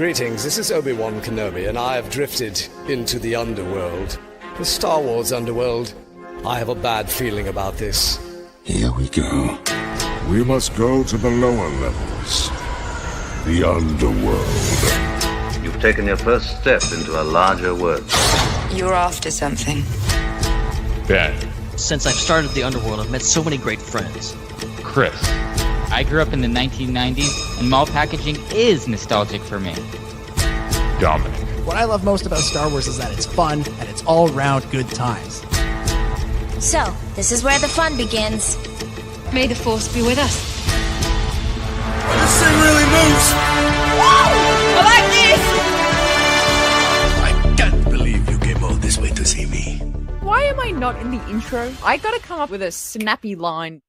Greetings, this is Obi-Wan Kenobi, and I have drifted into the Underworld. The Star Wars Underworld. I have a bad feeling about this. Here we go. We must go to the lower levels. The Underworld. You've taken your first step into a larger world. You're after something. Ben. Since I've started the Underworld, I've met so many great friends. Chris. I grew up in the 1990s, and mall packaging is nostalgic for me. Dominic. What I love most about Star Wars is that it's fun and it's all-round good times. So, this is where the fun begins. May the Force be with us. This thing really moves! Whoa! I like this! I can't believe you came all this way to see me. Why am I not in the intro? I gotta come up with a snappy line.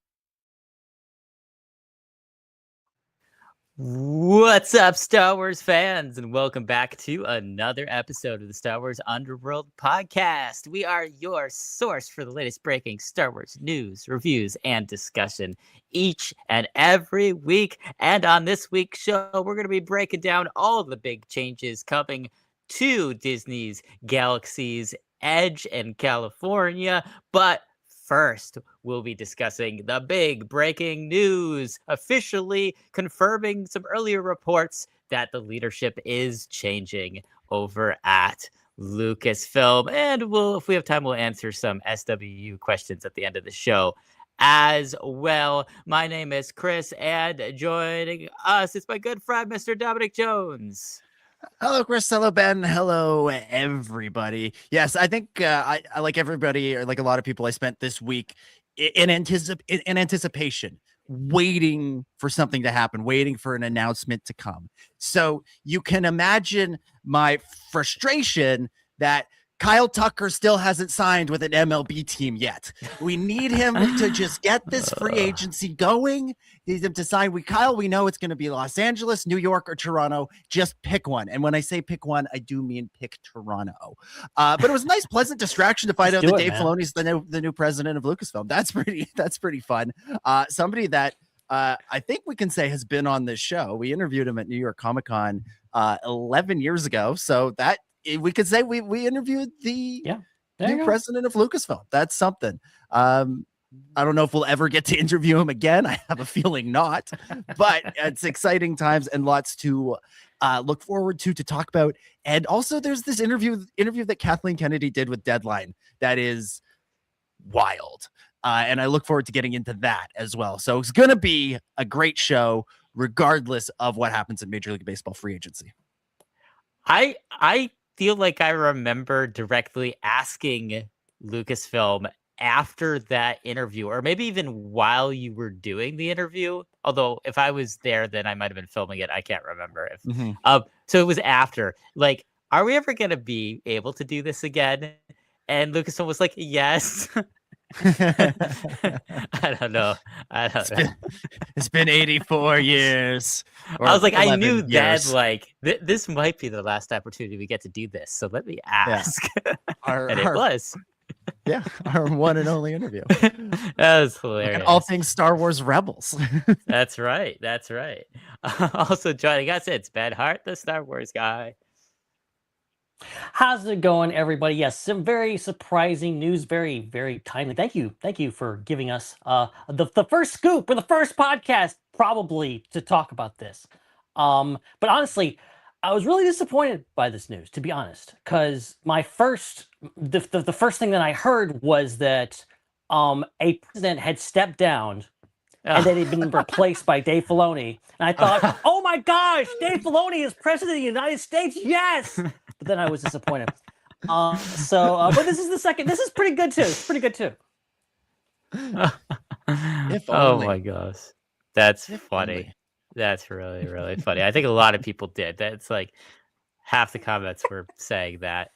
What's up, Star Wars fans, and welcome back to another episode of the Star Wars Underworld podcast. We are your source for the latest breaking Star Wars news, reviews, and discussion each and every week. And on this week's show, we're going to be breaking down all the big changes coming to Disney's Galaxy's Edge in California. But first, we'll be discussing the big breaking news, officially confirming some earlier reports that the leadership is changing over at Lucasfilm. And if we have time, we'll answer some SWU questions at the end of the show as well. My name is Chris, and joining us is my good friend, Mr. Dominic Jones. Hello, Chris. Hello, Ben. Hello, everybody. Yes, I think I like everybody, or like a lot of people, I spent this week in anticipation, waiting for something to happen, waiting for an announcement to come. So you can imagine my frustration that Kyle Tucker still hasn't signed with an MLB team yet. We need him to just get this free agency going. Need him to sign. We know it's going to be Los Angeles, New York, or Toronto. Just pick one. And when I say pick one, I do mean pick Toronto. But it was a nice, pleasant distraction to find out that Dave Filoni's the new president of Lucasfilm. That's pretty fun. Somebody that I think we can say has been on this show. We interviewed him at New York Comic Con 11 years ago. So that we could say we interviewed the new president of Lucasfilm. That's something. I don't know if we'll ever get to interview him again. I have a feeling not, but it's exciting times and lots to look forward to talk about. And also there's this interview that Kathleen Kennedy did with Deadline that is wild. And I look forward to getting into that as well. So it's going to be a great show regardless of what happens in Major League Baseball free agency. I feel like I remember directly asking Lucasfilm after that interview, or maybe even while you were doing the interview. Although if I was there, then I might have been filming it. I can't remember. So it was after. Like, are we ever going to be able to do this again? And Lucasfilm was like, yes. I don't know. It's been 84 years. I was like, I knew years. that like this might be the last opportunity we get to do this. So let me ask. Yeah. And it was. Yeah, our one and only interview. That was hilarious. And all things Star Wars Rebels. That's right. Also joining us, it's Ben Hart, the Star Wars guy. How's it going, everybody? Yes, some very surprising news, very, very timely. Thank you for giving us the first scoop or the first podcast probably to talk about this. But honestly, I was really disappointed by this news, to be honest, because the first thing that I heard was that a president had stepped down and that he'd been replaced by Dave Filoni. And I thought, oh my gosh, Dave Filoni is president of the United States. Yes. But then I was disappointed. But this is the second. This is pretty good too. It's pretty good too. Oh my gosh. That's funny. That's really, really funny. I think a lot of people did. That's like half the comments were saying that.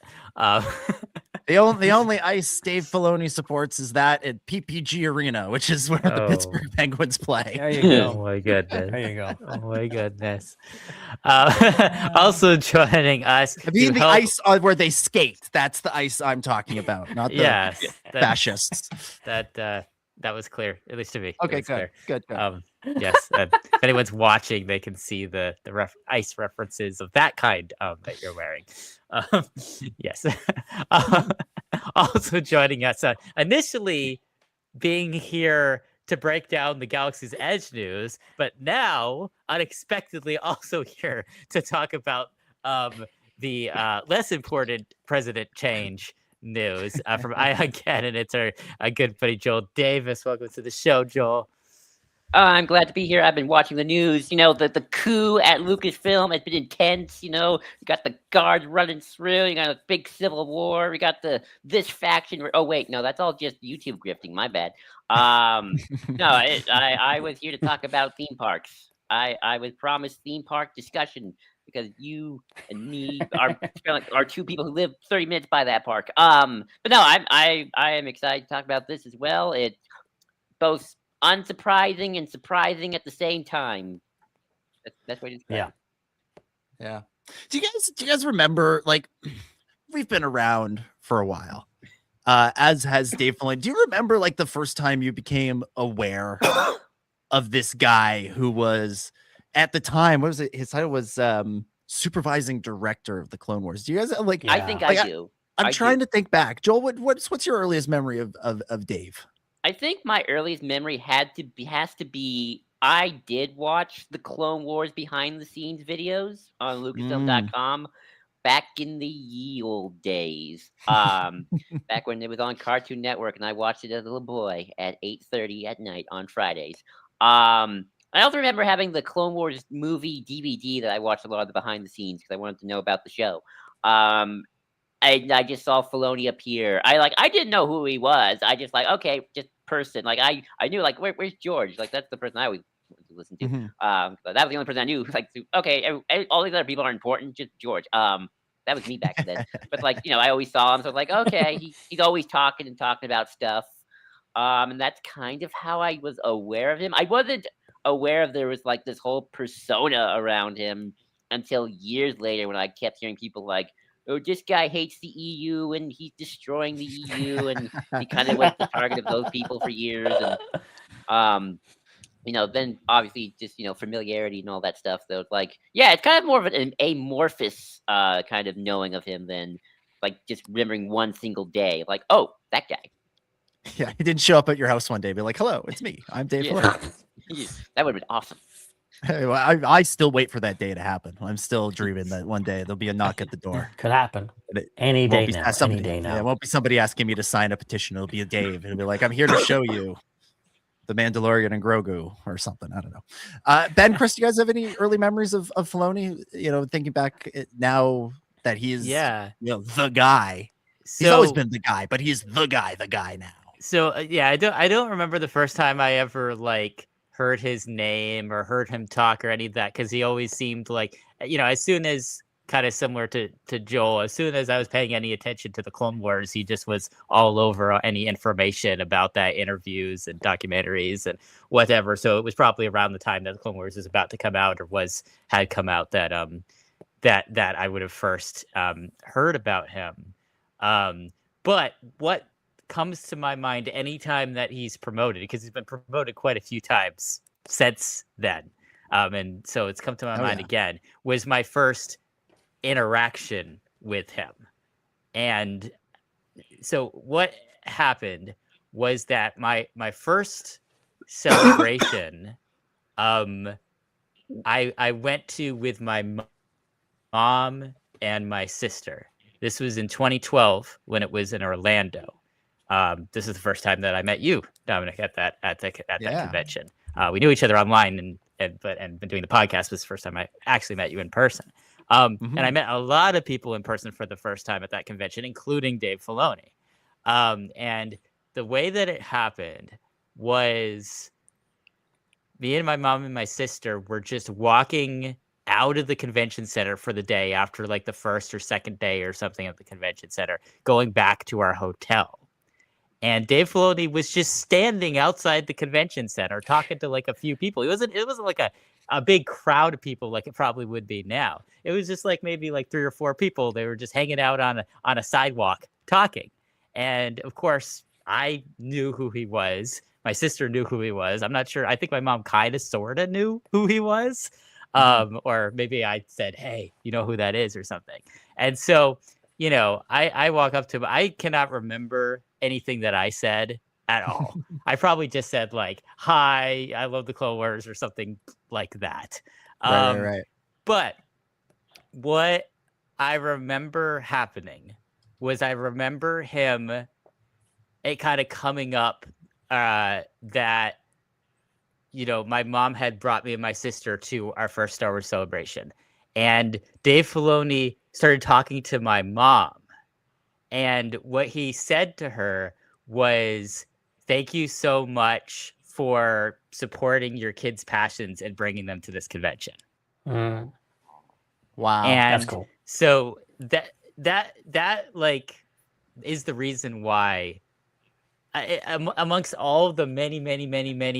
The only ice Dave Filoni supports is that at PPG Arena, which is where the Pittsburgh Penguins play. There you go. Oh my goodness. There you go. Oh my goodness. Also joining us. I mean, the ice where they skate. That's the ice I'm talking about, not the fascists. That That was clear, at least to me. Okay, It was good. clear. Yes, if anyone's watching, they can see the ice references of that kind that you're wearing. Yes. Also joining us, initially being here to break down the Galaxy's Edge news, but now unexpectedly also here to talk about the less important president change news from Ion Cannon. It's our good buddy Joel Davis. Welcome to the show, Joel. I'm glad to be here. I've been watching the news. You know, the coup at Lucasfilm has been intense. You know, you got the guards running through. You got a big civil war. We got this faction. Oh wait, no, that's all just YouTube grifting. My bad. No, I was here to talk about theme parks. I was promised theme park discussion because you and me are two people who live 30 minutes by that park. But no, I am excited to talk about this as well. It's both unsurprising and surprising at the same time. That's what it's yeah. Do you guys remember, like, we've been around for a while, as has Dave Filoni. Do you remember, like, the first time you became aware of this guy who was at the time, what was it? His title was supervising director of the Clone Wars. Do you guys like? I think I do. I'm trying to think back. Joel, what's your earliest memory of Dave? I think my earliest memory has to be I did watch the Clone Wars behind the scenes videos on Lucasfilm.com back in the ye old days. Back when it was on Cartoon Network, and I watched it as a little boy at 8:30 at night on Fridays. I also remember having the Clone Wars movie DVD that I watched a lot of the behind the scenes because I wanted to know about the show. I just saw Filoni appear. I didn't know who he was. I just okay, just person. Like I knew where's George? Like that's the person I always wanted to listen to. That was the only person I knew. Like okay, all these other people are important. Just George. That was me back then. But I always saw him. So okay, he's always talking about stuff. And that's kind of how I was aware of him. I wasn't aware of there was this whole persona around him until years later when I kept hearing people oh, this guy hates the EU and he's destroying the EU, and he kind of was the target of those people for years. And then obviously just familiarity and all that stuff. So it's it's kind of more of an amorphous kind of knowing of him than just remembering one single day. Oh, that guy. Yeah, he didn't show up at your house one day, be like, "Hello, it's me. I'm Dave Filoni." That would have been awesome. Hey, well, I still wait for that day to happen. I'm still dreaming that one day there'll be a knock at the door. Could happen any day now. Any day now. Yeah, it won't be somebody asking me to sign a petition. It'll be a Dave. It'll be like, I'm here to show you the Mandalorian and Grogu or something. I don't know. Ben, Chris, do you guys have any early memories of Filoni? Thinking back now that he's the guy. He's always been the guy, but he's the guy now. So I don't remember the first time I ever heard his name or heard him talk or any of that, because he always seemed as soon as, kind of similar to Joel, as soon as I was paying any attention to the Clone Wars, he just was all over any information about that, interviews and documentaries and whatever. So it was probably around the time that the Clone Wars was about to come out or had come out that that I would have first heard about him. But what comes to my mind anytime that he's promoted, because he's been promoted quite a few times since then, and so it's come to my mind again, was my first interaction with him. And so what happened was that my first celebration I went to with my mom and my sister. This was in 2012 when it was in Orlando. This is the first time that I met you, Dominic, at that convention. We knew each other online and been doing the podcast. Was the first time I actually met you in person. And I met a lot of people in person for the first time at that convention, including Dave Filoni. And the way that it happened was me and my mom and my sister were just walking out of the convention center for the day after the first or second day or something at the convention center, going back to our hotel. And Dave Filoni was just standing outside the convention center talking to a few people. It wasn't a big crowd of people like it probably would be now. It was just maybe 3 or 4 people. They were just hanging out on a sidewalk talking. And of course, I knew who he was, My sister knew who he was. I'm not sure. I think my mom kind of sort of knew who he was. Or maybe I said, hey, you know who that is or something. And so, you know, I walk up to him. I cannot remember anything that I said at all. I probably just said like, hi, I love the Clone Wars or something like that. Right. But what I remember happening was I remember him, it kind of coming up that, you know, my mom had brought me and my sister to our first Star Wars celebration. And Dave Filoni started talking to my mom. And what he said to her was, thank you so much for supporting your kids' passions and bringing them to this convention. Mm. Wow. And that's cool. So that like is the reason why amongst all the many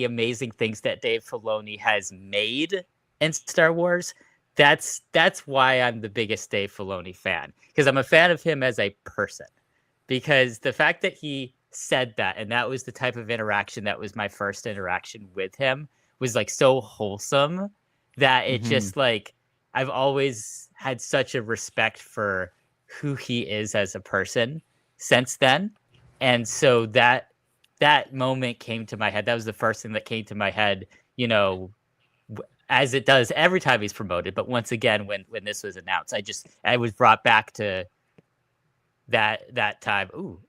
amazing things that Dave Filoni has made in Star Wars, that's why I'm the biggest Dave Filoni fan, because I'm a fan of him as a person, because the fact that he said that, and that was the type of interaction that was my first interaction with him, was like so wholesome that it just like, I've always had such a respect for who he is as a person since then. And so that moment came to my head. That was the first thing that came to my head, you know, as it does every time he's promoted. But once again, when this was announced, I was brought back to that time. Ooh,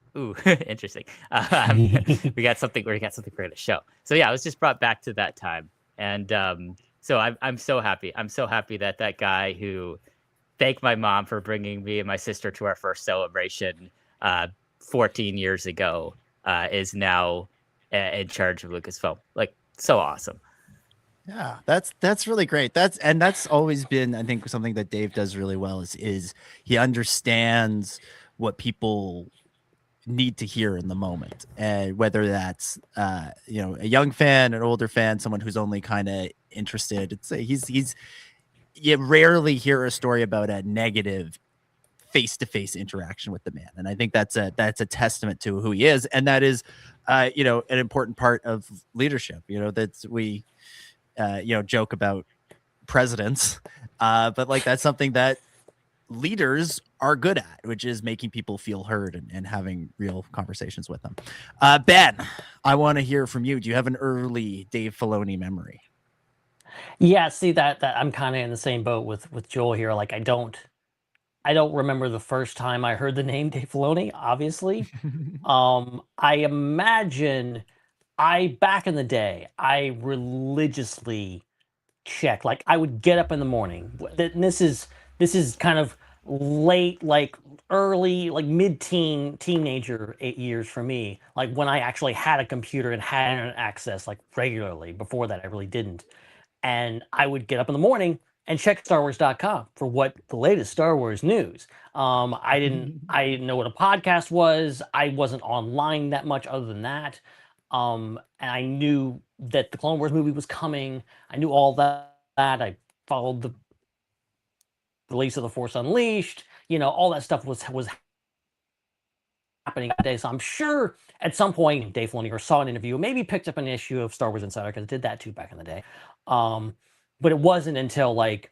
interesting. We got something great to show. So yeah, I was just brought back to that time. And so I'm so happy. I'm so happy that guy who thanked my mom for bringing me and my sister to our first celebration 14 years ago is now in charge of Lucasfilm. Like, so awesome. Yeah, that's really great. That's always been, I think, something that Dave does really well is he understands what people need to hear in the moment, and whether that's you know, a young fan, an older fan, someone who's only kind of interested. It's you rarely hear a story about a negative face-to-face interaction with the man, and I think that's a testament to who he is, and that is you know, an important part of leadership. You know, that's we you know, joke about presidents, but like that's something that leaders are good at, which is making people feel heard and having real conversations with them. Ben, I want to hear from you. Do you have an early Dave Filoni memory? Yeah, see that I'm kind of in the same boat with Joel here. Like I don't remember the first time I heard the name Dave Filoni, obviously. I imagine back in the day, I religiously checked. Like I would get up in the morning. This is kind of late, like early, like teenager 8 years for me. Like when I actually had a computer and had internet access like regularly. Before that, I really didn't. And I would get up in the morning and check StarWars.com for what the latest Star Wars news. I didn't know what a podcast was. I wasn't online that much other than that. And I knew that the Clone Wars movie was coming. I knew all that. I followed the release of The Force Unleashed. You know, all that stuff was happening that day. So I'm sure at some point Dave Filoni saw an interview, maybe picked up an issue of Star Wars Insider, because it did that too back in the day. But it wasn't until like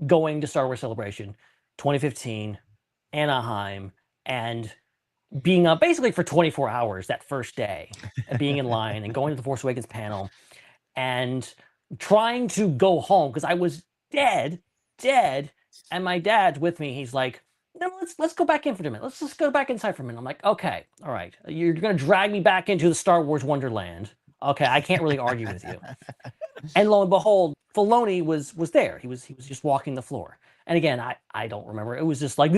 going to Star Wars Celebration 2015, Anaheim, and being up basically for 24 hours that first day, being in line and going to the Force Awakens panel and trying to go home because I was dead. And my dad's with me. He's like, no, let's go back in for a minute. Let's just go back inside for a minute. I'm like, okay, all right. You're going to drag me back into the Star Wars Wonderland. Okay, I can't really argue with you. And lo and behold, Filoni was there. He was just walking the floor. And again, I don't remember. It was just like,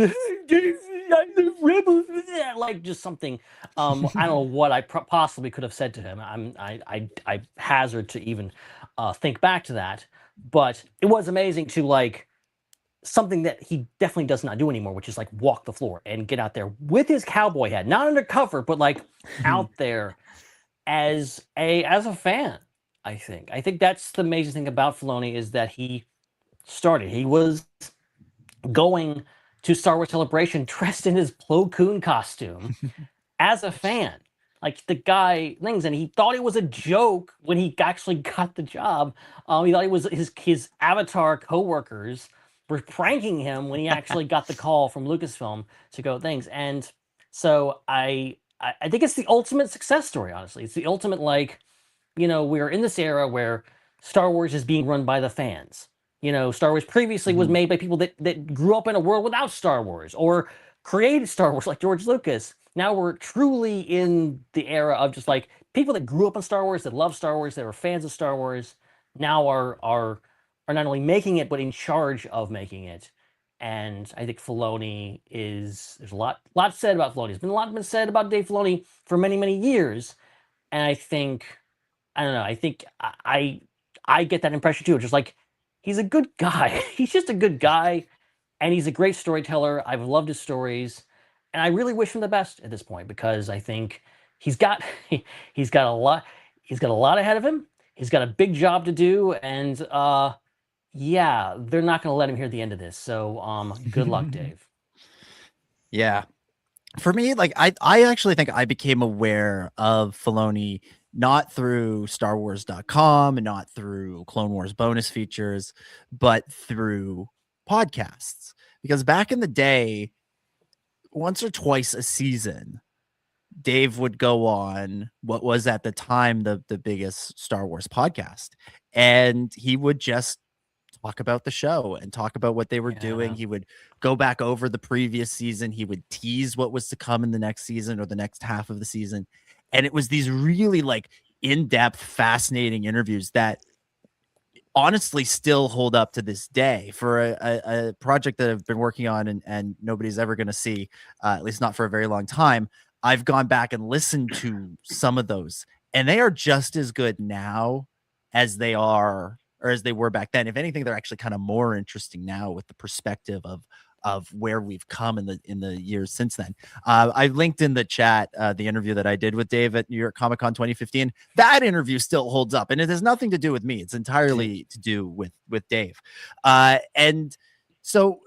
like just something. I don't know what I possibly could have said to him. I hazard to even think back to that. But it was amazing to like something that he definitely does not do anymore, which is like walk the floor and get out there with his cowboy hat, not undercover, but like out there as a fan. I think that's the amazing thing about Filoni, is that he was going to Star Wars Celebration dressed in his Plo Koon costume as a fan. Like the guy things, and he thought it was a joke when he actually got the job. He thought it was his Avatar coworkers were pranking him when he actually got the call from Lucasfilm to go things. And so I think it's the ultimate success story. Honestly, it's the ultimate we're in this era where Star Wars is being run by the fans. Star Wars previously was made by people that grew up in a world without Star Wars or created Star Wars like George Lucas. Now we're truly in the era of just like people that grew up in Star Wars, that love Star Wars, that are fans of Star Wars, now are not only making it but in charge of making it. And I think Filoni there's a lot said about Filoni. There's been a lot said about Dave Filoni for many, many years. And I think I get that impression too. Just like he's a good guy. He's just a good guy, and he's a great storyteller. I've loved his stories, and I really wish him the best at this point because I think he's got a lot ahead of him. He's got a big job to do, and they're not going to let him hear the end of this. So good luck, Dave. Yeah. For me, like I actually think I became aware of Filoni not through StarWars.com and not through Clone Wars bonus features, but through podcasts. Because back in the day, once or twice a season, Dave would go on what was at the time the biggest Star Wars podcast, and he would just talk about the show and talk about what they were doing. He would go back over the previous season. He would tease what was to come in the next season or the next half of the season. And it was these really like in-depth, fascinating interviews that honestly still hold up to this day for a project that I've been working on and nobody's ever going to see, at least not for a very long time. I've gone back and listened to some of those, and they are just as good now as they are or as they were back then. If anything, they're actually kind of more interesting now with the perspective of where we've come in the years since then. I linked in the chat the interview that I did with Dave at New York Comic Con 2015. That interview still holds up, and it has nothing to do with me. It's entirely to do with Dave. And so,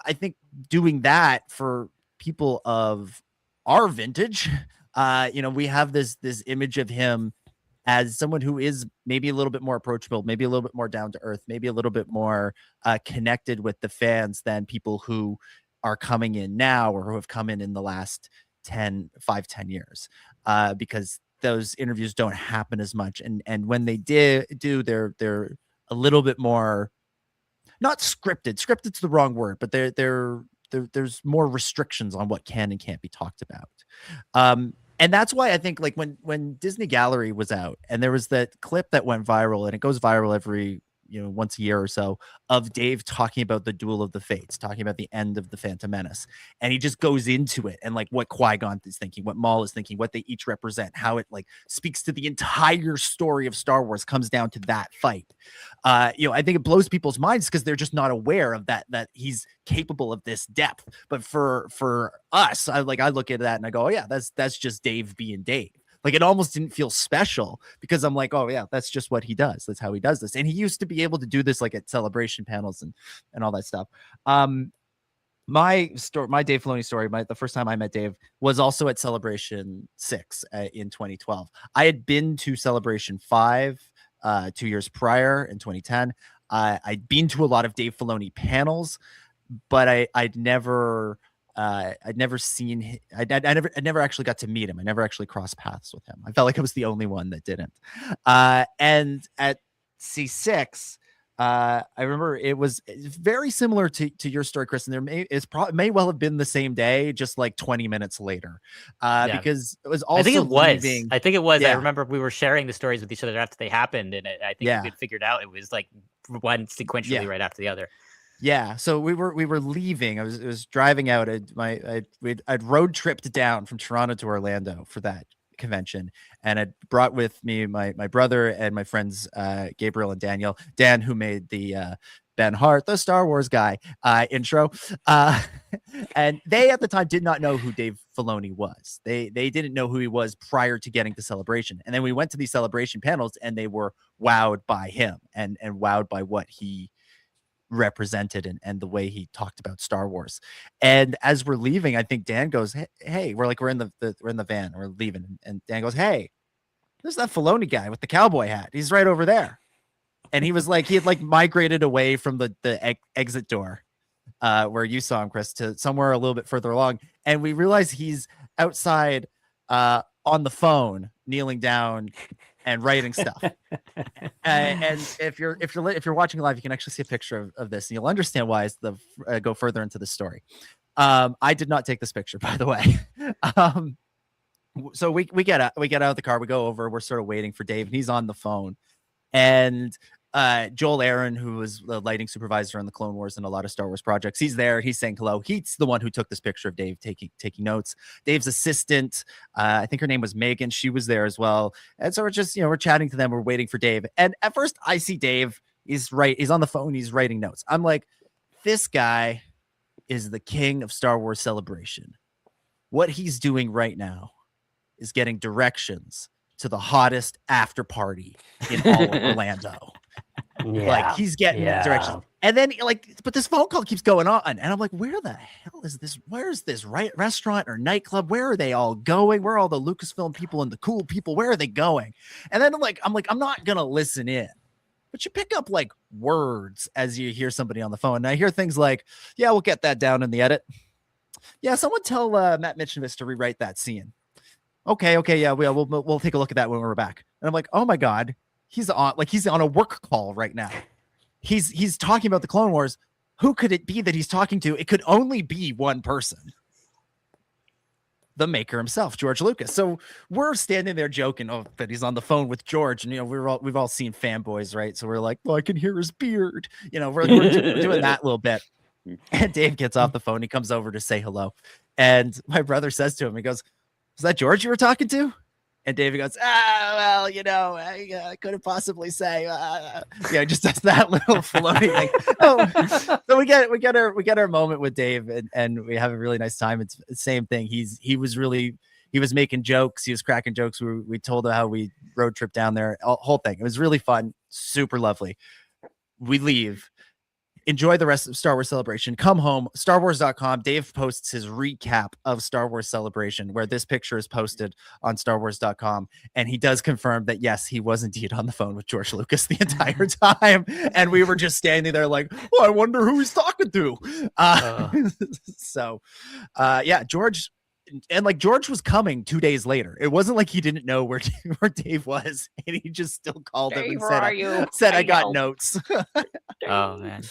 I think doing that for people of our vintage, we have this image of him as someone who is maybe a little bit more approachable, maybe a little bit more down to earth, maybe a little bit more connected with the fans than people who are coming in now or who have come in the last 10 years, because those interviews don't happen as much. And when they do, they're a little bit more, not scripted. Scripted's the wrong word, but there's more restrictions on what can and can't be talked about. And that's why I think like when Disney Gallery was out and there was that clip that went viral, and it goes viral every once a year or so, of Dave talking about the Duel of the Fates, talking about the end of the Phantom Menace, and he just goes into it and like what Qui-Gon is thinking, what Maul is thinking, what they each represent, how it like speaks to the entire story of Star Wars comes down to that fight. I think it blows people's minds because they're just not aware of that he's capable of this depth. But for us, I look at that and I go, oh yeah, that's just Dave being Dave. Like it almost didn't feel special because I'm like, oh yeah, that's just what he does. That's how he does this. And he used to be able to do this like at celebration panels and all that stuff. My Dave Filoni story, the first time I met Dave was also at Celebration 6 in 2012. I had been to Celebration 5 2 years prior in 2010. I'd been to a lot of Dave Filoni panels, but I'd never seen. I never actually got to meet him. I never actually crossed paths with him. I felt like I was the only one that didn't. And at C6, I remember it was very similar to your story, Chris. And may well have been the same day, just like 20 minutes later, because it was also. I think it was. Leaving. I think it was. Yeah. I remember we were sharing the stories with each other after they happened, and I think we had figured out it was like one sequentially right after the other. Yeah, so we were leaving. I was driving out. I'd road tripped down from Toronto to Orlando for that convention, and I brought with me my brother and my friends Gabriel and Daniel. Dan, who made the Ben Hart, the Star Wars guy intro, and they at the time did not know who Dave Filoni was. They didn't know who he was prior to getting to Celebration, and then we went to these Celebration panels, and they were wowed by him and wowed by what he represented and the way he talked about Star Wars. And as we're leaving, I think Dan goes, hey, we're in the van, we're leaving, and Dan goes, hey, there's that Filoni guy with the cowboy hat. He's right over there. And he was like, he had like migrated away from the exit door where you saw him, Chris, to somewhere a little bit further along. And we realized he's outside on the phone, kneeling down and writing stuff. And if you're watching live, you can actually see a picture of this, and you'll understand why as the go further into the story. I did not take this picture, by the way. So we get out of the car, we go over, we're sort of waiting for Dave, and he's on the phone. And Joel Aaron, who was the lighting supervisor on the Clone Wars and a lot of Star Wars projects, he's there. He's saying hello. He's the one who took this picture of Dave taking notes. Dave's assistant, I think her name was Megan. She was there as well. And so we're just, we're chatting to them. We're waiting for Dave. And at first I see Dave. He's on the phone. He's writing notes. I'm like, this guy is the king of Star Wars Celebration. What he's doing right now is getting directions to the hottest after party in all of Orlando. Like he's getting directions. And then but this phone call keeps going on. And I'm like, where the hell is this? Where's this restaurant or nightclub? Where are they all going? Where are all the Lucasfilm people and the cool people? Where are they going? And then I'm not going to listen in. But you pick up like words as you hear somebody on the phone. And I hear things like, yeah, we'll get that down in the edit. Yeah, someone tell Matt Mitchell to rewrite that scene. Okay, yeah, we'll take a look at that when we're back. And I'm like, oh my God, he's on a work call right now. He's talking about the Clone Wars. Who could it be that he's talking to? It could only be one person. The maker himself, George Lucas. So we're standing there joking, that he's on the phone with George, and we've all seen fanboys, right? So we're like, well, I can hear his beard. We're doing that little bit. And Dave gets off the phone. He comes over to say hello, and my brother says to him, he goes, "Was that George you were talking to?" And David goes, well, I couldn't possibly say. Just does that little Filoni thing. So we get our moment with Dave, and we have a really nice time. It's the same thing. He was making jokes. He was cracking jokes. We told him how we road trip down there. Whole thing. It was really fun. Super lovely. We leave. Enjoy the rest of Star Wars Celebration. Come home, StarWars.com. Dave posts his recap of Star Wars Celebration, where this picture is posted on StarWars.com. And he does confirm that, yes, he was indeed on the phone with George Lucas the entire time. And we were just standing there like, I wonder who he's talking to. George. And George was coming 2 days later. It wasn't like he didn't know where Dave was, and he just still called him and said I got notes. Oh man,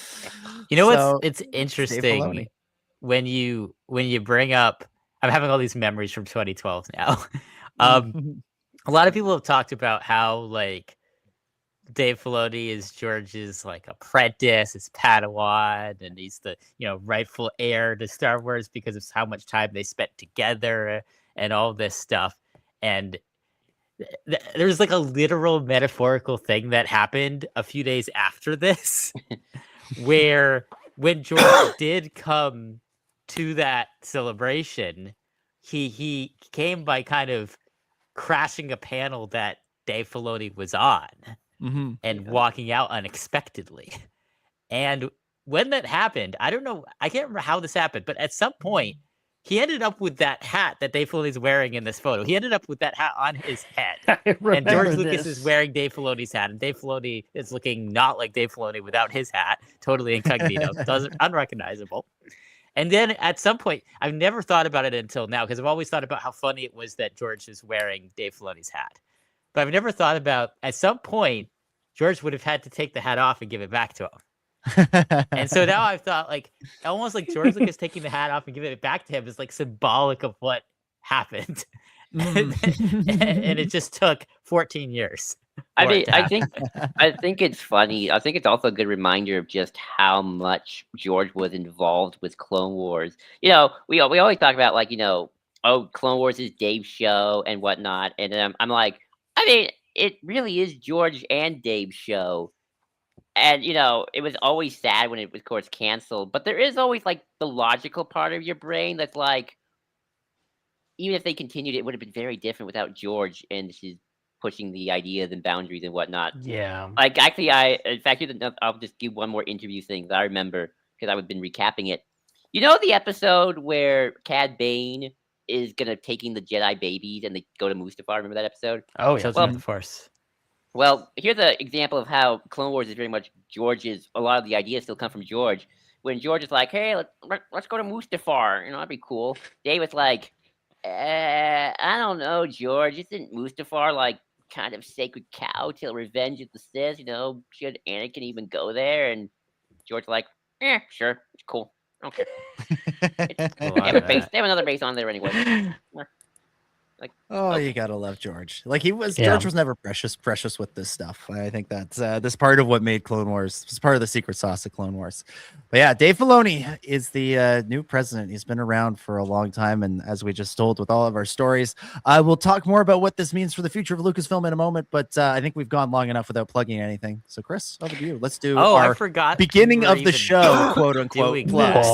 it's interesting when you bring up. I'm having all these memories from 2012 now. A lot of people have talked about how Dave Filoni is George's apprentice, his Padawan, and he's the rightful heir to Star Wars because of how much time they spent together and all this stuff. And there's a literal metaphorical thing that happened a few days after this, where when George did come to that celebration, he came by kind of crashing a panel that Dave Filoni was on. And walking out unexpectedly. And when that happened, I don't know, I can't remember how this happened, but at some point, he ended up with that hat that Dave Filoni's wearing in this photo. He ended up with that hat on his head. And George Lucas is wearing Dave Filoni's hat, and Dave Filoni is looking not like Dave Filoni without his hat, totally incognito, unrecognizable. And then at some point, I've never thought about it until now, because I've always thought about how funny it was that George is wearing Dave Filoni's hat. But I've never thought about, at some point, George would have had to take the hat off and give it back to him. And so now I've thought, almost like George Lucas taking the hat off and giving it back to him is symbolic of what happened. And it just took 14 years. I think it's funny. I think it's also a good reminder of just how much George was involved with Clone Wars. We always talk about Clone Wars is Dave's show and whatnot. And I'm like, it really is George and Dave's show. And, it was always sad when it was, of course, canceled. But there is always, the logical part of your brain that's even if they continued, it would have been very different without George and his pushing the ideas and boundaries and whatnot. Yeah. Like, actually, I'll just give one more interview thing that I remember because I've been recapping it. You know the episode where Cad Bane is gonna taking the Jedi babies and they go to Mustafar? Remember that episode? Oh yeah. Children of the Force. Well, here's an example of how Clone Wars is very much George's. A lot of the ideas still come from George. When George is like, "Hey, let's go to Mustafar," that'd be cool. Dave was like, "I don't know, George. Isn't Mustafar like kind of sacred cow till Revenge of the Sith? Should Anakin even go there?" And George like, sure, it's cool. I don't care. They have another base on there anyway. You gotta love George. George was never precious with this stuff. I think that's this part of what made Clone Wars. It's part of the secret sauce of Clone Wars. But yeah, Dave Filoni is the new president. He's been around for a long time, and as we just told with all of our stories, we'll talk more about what this means for the future of Lucasfilm in a moment. But I think we've gone long enough without plugging anything. So Chris, over to you. Let's do our beginning of the show, quote unquote. Plugs.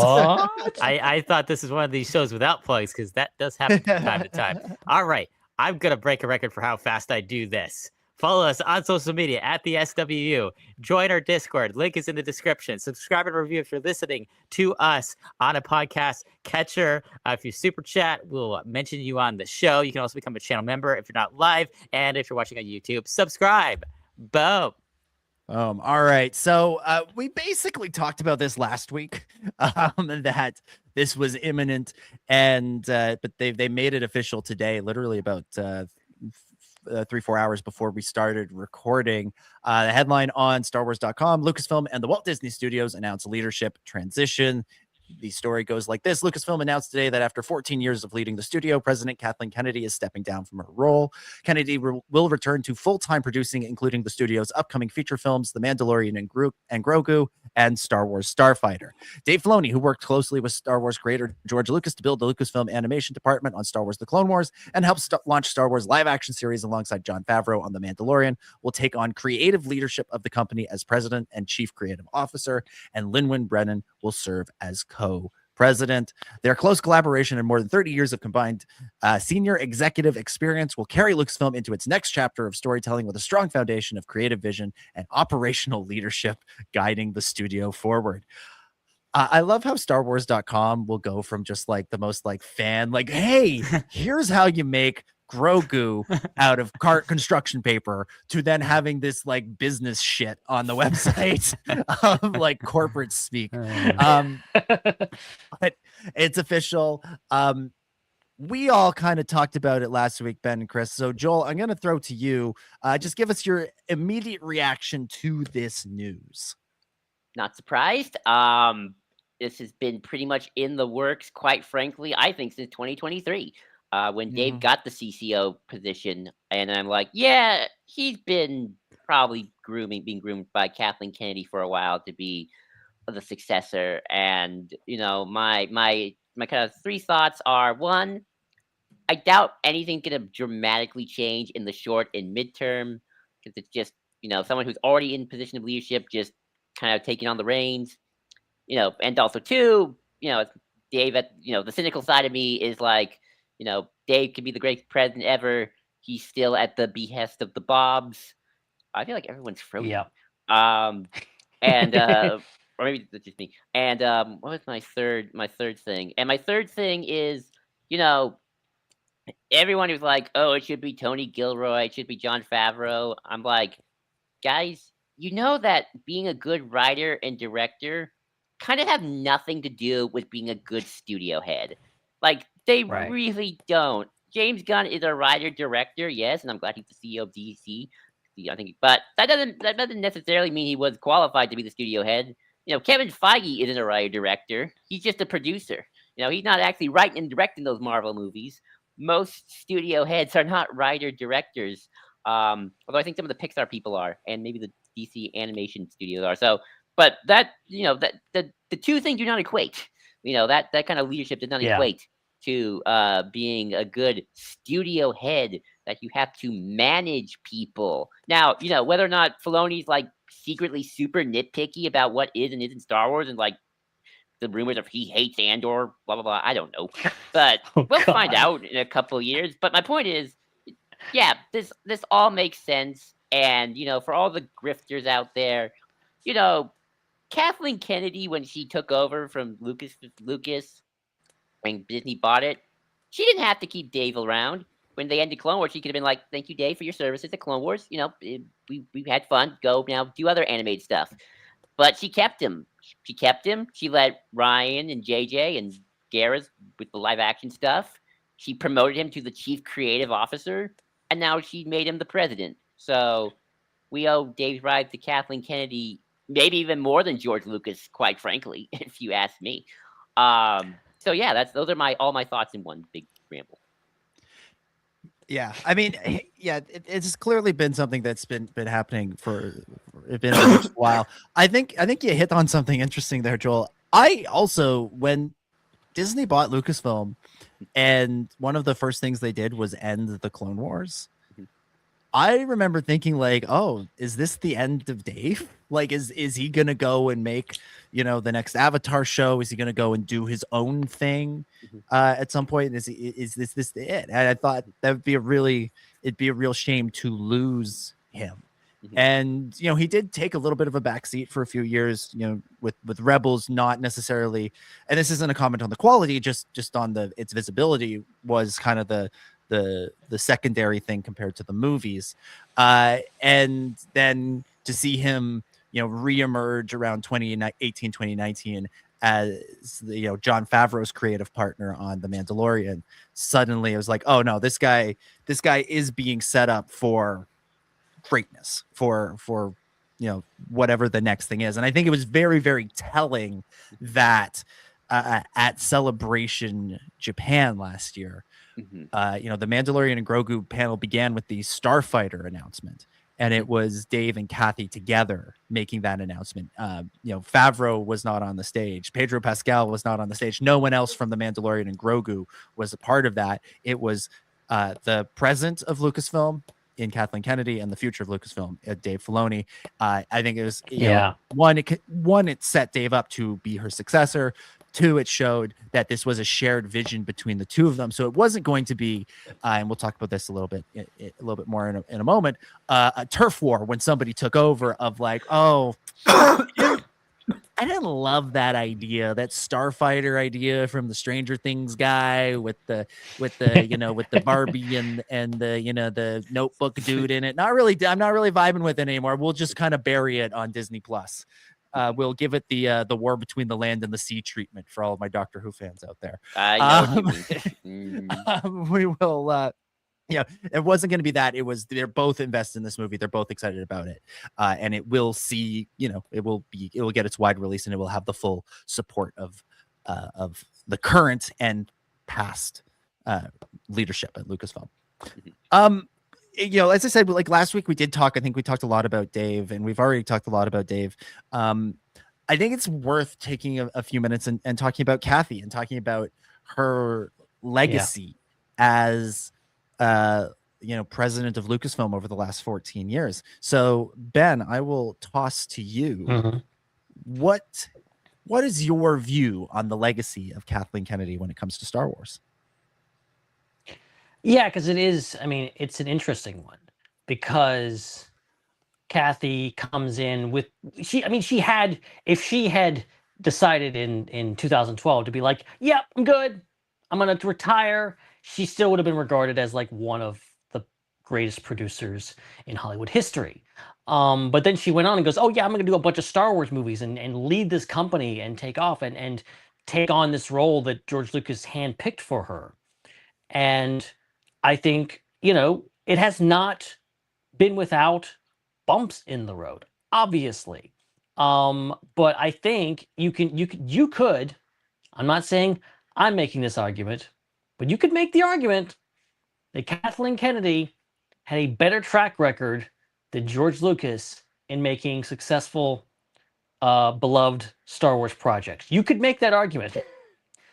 I thought this is one of these shows without plugs because that does happen from time to time. All right. I'm going to break a record for how fast I do this. Follow us on social media at the SWU. Join our Discord. Link is in the description. Subscribe and review if you're listening to us on a podcast catcher. If you super chat, we'll mention you on the show. You can also become a channel member if you're not live. And if you're watching on YouTube, subscribe. Boom. All right. So we basically talked about this last week, that this was imminent, and but they made it official today, literally about 3-4 hours before we started recording. The headline on StarWars.com: Lucasfilm and the Walt Disney Studios announce leadership transition. The story goes like this. Lucasfilm announced today that after 14 years of leading the studio, President Kathleen Kennedy is stepping down from her role. Kennedy will return to full-time producing, including the studio's upcoming feature films, The Mandalorian and Grogu, and Star Wars Starfighter. Dave Filoni, who worked closely with Star Wars creator George Lucas to build the Lucasfilm animation department on Star Wars The Clone Wars and helped launch Star Wars live-action series alongside Jon Favreau on The Mandalorian, will take on creative leadership of the company as president and chief creative officer, and Lin-Wyn Brennan will serve as co-president. Their close collaboration and more than 30 years of combined senior executive experience will carry Lucasfilm into its next chapter of storytelling with a strong foundation of creative vision and operational leadership guiding the studio forward. I love how StarWars.com will go from just like the most like fan, like, hey, here's how you make Grogu out of construction paper, to then having this like business shit on the website of like corporate speak. But it's official. We all kind of talked about it last week, Ben and Chris. So Joel, I'm going to throw to you. Just give us your immediate reaction to this news. Not surprised. This has been pretty much in the works, quite frankly, I think since 2023. When Dave got the CCO position, and I'm like, yeah, he's been probably being groomed by Kathleen Kennedy for a while to be the successor. And my kind of three thoughts are: one, I doubt anything's gonna dramatically change in the short and midterm, because it's just someone who's already in position of leadership just kind of taking on the reins. And also two, Dave at the cynical side of me is like, Dave could be the greatest president ever. He's still at the behest of the Bobs. I feel like everyone's frozen. Yeah. And or maybe that's just me. And what was my third thing? And my third thing is, everyone who's like, oh, it should be Tony Gilroy, it should be Jon Favreau. I'm like, guys, that being a good writer and director kind of have nothing to do with being a good studio head. Like, they really don't. James Gunn is a writer-director, yes, and I'm glad he's the CEO of DC. I think, but that doesn't necessarily mean he was qualified to be the studio head. Kevin Feige isn't a writer-director. He's just a producer. He's not actually writing and directing those Marvel movies. Most studio heads are not writer-directors. Although I think some of the Pixar people are, and maybe the DC animation studios are. So, but that the two things do not equate. That kind of leadership does not equate to being a good studio head, that you have to manage people. Now, whether or not Filoni's like secretly super nitpicky about what is and isn't Star Wars, and like the rumors of he hates Andor, blah blah blah, I don't know, but we'll find out in a couple of years. But my point is, Yeah, this all makes sense. And for all the grifters out there, you know, Kathleen Kennedy, when she took over from Lucas when Disney bought it, she didn't have to keep Dave around. When they ended Clone Wars, she could have been like, "Thank you, Dave, for your services at Clone Wars. We had fun. Go now, do other animated stuff." But she kept him. She kept him. She let Ryan and JJ and Gareth with the live action stuff. She promoted him to the chief creative officer, and now she made him the president. So we owe Dave's ride to Kathleen Kennedy, maybe even more than George Lucas, quite frankly, if you ask me. So yeah, those are all my thoughts in one big ramble. Yeah, I mean, yeah, it's clearly been something that's been happening for a while. I think you hit on something interesting there, Joel. I also, when Disney bought Lucasfilm, and one of the first things they did was end the Clone Wars. I remember thinking like, oh, is this the end of Dave? Like, is he gonna go and make, the next Avatar show? Is he gonna go and do his own thing at some point? Is this it? And I thought it'd be a real shame to lose him. And he did take a little bit of a backseat for a few years, with Rebels, not necessarily, and this isn't a comment on the quality, just on its visibility was kind of the secondary thing compared to the movies, and then to see him reemerge around 2018 2019 as Jon Favreau's creative partner on The Mandalorian, suddenly it was like, oh no, this guy is being set up for greatness, for whatever the next thing is. And I think it was very, very telling that at Celebration Japan last year, the Mandalorian and Grogu panel began with the Starfighter announcement, and it was Dave and Kathy together making that announcement. Favreau was not on the stage. Pedro Pascal was not on the stage. No one else from the Mandalorian and Grogu was a part of that. It was the present of Lucasfilm in Kathleen Kennedy and the future of Lucasfilm, Dave Filoni. I think it was, one, it set Dave up to be her successor. Two, it showed that this was a shared vision between the two of them. So it wasn't going to be, and we'll talk about this a little bit more in a moment, a turf war when somebody took over of like, oh, I didn't love that idea, that Starfighter idea from the Stranger Things guy with the with the Barbie and the Notebook dude in it. I'm not really vibing with it anymore. We'll just kind of bury it on Disney Plus. We'll give it the war between the land and the sea treatment for all of my Doctor Who fans out there. I know what you mean. We will. It wasn't going to be that. It was, they're both invested in this movie. They're both excited about it. And it will see, it will get its wide release, and it will have the full support of the current and past leadership at Lucasfilm. As I said, like last week we did talk, I think we talked a lot about Dave, and we've already talked a lot about Dave. I think it's worth taking a few minutes and talking about Kathy and talking about her legacy as president of Lucasfilm over the last 14 years. So Ben, I will toss to you. What is your view on the legacy of Kathleen Kennedy when it comes to Star Wars? Yeah, because it's an interesting one, because Kathy comes in with, if she had decided in 2012 to be like, yep, I'm good, I'm going to retire, she still would have been regarded as like one of the greatest producers in Hollywood history. But then she went on and goes, oh yeah, I'm going to do a bunch of Star Wars movies and lead this company and take off and take on this role that George Lucas handpicked for her. And I think, it has not been without bumps in the road, obviously. But I think you could, I'm not saying I'm making this argument, but you could make the argument that Kathleen Kennedy had a better track record than George Lucas in making successful, beloved Star Wars projects. You could make that argument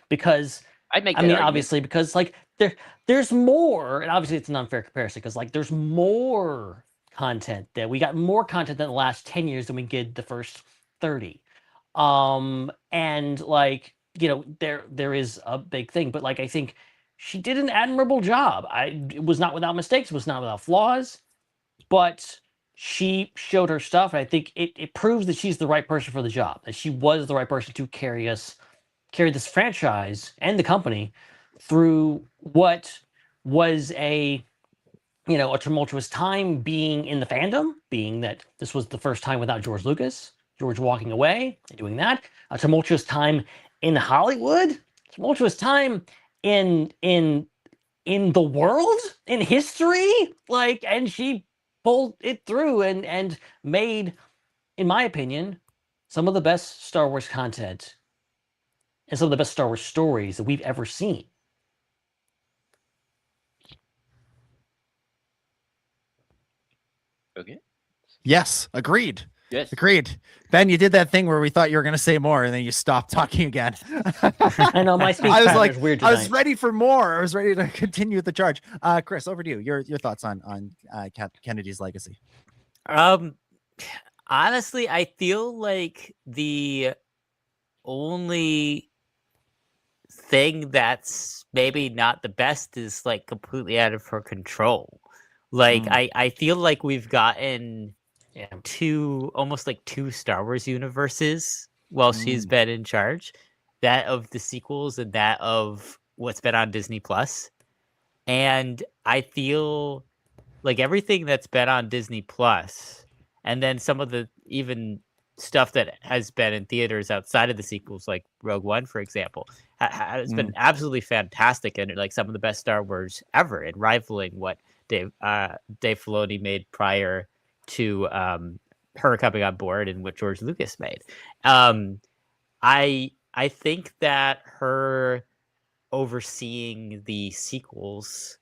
because I'd make that argument. Obviously, because like there's more, and obviously it's an unfair comparison because like there's more content that we got more content in the last 10 years than we did the first 30. And like, there is a big thing, but like I think she did an admirable job. It was not without mistakes, it was not without flaws, but she showed her stuff. And I think it proves that she's the right person for the job, that she was the right person to carry this franchise and the company through what was a tumultuous time, being in the fandom, being that this was the first time without George Lucas, George walking away and doing that, a tumultuous time in Hollywood, tumultuous time in the world, in history, and she pulled it through and made, in my opinion, some of the best Star Wars content and some of the best Star Wars stories that we've ever seen. Okay. Yes, agreed. Yes. Agreed. Ben, you did that thing where we thought you were going to say more, and then you stopped talking again. I know my speech I was pattern is weird I was tonight. ready for more. I was ready to continue the charge. Chris, over to you. Your thoughts on Kennedy's legacy. Honestly, I feel like the only thing that's maybe not the best is like completely out of her control. Like I feel like we've gotten almost like two Star Wars universes while she's been in charge, that of the sequels and that of what's been on Disney Plus. And I feel like everything that's been on Disney Plus, and then some of the even stuff that has been in theaters outside of the sequels, like Rogue One, for example, has been absolutely fantastic and like some of the best Star Wars ever, and rivaling what Dave Filoni made prior to her coming on board and what George Lucas made. I think that her overseeing the sequels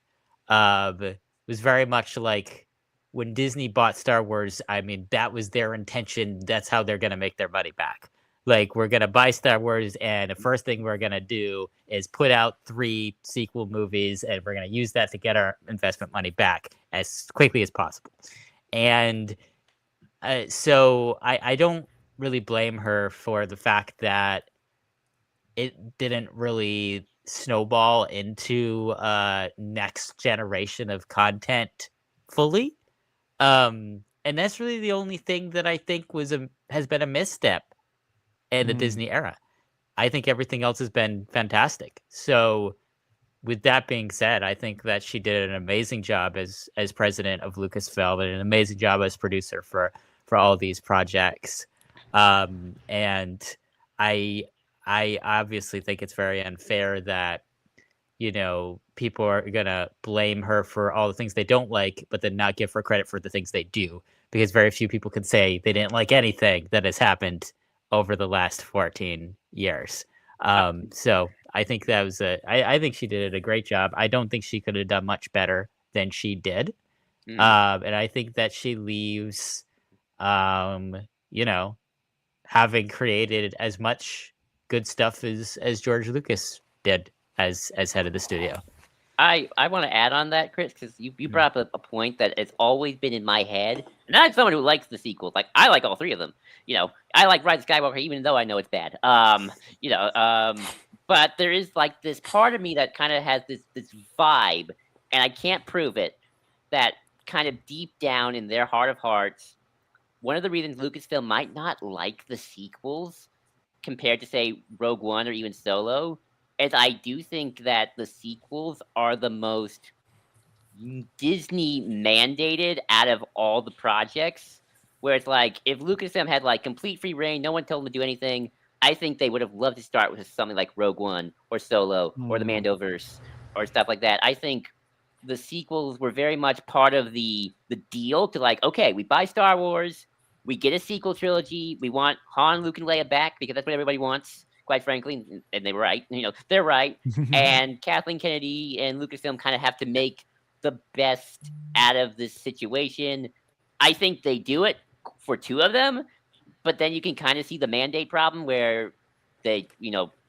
was very much like when Disney bought Star Wars. I mean, that was their intention. That's how they're going to make their money back. Like, we're going to buy Star Wars, and the first thing we're going to do is put out 3 sequel movies, and we're going to use that to get our investment money back as quickly as possible. And so I don't really blame her for the fact that it didn't really snowball into next generation of content fully. And that's really the only thing that I think has been a misstep in the Disney era. I think everything else has been fantastic. So with that being said, I think that she did an amazing job as president of Lucasfilm and an amazing job as producer for all these projects. And I obviously think it's very unfair that, people are going to blame her for all the things they don't like, but then not give her credit for the things they do, because very few people can say they didn't like anything that has happened over the last 14 years. So I think that was I think she did a great job. I don't think she could have done much better than she did. And I think that she leaves, having created as much good stuff as George Lucas did as head of the studio. I want to add on that, Chris, because you brought up a point that has always been in my head. And I'm someone who likes the sequels. Like, I like all 3 of them. I like Rise of Skywalker, even though I know it's bad. But there is like this part of me that kind of has this vibe, and I can't prove it, that kind of deep down in their heart of hearts, one of the reasons Lucasfilm might not like the sequels compared to, say, Rogue One or even Solo, is I do think that the sequels are the most Disney mandated out of all the projects. Where it's like, if Lucasfilm had like complete free reign, no one told them to do anything, I think they would have loved to start with something like Rogue One or Solo or the Mandoverse or stuff like that. I think the sequels were very much part of the deal to like, okay, we buy Star Wars, we get a sequel trilogy, we want Han, Luke, and Leia back because that's what everybody wants, quite frankly, and they were right. They're right. And Kathleen Kennedy and Lucasfilm kind of have to make the best out of this situation. I think they do it for 2 of them, but then you can kind of see the mandate problem where they,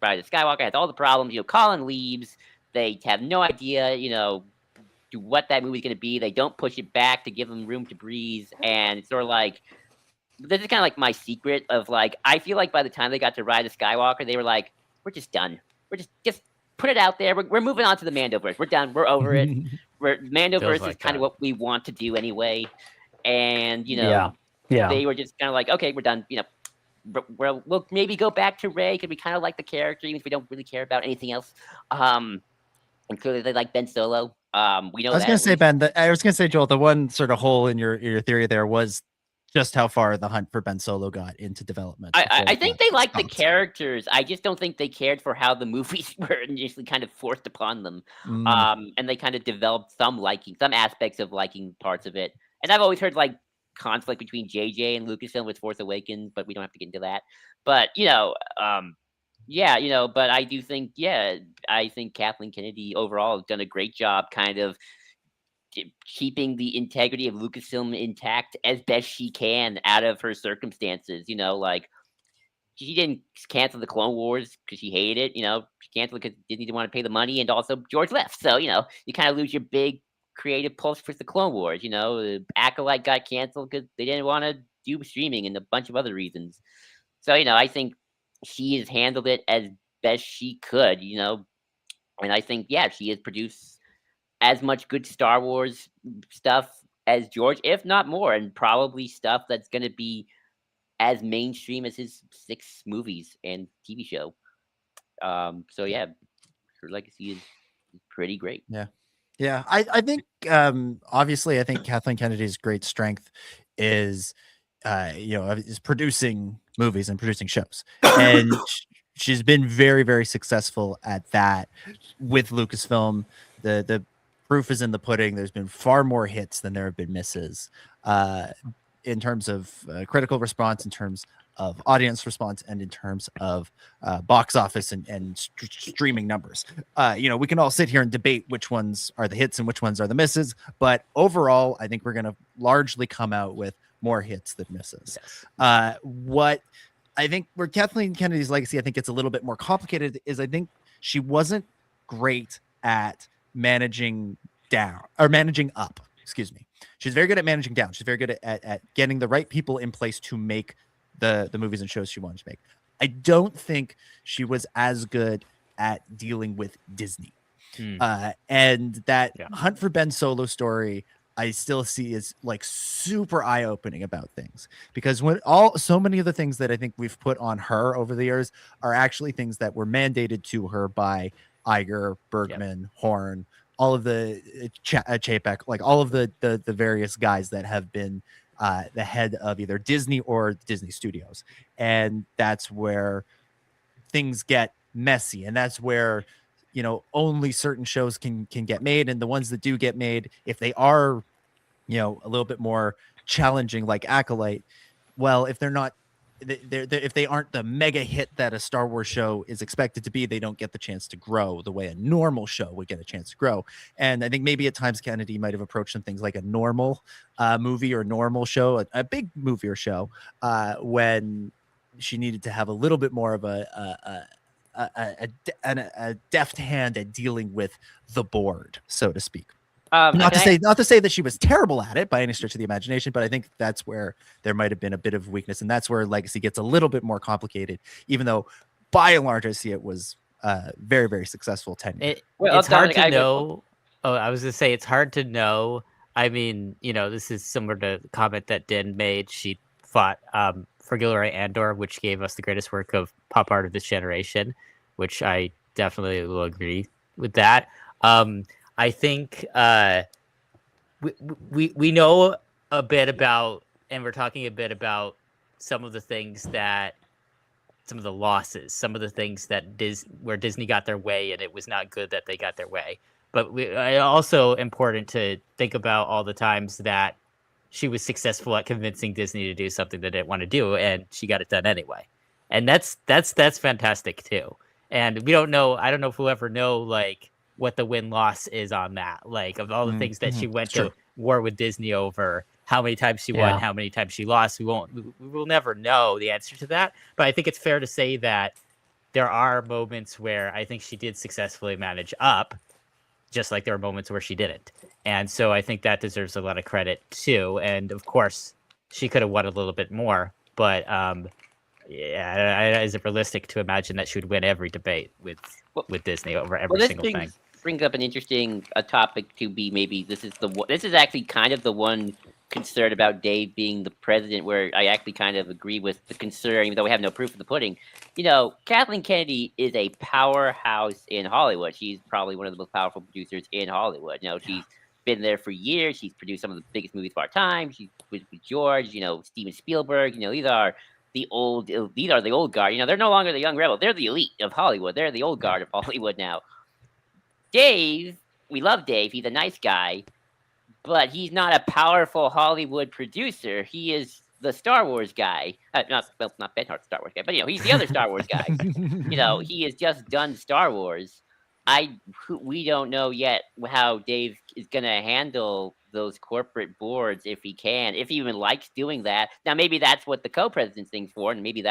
Rise of Skywalker has all the problems. Colin leaves. They have no idea, what that movie's going to be. They don't push it back to give them room to breathe. And it's sort of like, this is kind of like my secret of like, I feel like by the time they got to Rise of Skywalker, they were like, we're just done. We're just put it out there. We're moving on to the Mandoverse. We're done. We're over it. Mandoverse like is kind of what we want to do anyway. And Yeah. they were just kind of like, okay, we're done. We'll maybe go back to Rey because we kind of like the character, even if we don't really care about anything else. And clearly they like Ben Solo. We know. I was going to say, Ben. I was going to say, Joel. The one sort of hole in your theory there was just how far the hunt for Ben Solo got into development. I think they like the characters. I just don't think they cared for how the movies were initially kind of forced upon them. And they kind of developed some aspects of liking parts of it. And I've always heard like conflict between JJ and Lucasfilm with Force Awakens, but we don't have to get into that. But but I do think, I think Kathleen Kennedy overall has done a great job kind of keeping the integrity of Lucasfilm intact as best she can out of her circumstances. Like she didn't cancel the Clone Wars because she hated it. She canceled it because Disney didn't want to pay the money, and also George left. So you kind of lose your big creative pulse for the Clone Wars. The Acolyte got canceled because they didn't want to do streaming and a bunch of other reasons. So I think she has handled it as best she could. And I think she has produced as much good Star Wars stuff as George, if not more, and probably stuff that's going to be as mainstream as his 6 movies and TV show. So her legacy is pretty great. Yeah. I think obviously I think Kathleen Kennedy's great strength is is producing movies and producing shows, and she's been very, very successful at that with Lucasfilm. The proof is in the pudding. There's been far more hits than there have been misses in terms of critical response, in terms of audience response, and in terms of box office and streaming numbers. We can all sit here and debate which ones are the hits and which ones are the misses, but overall, I think we're going to largely come out with more hits than misses. Yes. What I think where Kathleen Kennedy's legacy, I think it's a little bit more complicated, is I think she wasn't great at managing up. Excuse me. She's very good at managing down. She's very good at getting the right people in place to make the movies and shows she wanted to make. I don't think she was as good at dealing with Disney. And that Hunt for Ben Solo story, I still see as like super eye-opening about things, because so many of the things that I think we've put on her over the years are actually things that were mandated to her by Iger, Bergman, Horn, all of the Chapek, like all of the various guys that have been the head of either Disney or Disney Studios. And that's where things get messy. And that's where, only certain shows can get made. And the ones that do get made, if they are, a little bit more challenging, like Acolyte, well, if they're not, if they aren't the mega hit that a Star Wars show is expected to be, they don't get the chance to grow the way a normal show would get a chance to grow. And I think maybe at times Kennedy might have approached some things like a normal movie or normal show, a big movie or show, when she needed to have a little bit more of a deft hand at dealing with the board, so to speak. Not to say that she was terrible at it by any stretch of the imagination, but I think that's where there might have been a bit of weakness, and that's where legacy gets a little bit more complicated, even though by and large I see it was very, very successful tenure. It's hard to know. I was going to say it's hard to know. I mean, this is similar to the comment that Din made. She fought for Gilroy Andor, which gave us the greatest work of pop art of this generation, which I definitely will agree with that. I think we know a bit about, and we're talking a bit about some of the losses, some of the things that where Disney got their way, and it was not good that they got their way. But also important to think about all the times that she was successful at convincing Disney to do something they didn't want to do, and she got it done anyway. And that's fantastic too. And we don't know. I don't know if we'll ever know like what the win-loss is on that, like of all the things that she went to war with Disney over, how many times she won, how many times she lost. We will never know the answer to that. But I think it's fair to say that there are moments where I think she did successfully manage up, just like there are moments where she didn't. And so I think that deserves a lot of credit too. And of course, she could have won a little bit more, but Yeah, is it realistic to imagine that she would win every debate with Disney over every single thing? Brings up an interesting topic to be maybe this is actually kind of the one concern about Dave being the president, where I actually kind of agree with the concern, even though we have no proof of the pudding. Kathleen Kennedy is a powerhouse in Hollywood. She's probably one of the most powerful producers in Hollywood. She's been there for years. She's produced some of the biggest movies of our time. She's with George, Steven Spielberg. These are the old guard. They're no longer the young rebel. They're the elite of Hollywood. They're the old guard of Hollywood now. Dave, we love Dave. He's a nice guy, but he's not a powerful Hollywood producer. He is the Star Wars guy. Not Ben Hart's Star Wars guy, but he's the other Star Wars guy. He has just done Star Wars. We don't know yet how Dave is going to handle those corporate boards, if he even likes doing that. Now, maybe that's what the co-president's thing's for, and maybe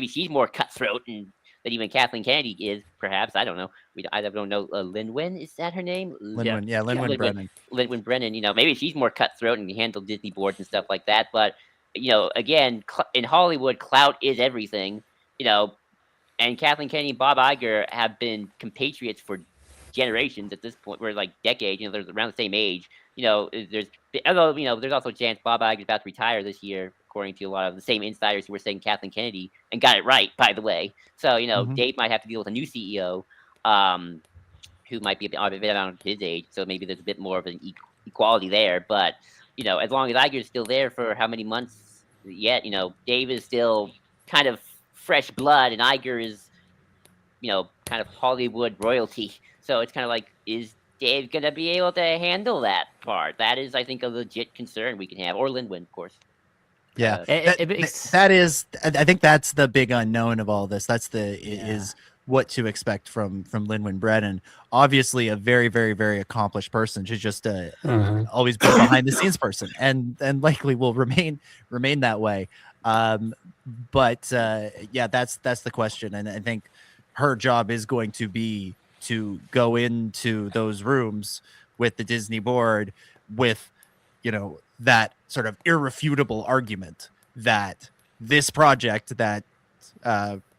she's more cutthroat than even Kathleen Kennedy is, perhaps. I don't know. I don't know. Lin-Wen, is that her name? Lin-Wen Brennan. Lin-Wen Brennan. Maybe she's more cutthroat and can handle Disney boards and stuff like that. But again, in Hollywood, clout is everything. And Kathleen Kennedy and Bob Iger have been compatriots for generations at this point. We're like decades. They're around the same age. There's also a chance Bob Iger is about to retire this year, according to a lot of the same insiders who were saying Kathleen Kennedy, and got it right, by the way. So, Dave might have to deal with a new CEO who might be a bit on his age. So maybe there's a bit more of an equality there. But, as long as Iger is still there for how many months yet, Dave is still kind of fresh blood, and Iger is, kind of Hollywood royalty. So it's kind of like, is Dave going to be able to handle that part? That is, I think, a legit concern we can have. Or Lin-Wen, of course. Yeah, that is. I think that's the big unknown of all this. Is what to expect from Lin-Wen Brennan. Obviously, a very, very, very accomplished person. She's just always been behind the scenes person, and likely will remain that way. But that's the question, and I think her job is going to be to go into those rooms with the Disney board with, that sort of irrefutable argument that this project that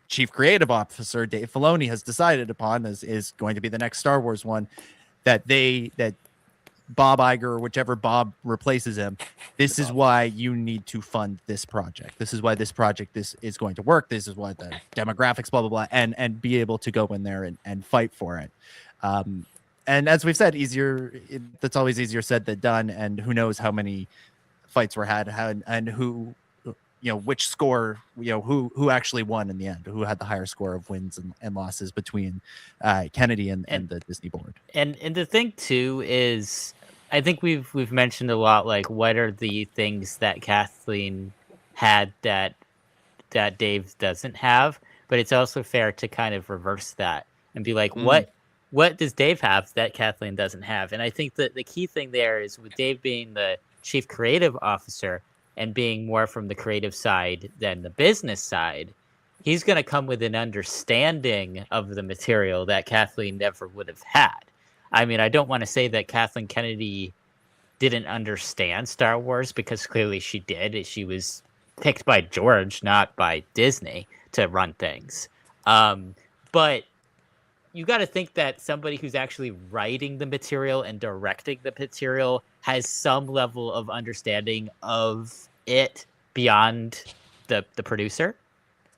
Chief Creative Officer Dave Filoni has decided upon is going to be the next Star Wars one, that Bob Iger, or whichever Bob replaces him, this is why you need to fund this project. This is why this project is going to work. This is why the demographics, blah, blah, blah, and be able to go in there and fight for it. And as we've said, that's always easier said than done. And who knows how many fights were had and who, which score, who actually won in the end, who had the higher score of wins and losses between Kennedy and the Disney board. And the thing too is, I think we've mentioned a lot, like, what are the things that Kathleen had that Dave doesn't have, but it's also fair to kind of reverse that and be like, what does Dave have that Kathleen doesn't have? And I think that the key thing there is, with Dave being the chief creative officer and being more from the creative side than the business side, he's going to come with an understanding of the material that Kathleen never would have had. I mean, I don't want to say that Kathleen Kennedy didn't understand Star Wars, because clearly she did. She was picked by George, not by Disney, to run things. But you got to think that somebody who's actually writing the material and directing the material has some level of understanding of it beyond the producer.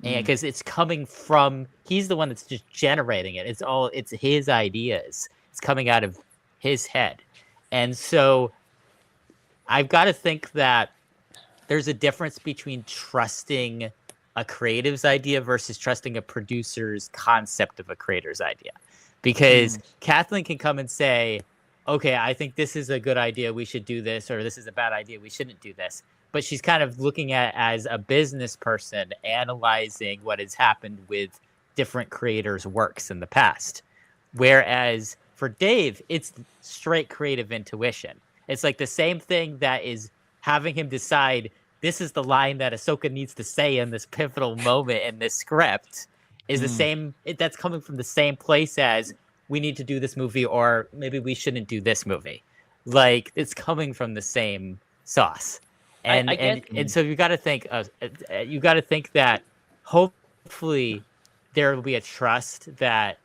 And because it's coming from, he's the one that's just generating it. It's his ideas. It's coming out of his head. And so I've got to think that there's a difference between trusting a creative's idea versus trusting a producer's concept of a creator's idea. Because Kathleen can come and say, okay, I think this is a good idea, we should do this, or this is a bad idea, we shouldn't do this. But she's kind of looking at it as a business person, analyzing what has happened with different creators' works in the past. Whereas for Dave, it's straight creative intuition. It's like the same thing that is having him decide, this is the line that Ahsoka needs to say in this pivotal moment in this script, is the same. That's coming from the same place as, we need to do this movie, or maybe we shouldn't do this movie. Like, it's coming from the same sauce. And so you got to think that hopefully there will be a trust that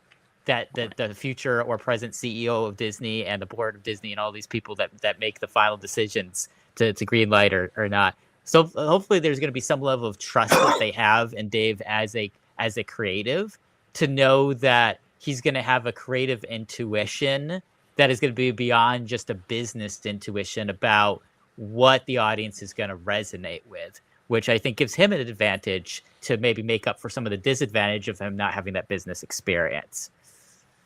the future or present CEO of Disney and the board of Disney and all these people that make the final decisions to green light or not. So hopefully there's going to be some level of trust that they have in Dave as a creative, to know that he's going to have a creative intuition that is going to be beyond just a business intuition about what the audience is going to resonate with, which I think gives him an advantage to maybe make up for some of the disadvantage of him not having that business experience.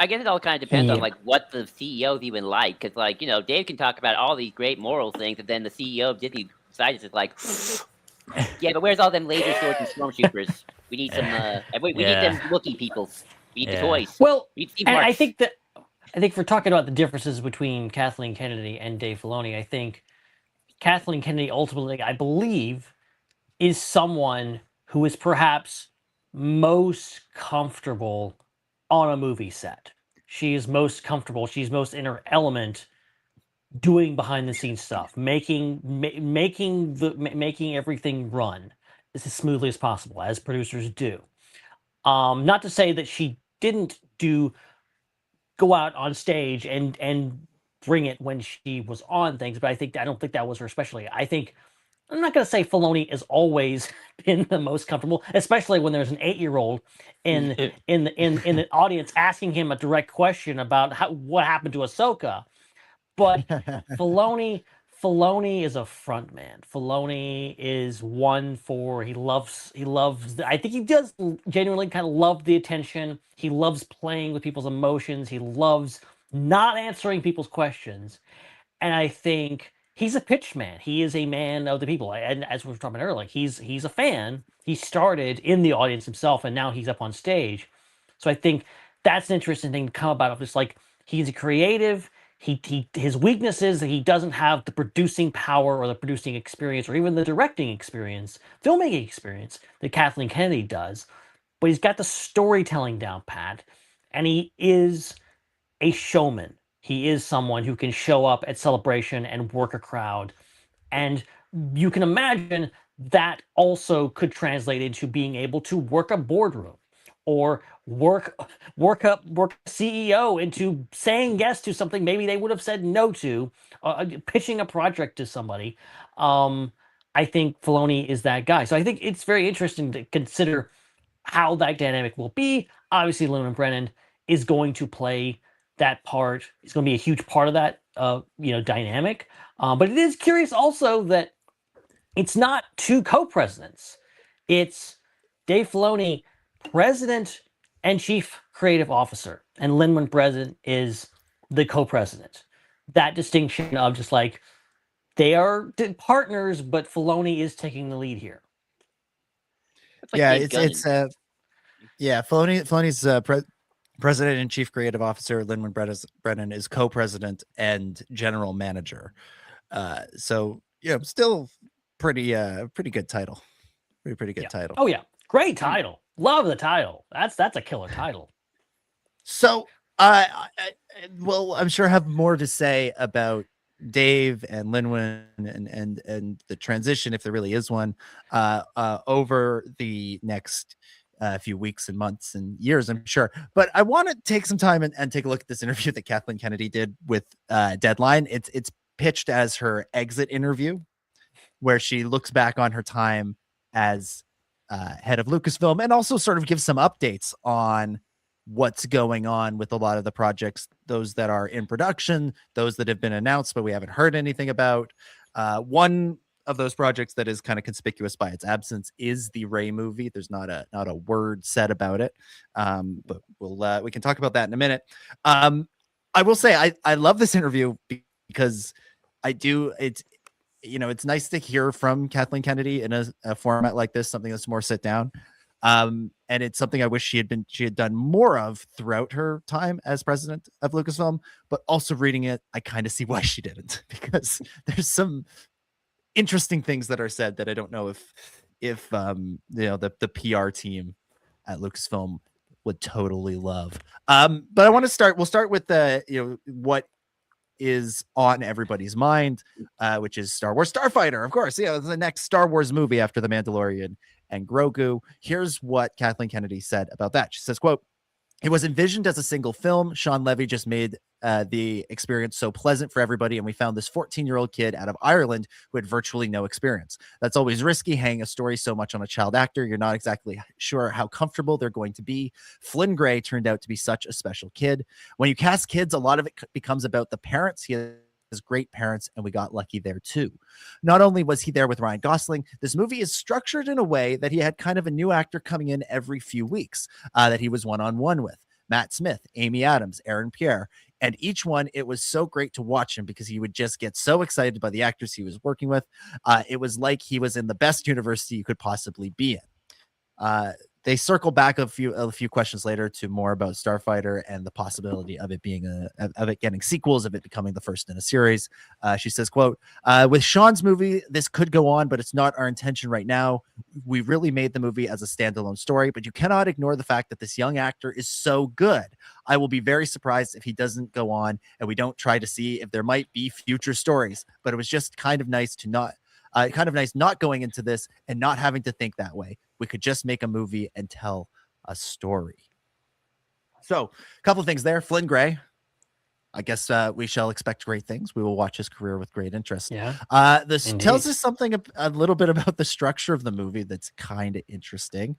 I guess it all kind of depends on like what the CEOs even like, because like Dave can talk about all these great moral things, and then the CEO of Disney decides it's like, yeah, but where's all them laser swords and stormtroopers? We need some. We need them Wookiee people. We need the toys. Well, we need and I think if we're talking about the differences between Kathleen Kennedy and Dave Filoni, I think Kathleen Kennedy ultimately, I believe, is someone who is perhaps most comfortable on a movie set. She is most comfortable. She's most in her element doing behind the scenes stuff, making everything run as smoothly as possible, as producers do. Not to say that she didn't go out on stage and bring it when she was on things, but I don't think that was her specialty. I'm not going to say Filoni has always been the most comfortable, especially when there's an 8-year-old in the audience asking him a direct question about what happened to Ahsoka. But Filoni is a front man. Filoni is one for he loves. I think he does genuinely kind of love the attention. He loves playing with people's emotions. He loves not answering people's questions, and I think he's a pitch man. He is a man of the people. And as we were talking about earlier, he's a fan. He started in the audience himself, and now he's up on stage. So I think that's an interesting thing to come about. Of just like he's a creative. His weakness is that he doesn't have the producing power or the producing experience or even the directing experience, filmmaking experience that Kathleen Kennedy does. But he's got the storytelling down pat, and he is a showman. He is someone who can show up at Celebration and work a crowd. And you can imagine that also could translate into being able to work a boardroom or work CEO into saying yes to something maybe they would have said no to, pitching a project to somebody. I think Filoni is that guy. So I think it's very interesting to consider how that dynamic will be. Obviously, Lin Brennan is going to play that part. It's going to be a huge part of that dynamic. But it is curious also that it's not two co-presidents. It's Dave Filoni, president and chief creative officer, and Lin Brennan is the co-president. That distinction of just like they are partners, but Filoni is taking the lead here. Filoni's president and chief creative officer. Lin Brennan is co-president and general manager. So still pretty good title. Pretty good title. Oh yeah, great title. Love the title. That's a killer title. So well, I'm sure have more to say about Dave and Linwin and the transition, if there really is one, over the next few weeks and months and years, I'm sure. But I want to take some time and take a look at this interview that Kathleen Kennedy did with Deadline. It's pitched as her exit interview, where she looks back on her time as head of Lucasfilm and also sort of gives some updates on what's going on with a lot of the projects, those that are in production, those that have been announced but we haven't heard anything about. One of those projects that is kind of conspicuous by its absence is the Rey movie. There's not a word said about it, but we can talk about that in a minute. I will say I love this interview because it's nice to hear from Kathleen Kennedy in a format like this, something that's more sit down. And it's something I wish she had done more of throughout her time as president of Lucasfilm, but also reading it, I kind of see why she didn't, because there's some interesting things that are said that I don't know if the PR team at Lucasfilm would totally love. But I want to we'll start with what is on everybody's mind, which is Star Wars Starfighter, of course. Yeah, it's the next Star Wars movie after The Mandalorian and Grogu. Here's what Kathleen Kennedy said about that. She says, quote, "It was envisioned as a single film. Sean Levy just made the experience so pleasant for everybody, and we found this 14-year-old kid out of Ireland who had virtually no experience. That's always risky, hanging a story so much on a child actor. You're not exactly sure how comfortable they're going to be. Flynn Gray turned out to be such a special kid. When you cast kids, a lot of it becomes about the parents. He has great parents, and we got lucky there too. Not only was he there with Ryan Gosling, this movie is structured in a way that he had kind of a new actor coming in every few weeks that he was one-on-one with. Matt Smith, Amy Adams, Aaron Pierre, and each one, it was so great to watch him because he would just get so excited by the actors he was working with. It was like he was in the best university you could possibly be in." They circle back a few questions later to more about Starfighter and the possibility of it being of it getting sequels, of it becoming the first in a series. She says, quote, "With Sean's movie, this could go on, but it's not our intention right now. We really made the movie as a standalone story, but you cannot ignore the fact that this young actor is so good. I will be very surprised if he doesn't go on and we don't try to see if there might be future stories. But it was just kind of nice not going into this and not having to think that way. We could just make a movie and tell a story." So a couple of things there. Flynn Gray, I guess we shall expect great things. We will watch his career with great interest. Yeah. This Indeed. tells us something a little bit about the structure of the movie that's kind of interesting.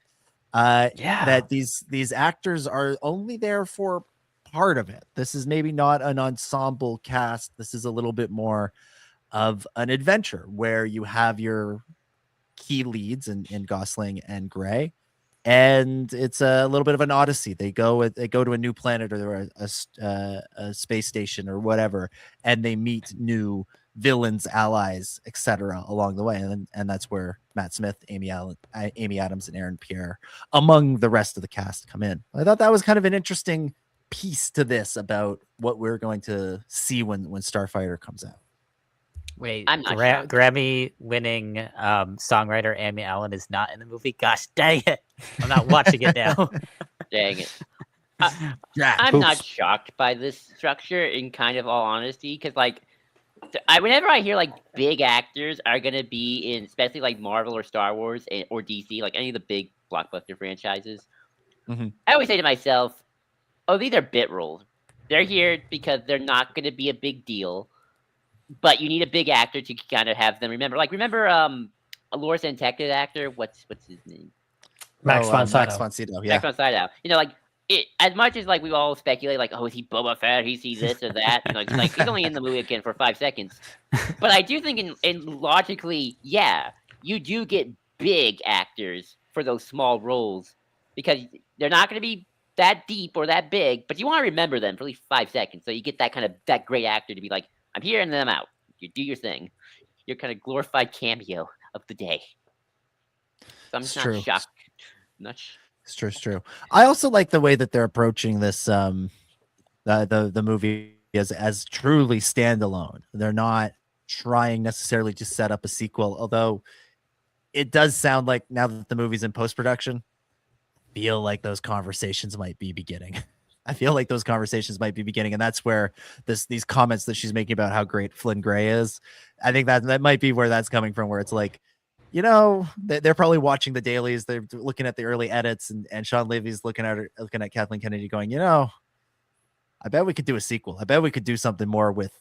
That these actors are only there for part of it. This is maybe not an ensemble cast. This is a little bit more of an adventure where you have your key leads in Gosling and Gray, and it's a little bit of an odyssey. They go to a new planet or a space station or whatever, and they meet new villains, allies, etc. along the way, and that's where Matt Smith, Amy Adams, and Aaron Pierre, among the rest of the cast, come in. I thought that was kind of an interesting piece to this about what we're going to see when Starfighter comes out. Wait, I'm not shocked. Grammy-winning songwriter Amy Allen is not in the movie? Gosh dang it. I'm not watching it now. Dang it. I'm not shocked by this structure, in kind of all honesty, because, like, whenever I hear, like, big actors are going to be in, especially, like, Marvel or Star Wars or DC, like, any of the big blockbuster franchises, I always say to myself, oh, these are bit roles. They're here because they're not going to be a big deal. But you need a big actor to kind of have them remember. Like, remember a Lawrence Detective actor? What's his name? Max von Sydow. Max von Sydow, yeah. Max von Sydow. You know, like, as much as, like, we all speculate, like, oh, is he Boba Fett? Is he this or that? You know, like, he's only in the movie again for 5 seconds. But I do think, in logically, yeah, you do get big actors for those small roles because they're not going to be that deep or that big, but you want to remember them for at least 5 seconds. So you get that great actor to be like, I'm here and then I'm out. You do your thing. You're kind of glorified cameo of the day. So I'm just not shocked. It's true. I also like the way that they're approaching this the movie as truly standalone. They're not trying necessarily to set up a sequel, although it does sound like now that the movie's in post-production, feel like those conversations might be beginning. And that's where these comments that she's making about how great Flynn Gray is, I think that might be where that's coming from, where it's like, you know, they're probably watching the dailies, they're looking at the early edits, and Sean Levy's looking at Kathleen Kennedy going, you know, I bet we could do a sequel. I bet we could do something more with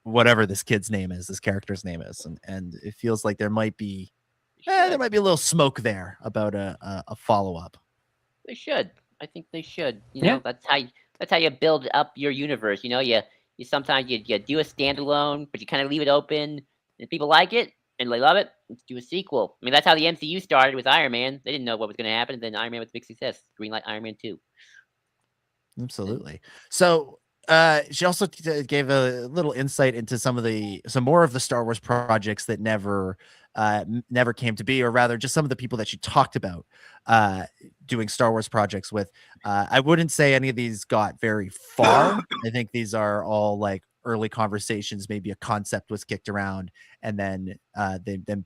whatever this character's name is. And it feels like there might be a little smoke there about a follow-up. They should. I think they should. You know, that's how you build up your universe. You know, you sometimes you do a standalone, but you kind of leave it open, and people like it and they love it. Let's do a sequel. I mean, that's how the MCU started with Iron Man. They didn't know what was going to happen, and then Iron Man was a big success. Greenlight Iron Man 2. Absolutely. So she also gave a little insight into some more of the Star Wars projects that never came to be, or rather just some of the people that she talked about doing Star Wars projects with. I wouldn't say any of these got very far. I think these are all like early conversations, maybe a concept was kicked around, and then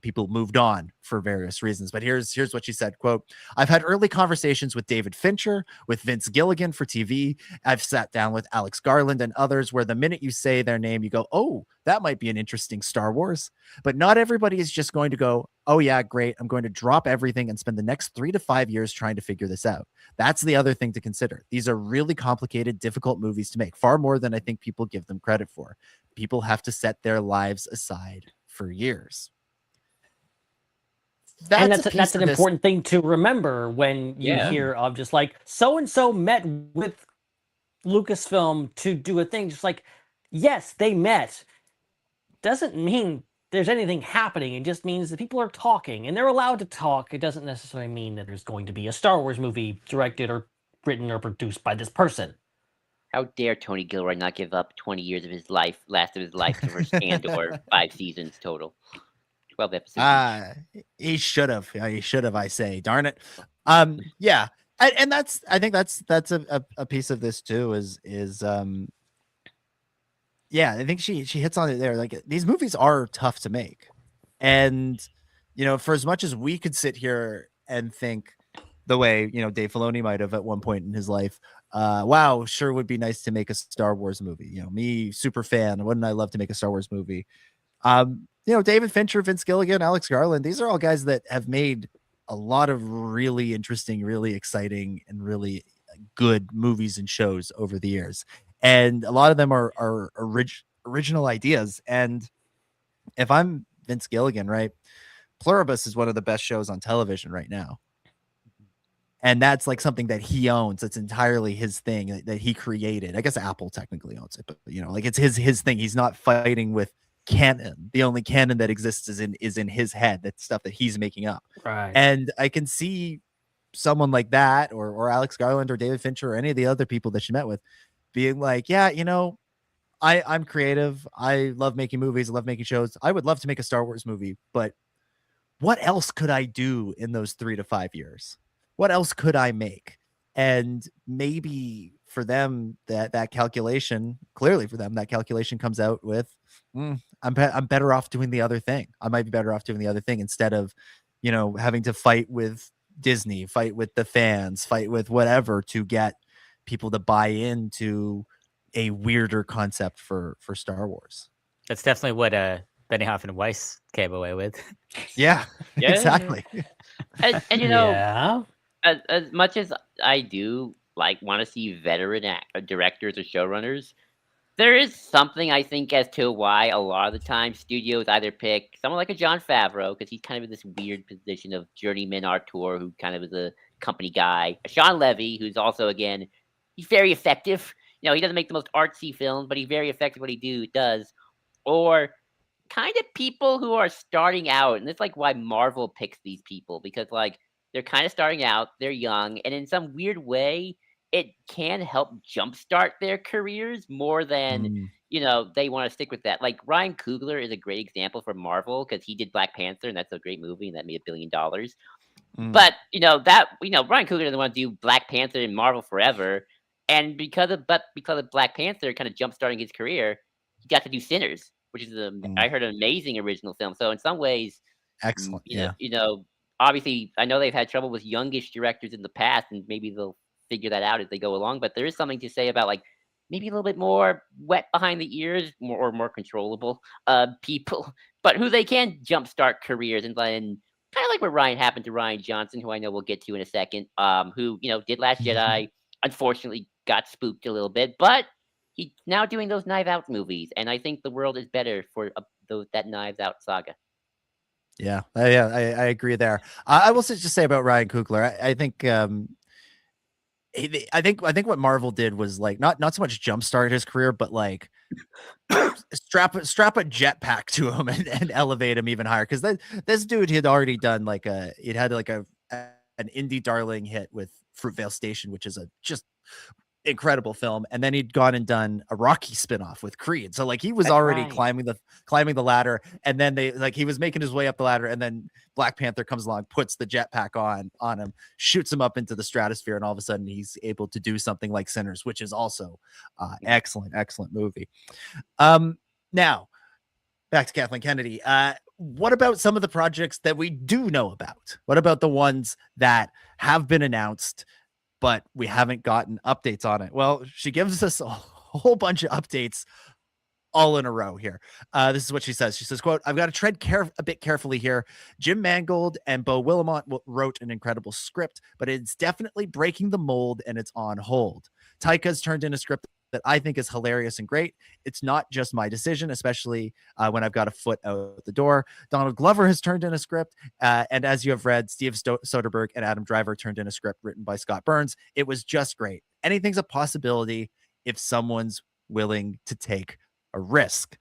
people moved on for various reasons. But here's what she said, quote, "I've had early conversations with David Fincher, with Vince Gilligan for TV. I've sat down with Alex Garland and others where the minute you say their name, you go, oh, that might be an interesting Star Wars. But not everybody is just going to go, oh yeah, great. I'm going to drop everything and spend the next 3 to 5 years trying to figure this out. That's the other thing to consider. These are really complicated, difficult movies to make, far more than I think people give them credit for. People have to set their lives aside for years." That's an important thing to remember when you hear of just like so-and-so met with Lucasfilm to do a thing. Just like, yes, they met. Doesn't mean there's anything happening. It just means that people are talking and they're allowed to talk. It doesn't necessarily mean that there's going to be a Star Wars movie directed or written or produced by this person. How dare Tony Gilroy not give up 20 years of his life, last of his life, for Andor, 5 seasons total. 12 episodes. He should have. He should have, I say. Darn it. Yeah. And I think that's a piece of this too, is yeah, I think she hits on it there. Like, these movies are tough to make. And, you know, for as much as we could sit here and think the way, you know, Dave Filoni might have at one point in his life, wow, sure would be nice to make a Star Wars movie. You know, me, super fan, wouldn't I love to make a Star Wars movie? You know, David Fincher, Vince Gilligan, Alex Garland, these are all guys that have made a lot of really interesting, really exciting, and really good movies and shows over the years. And a lot of them are original ideas. And if I'm Vince Gilligan, right, Pluribus is one of the best shows on television right now. And that's like something that he owns. It's entirely his thing that he created. I guess Apple technically owns it, but you know, like, it's his thing. He's not fighting with canon. The only canon that exists is in his head. That's stuff that he's making up. Right. And I can see someone like that, or Alex Garland or David Fincher or any of the other people that she met with, being like, yeah, you know, I'm creative. I love making movies. I love making shows. I would love to make a Star Wars movie, but what else could I do in those 3 to 5 years? What else could I make? And maybe for them, that calculation, clearly for them, that calculation comes out with, I'm better off doing the other thing. I might be better off doing the other thing instead of, you know, having to fight with Disney, fight with the fans, fight with whatever to get people to buy into a weirder concept for Star Wars. That's definitely what Benioff and Weiss came away with. Yeah. Exactly. And you know, as much as I do like want to see veteran directors or showrunners, there is something, I think, as to why a lot of the time studios either pick someone like a Jon Favreau, because he's kind of in this weird position of journeyman auteur who kind of is a company guy, a Sean Levy, who's also, again, he's very effective. You know, he doesn't make the most artsy films, but he's very effective at what he does. Or kind of people who are starting out, and it's like why Marvel picks these people, because like they're kind of starting out, they're young, and in some weird way, it can help jumpstart their careers more than, you know, they want to stick with that. Like Ryan Coogler is a great example for Marvel because he did Black Panther, and that's a great movie, and that made $1 billion. But you know Ryan Coogler doesn't want to do Black Panther and Marvel forever, and because of Black Panther kind of jumpstarting his career, he got to do Sinners, which is I heard an amazing original film. So in some ways, excellent. You know, obviously, I know they've had trouble with youngish directors in the past, and maybe they'll figure that out as they go along. But there is something to say about like maybe a little bit more wet behind the ears, more controllable people, but who they can jumpstart careers, and then kind of like what happened to Rian Johnson, who I know we'll get to in a second, who, you know, did Last Jedi, unfortunately got spooked a little bit, but he's now doing those Knives Out movies, and I think the world is better for that Knives Out saga. Yeah, I agree there. I will just say about Ryan Coogler, I think I think what Marvel did was like not so much jumpstart his career, but like strap a jetpack to him and elevate him even higher. Because this dude had already done like an indie darling hit with Fruitvale Station, which is a just incredible film, and then he'd gone and done a Rocky spinoff with Creed. So like he was That's already right. climbing the ladder, and then he was making his way up the ladder, and then Black Panther comes along, puts the jetpack on him, shoots him up into the stratosphere, and all of a sudden he's able to do something like Sinners, which is also excellent movie. Now back to Kathleen Kennedy. What about some of the projects that we do know about? What about the ones that have been announced, but we haven't gotten updates on it? Well, she gives us a whole bunch of updates all in a row here. This is what she says. She says, quote, "I've got to tread a bit carefully here. Jim Mangold and Beau Willimont wrote an incredible script, but it's definitely breaking the mold and it's on hold. Taika's turned in a script that I think is hilarious and great. It's not just my decision, especially when I've got a foot out the door. Donald Glover has turned in a script. And as you have read, Steve Soderbergh and Adam Driver turned in a script written by Scott Burns. It was just great. Anything's a possibility if someone's willing to take a risk."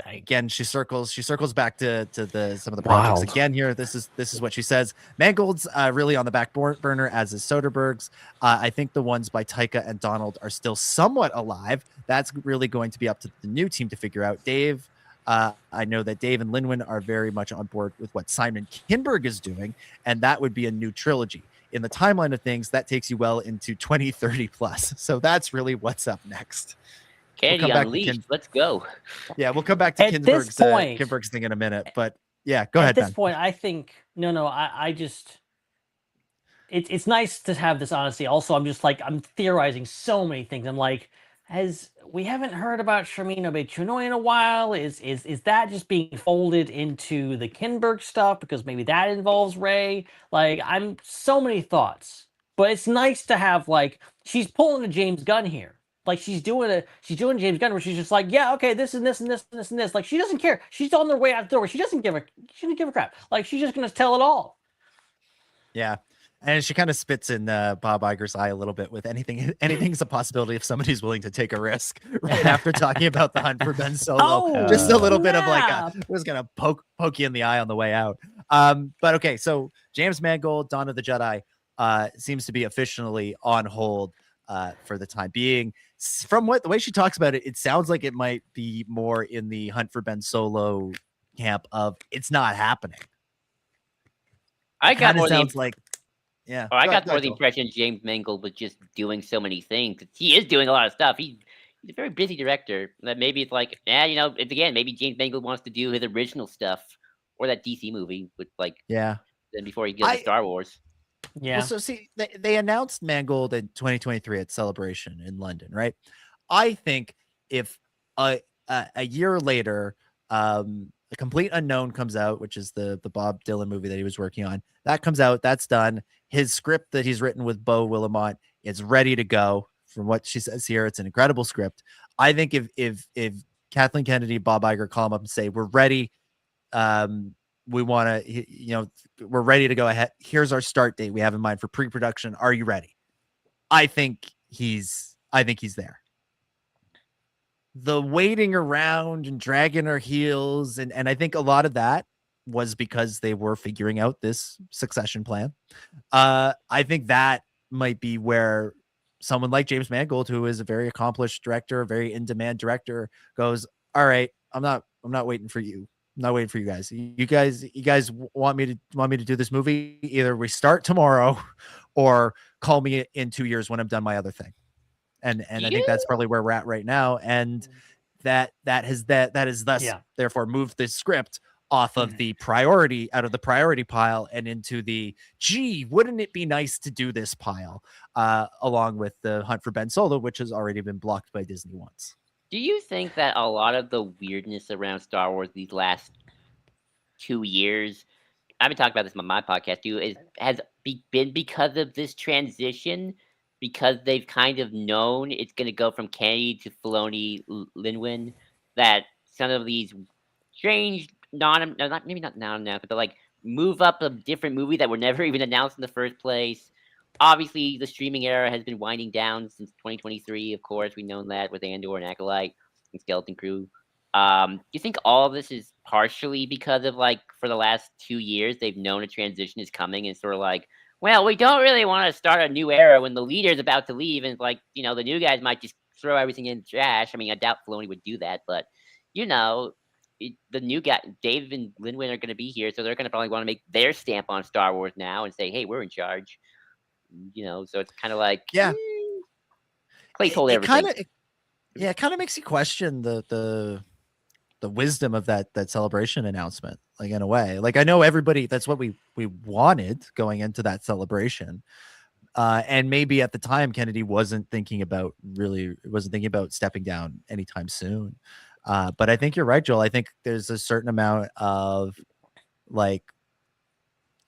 Again, she circles back to some of the projects again here. This is what she says. Mangold's really on the back burner, as is Soderbergh's. I think the ones by Taika and Donald are still somewhat alive. That's really going to be up to the new team to figure out. Dave, I know that Dave and Linwin are very much on board with what Simon Kinberg is doing, and that would be a new trilogy. In the timeline of things, that takes you well into 2030 plus. So that's really what's up next. Kennedy Unleashed. Let's go. Yeah, we'll come back to Kinberg's thing in a minute. But yeah, go ahead, At this Ben. point, I think I just it's nice to have this honesty. Also, I'm theorizing so many things. I'm like, we haven't heard about Sharmeen Obaid-Chinoy in a while. Is that just being folded into the Kinberg stuff because maybe that involves Ray? Like, I'm so many thoughts. But it's nice to have, like, she's pulling a James Gunn here. Like, she's doing James Gunn where she's just like, yeah, okay, this and this and this and this and this. Like, she doesn't care. She's on their way out the door. She doesn't give a crap. Like, she's just gonna tell it all. Yeah. And she kind of spits in Bob Iger's eye a little bit with anything's a possibility if somebody's willing to take a risk right after talking about the hunt for Ben Solo. Just a little bit of like, was going to poke you in the eye on the way out. But okay, so James Mangold, Dawn of the Jedi seems to be officially on hold for the time being. From the way she talks about it, it sounds like it might be more in the hunt for Ben Solo camp of it's not happening. I got more sounds like. Yeah. I got more the impression James Mangold was just doing so many things. He is doing a lot of stuff. He's a very busy director. That maybe it's like, maybe James Mangold wants to do his original stuff or that DC movie with then before he goes to Star Wars. Yeah. Well, so see, they announced Mangold in 2023 at Celebration in London, right? I think if a year later, A Complete Unknown comes out, which is the Bob Dylan movie that he was working on, that comes out, that's done. His script that he's written with Beau Willimont is ready to go. From what she says here, it's an incredible script. I think if Kathleen Kennedy, Bob Iger call him up and say, we're ready, we want to, we're ready to go ahead. Here's our start date we have in mind for pre-production. Are you ready? I think he's there. The waiting around and dragging our heels, and I think a lot of that was because they were figuring out this succession plan. I think that might be where someone like James Mangold, who is a very accomplished director, a very in-demand director, goes, all right, I'm not waiting for you. I'm not waiting for you guys. You guys want me to do this movie? Either we start tomorrow or call me in 2 years when I'm done my other thing. And I think that's probably where we're at right now. And that is thus therefore moved the script off of the priority, out of the priority pile and into the, gee, wouldn't it be nice to do this pile, along with the Hunt for Ben Solo, which has already been blocked by Disney once. Do you think that a lot of the weirdness around Star Wars these last 2 years, I've been talking about this on my podcast too, has been because of this transition? Because they've kind of known it's going to go from Kennedy to Filoni, Linwin, that some of these strange, but like move up a different movie that were never even announced in the first place. Obviously, the streaming era has been winding down since 2023. Of course, we've known that with Andor and Acolyte and Skeleton Crew. Do you think all of this is partially because of for the last 2 years they've known a transition is coming and sort of like, Well, we don't really want to start a new era when the leader's about to leave, and like, the new guys might just throw everything in the trash. I mean, I doubt Filoni would do that, but the new guy, Dave and Linwin, are going to be here, so they're going to probably want to make their stamp on Star Wars now and say, "Hey, we're in charge." So it's kind of like placeholder everything. It kind of makes you question the wisdom of that celebration announcement, like, in a way. Like, I know everybody, that's what we wanted going into that celebration. And maybe at the time Kennedy wasn't thinking about stepping down anytime soon. But I think you're right, Joel. I think there's a certain amount of, like,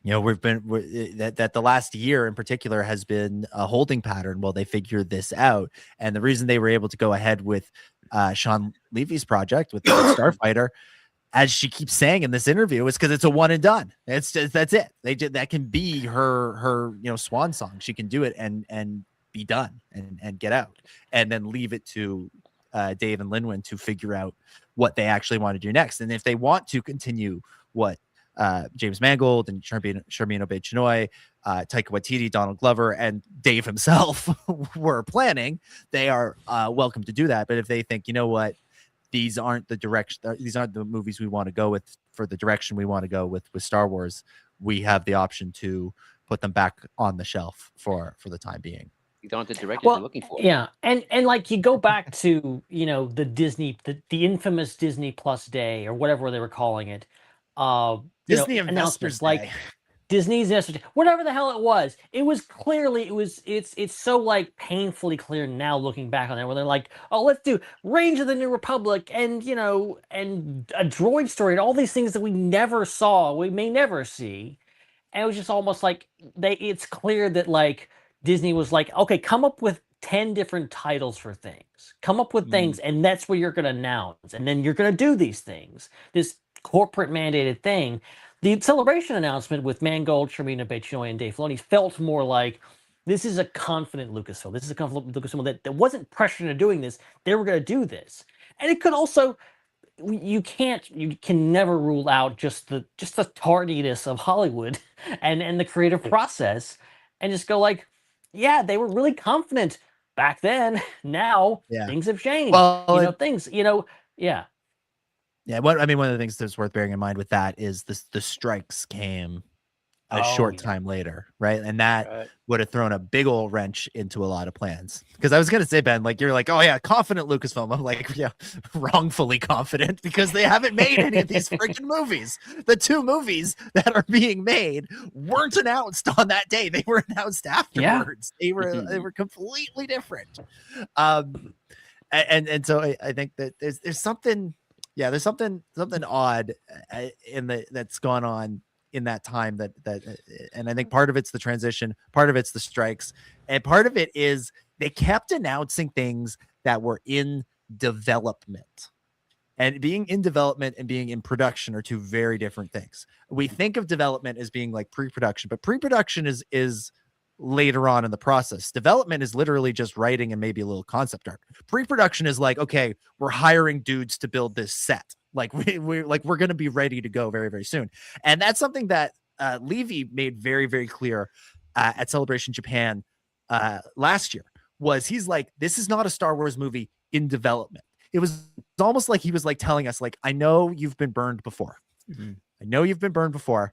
that the last year in particular has been a holding pattern while they figure this out. And the reason they were able to go ahead with Sean Levy's project with the Starfighter, as she keeps saying in this interview, is because it's a one and done. That's it. That can be her swan song. She can do it and be done and get out, and then leave it to Dave and Linwin to figure out what they actually want to do next. And if they want to continue what James Mangold and Sharmeen Obaid-Chinoy, Taika Waititi, Donald Glover, and Dave himself were planning, they are welcome to do that. But if they think, you know what, these aren't the movies we want to go with for the direction we want to go with Star Wars, we have the option to put them back on the shelf for the time being. You don't have the direction you're looking for. Yeah, and like, you go back to the Disney, the infamous Disney Plus Day, or whatever they were calling it. Disney Investors Day. Like Disney's Investors Day, whatever the hell it was. It was clearly, it's so, like, painfully clear now looking back on it, where they're like, oh, let's do Range of the New Republic and and a droid story and all these things that we never saw, we may never see. And it was just almost like it's clear that, like, Disney was like, okay, come up with 10 different titles for things. Come up with things, and that's what you're going to announce. And then you're going to do these things. This corporate mandated thing. The celebration announcement with Mangold, Sharmeen Obaid-Chinoy, and Dave Filoni felt more like, this is a confident Lucasfilm. This is a confident Lucasfilm that wasn't pressured into doing this. They were going to do this. And it could also, you can never rule out just the tardiness of Hollywood and the creative process, and just go like, yeah, they were really confident back then. Now things have changed. Well, yeah. Yeah, one of the things that's worth bearing in mind with that is the strikes came a short time later, right? And that would have thrown a big old wrench into a lot of plans. Because I was gonna say, Ben, like, you're like, oh yeah, confident Lucasfilm. I'm like, yeah, wrongfully confident, because they haven't made any of these freaking movies. The two movies that are being made weren't announced on that day. They were announced afterwards. They were completely different. And so I think that there's something. Yeah, there's something odd that's gone on in that time that and I think part of it's the transition, part of it's the strikes, and part of it is they kept announcing things that were in development. And being in development and being in production are two very different things. We think of development as being like pre-production, but pre-production is later on in the process. Development is literally just writing and maybe a little concept art. Pre-production is like, okay, we're hiring dudes to build this set. Like we're going to be ready to go very, very soon. And that's something that Levy made very, very clear at Celebration Japan last year. Was he's like, this is not a Star Wars movie in development. It was almost like he was like telling us, like, I know you've been burned before. Mm-hmm. I know you've been burned before.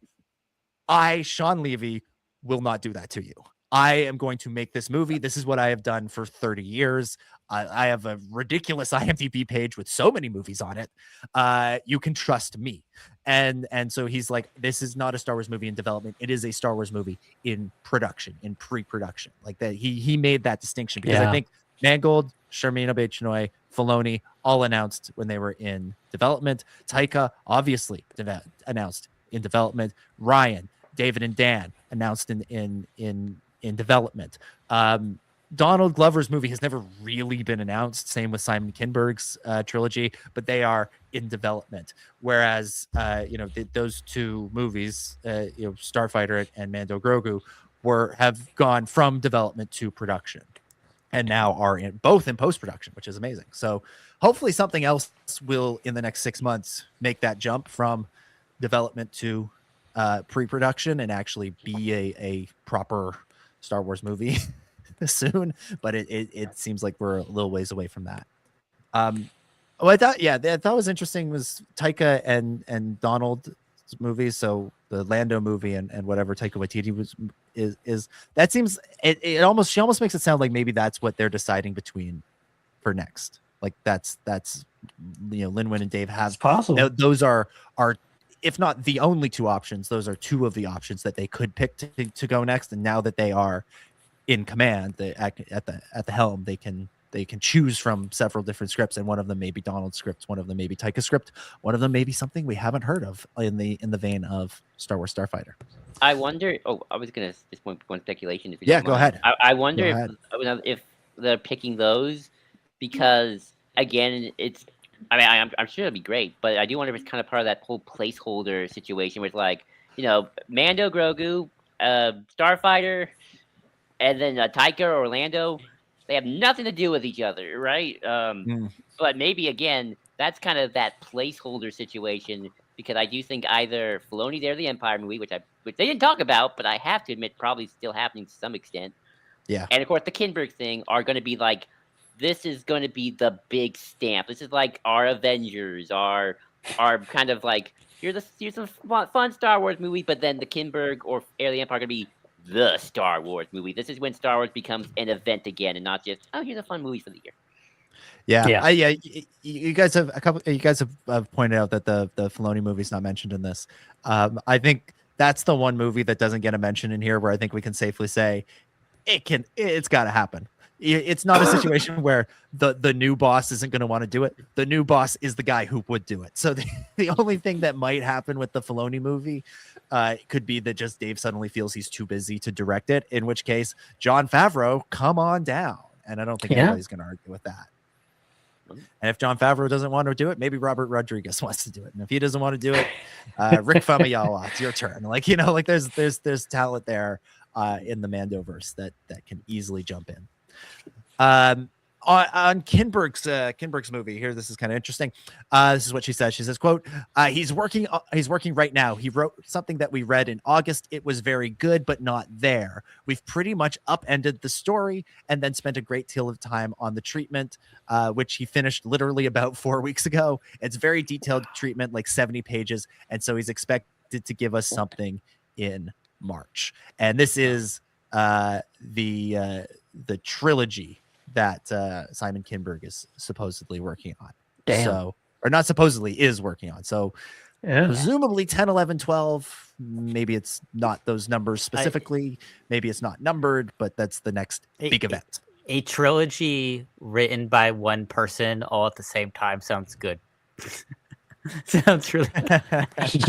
I, Sean Levy, will not do that to you. I am going to make this movie. This is what I have done for 30 years. I have a ridiculous IMDb page with so many movies on it. You can trust me. And so he's like, this is not a Star Wars movie in development. It is a Star Wars movie in production, in pre-production. Like that, he made that distinction because I think Mangold, Sharmeen Obaid-Chinoy, Filoni all announced when they were in development. Taika obviously announced in development. Ryan, David, and Dan announced in development. Donald Glover's movie has never really been announced. Same with Simon Kinberg's trilogy, but they are in development. Whereas, those two movies, Starfighter and Mando Grogu, have gone from development to production, and now are both in post-production, which is amazing. So hopefully something else will in the next 6 months make that jump from development to pre-production and actually be a proper Star Wars movie soon, but it seems like we're a little ways away from that. What I thought was interesting was Taika and Donald's movies. So the Lando movie and whatever Taika Waititi is that seems she almost makes it sound like maybe that's what they're deciding between for next. Like that's Lin-Win and Dave have possible. Those are if not the only two options, those are two of the options that they could pick to go next. And now that they are in command, at the helm, they can choose from several different scripts, and one of them may be Donald's script, one of them may be Taika's script, one of them may be something we haven't heard of in the vein of Star Wars Starfighter. I wonder. Oh, I was gonna just one speculation. If you Yeah, don't go mind. ahead. I wonder if they're picking those because again, it's. I mean, I'm sure it'll be great, but I do wonder if it's kind of part of that whole placeholder situation where it's like, Mando, Grogu, Starfighter, and then Taika or Orlando. They have nothing to do with each other, right? But maybe again, that's kind of that placeholder situation because I do think either Filoni, They're the Empire movie, which they didn't talk about, but I have to admit probably still happening to some extent. Yeah. And of course, the Kinberg thing are going to be like, this is going to be the big stamp. This is like our Avengers, our kind of like here's a fun Star Wars movie, but then the Kinberg or Heir of the Empire are going to be the Star Wars movie. This is when Star Wars becomes an event again, and not just here's a fun movie for the year. Yeah. You guys have pointed out that the Filoni movie's not mentioned in this. I think that's the one movie that doesn't get a mention in here where I think we can safely say it's got to happen. It's not a situation where the new boss isn't going to want to do it. The new boss is the guy who would do it. So the only thing that might happen with the Filoni movie could be that just Dave suddenly feels he's too busy to direct it, in which case, Jon Favreau, come on down. And I don't think anybody's going to argue with that. And if Jon Favreau doesn't want to do it, maybe Robert Rodriguez wants to do it. And if he doesn't want to do it, Rick Famuyiwa, it's your turn. There's talent there in the Mandoverse that can easily jump in. On Kinberg's movie here, this is kind of interesting. This is what she says. She says, quote, he's working right now. He wrote something that we read in August. It was very good, but not there. We've pretty much upended the story and then spent a great deal of time on the treatment, which he finished literally about 4 weeks ago. It's very detailed treatment, like 70 pages. And so he's expected to give us something in March. And this is the trilogy that Simon Kinberg is supposedly working on. Damn. So, or not supposedly, is working on. So presumably 10, 11, 12, maybe it's not those numbers specifically. Maybe it's not numbered, but that's the next big event. A trilogy written by one person all at the same time sounds good. Sounds really good.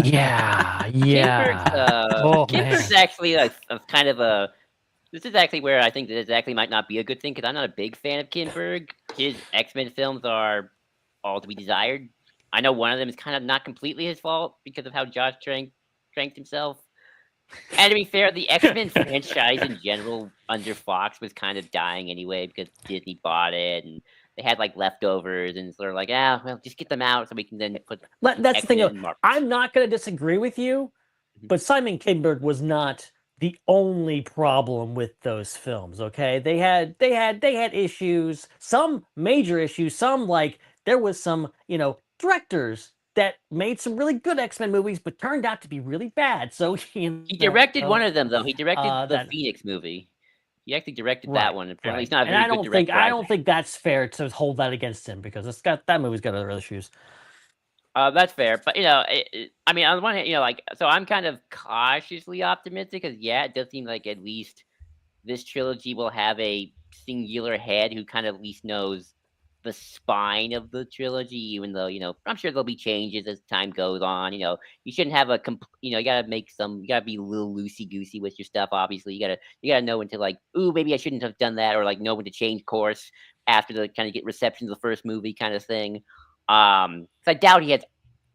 Yeah. Kinberg's actually a kind of a. This is actually where I think that this actually might not be a good thing because I'm not a big fan of Kinberg. His X-Men films are all to be desired. I know one of them is kind of not completely his fault because of how Josh Trank himself. And to be fair, the X-Men franchise in general under Fox was kind of dying anyway because Disney bought it and they had like leftovers and sort of like, just get them out so we can then put. That's the thing. I'm not going to disagree with you, but Simon Kinberg was not the only problem with those films. Okay, they had issues, some major issues, some like there was some directors that made some really good X-Men movies, but turned out to be really bad. So he directed one of them though. He directed the Phoenix movie. He actually directed that one. Apparently, he's not a very good director. I don't think that's fair to hold that against him because that movie's got other issues. That's fair, but I mean, on the one hand, so I'm kind of cautiously optimistic because it does seem like at least this trilogy will have a singular head who kind of at least knows the spine of the trilogy. Even though I'm sure there'll be changes as time goes on. You shouldn't have you gotta you gotta be a little loosey goosey with your stuff. Obviously, you gotta know when to maybe I shouldn't have done that, or know when to change course after the kind of get reception of the first movie kind of thing. So I doubt he has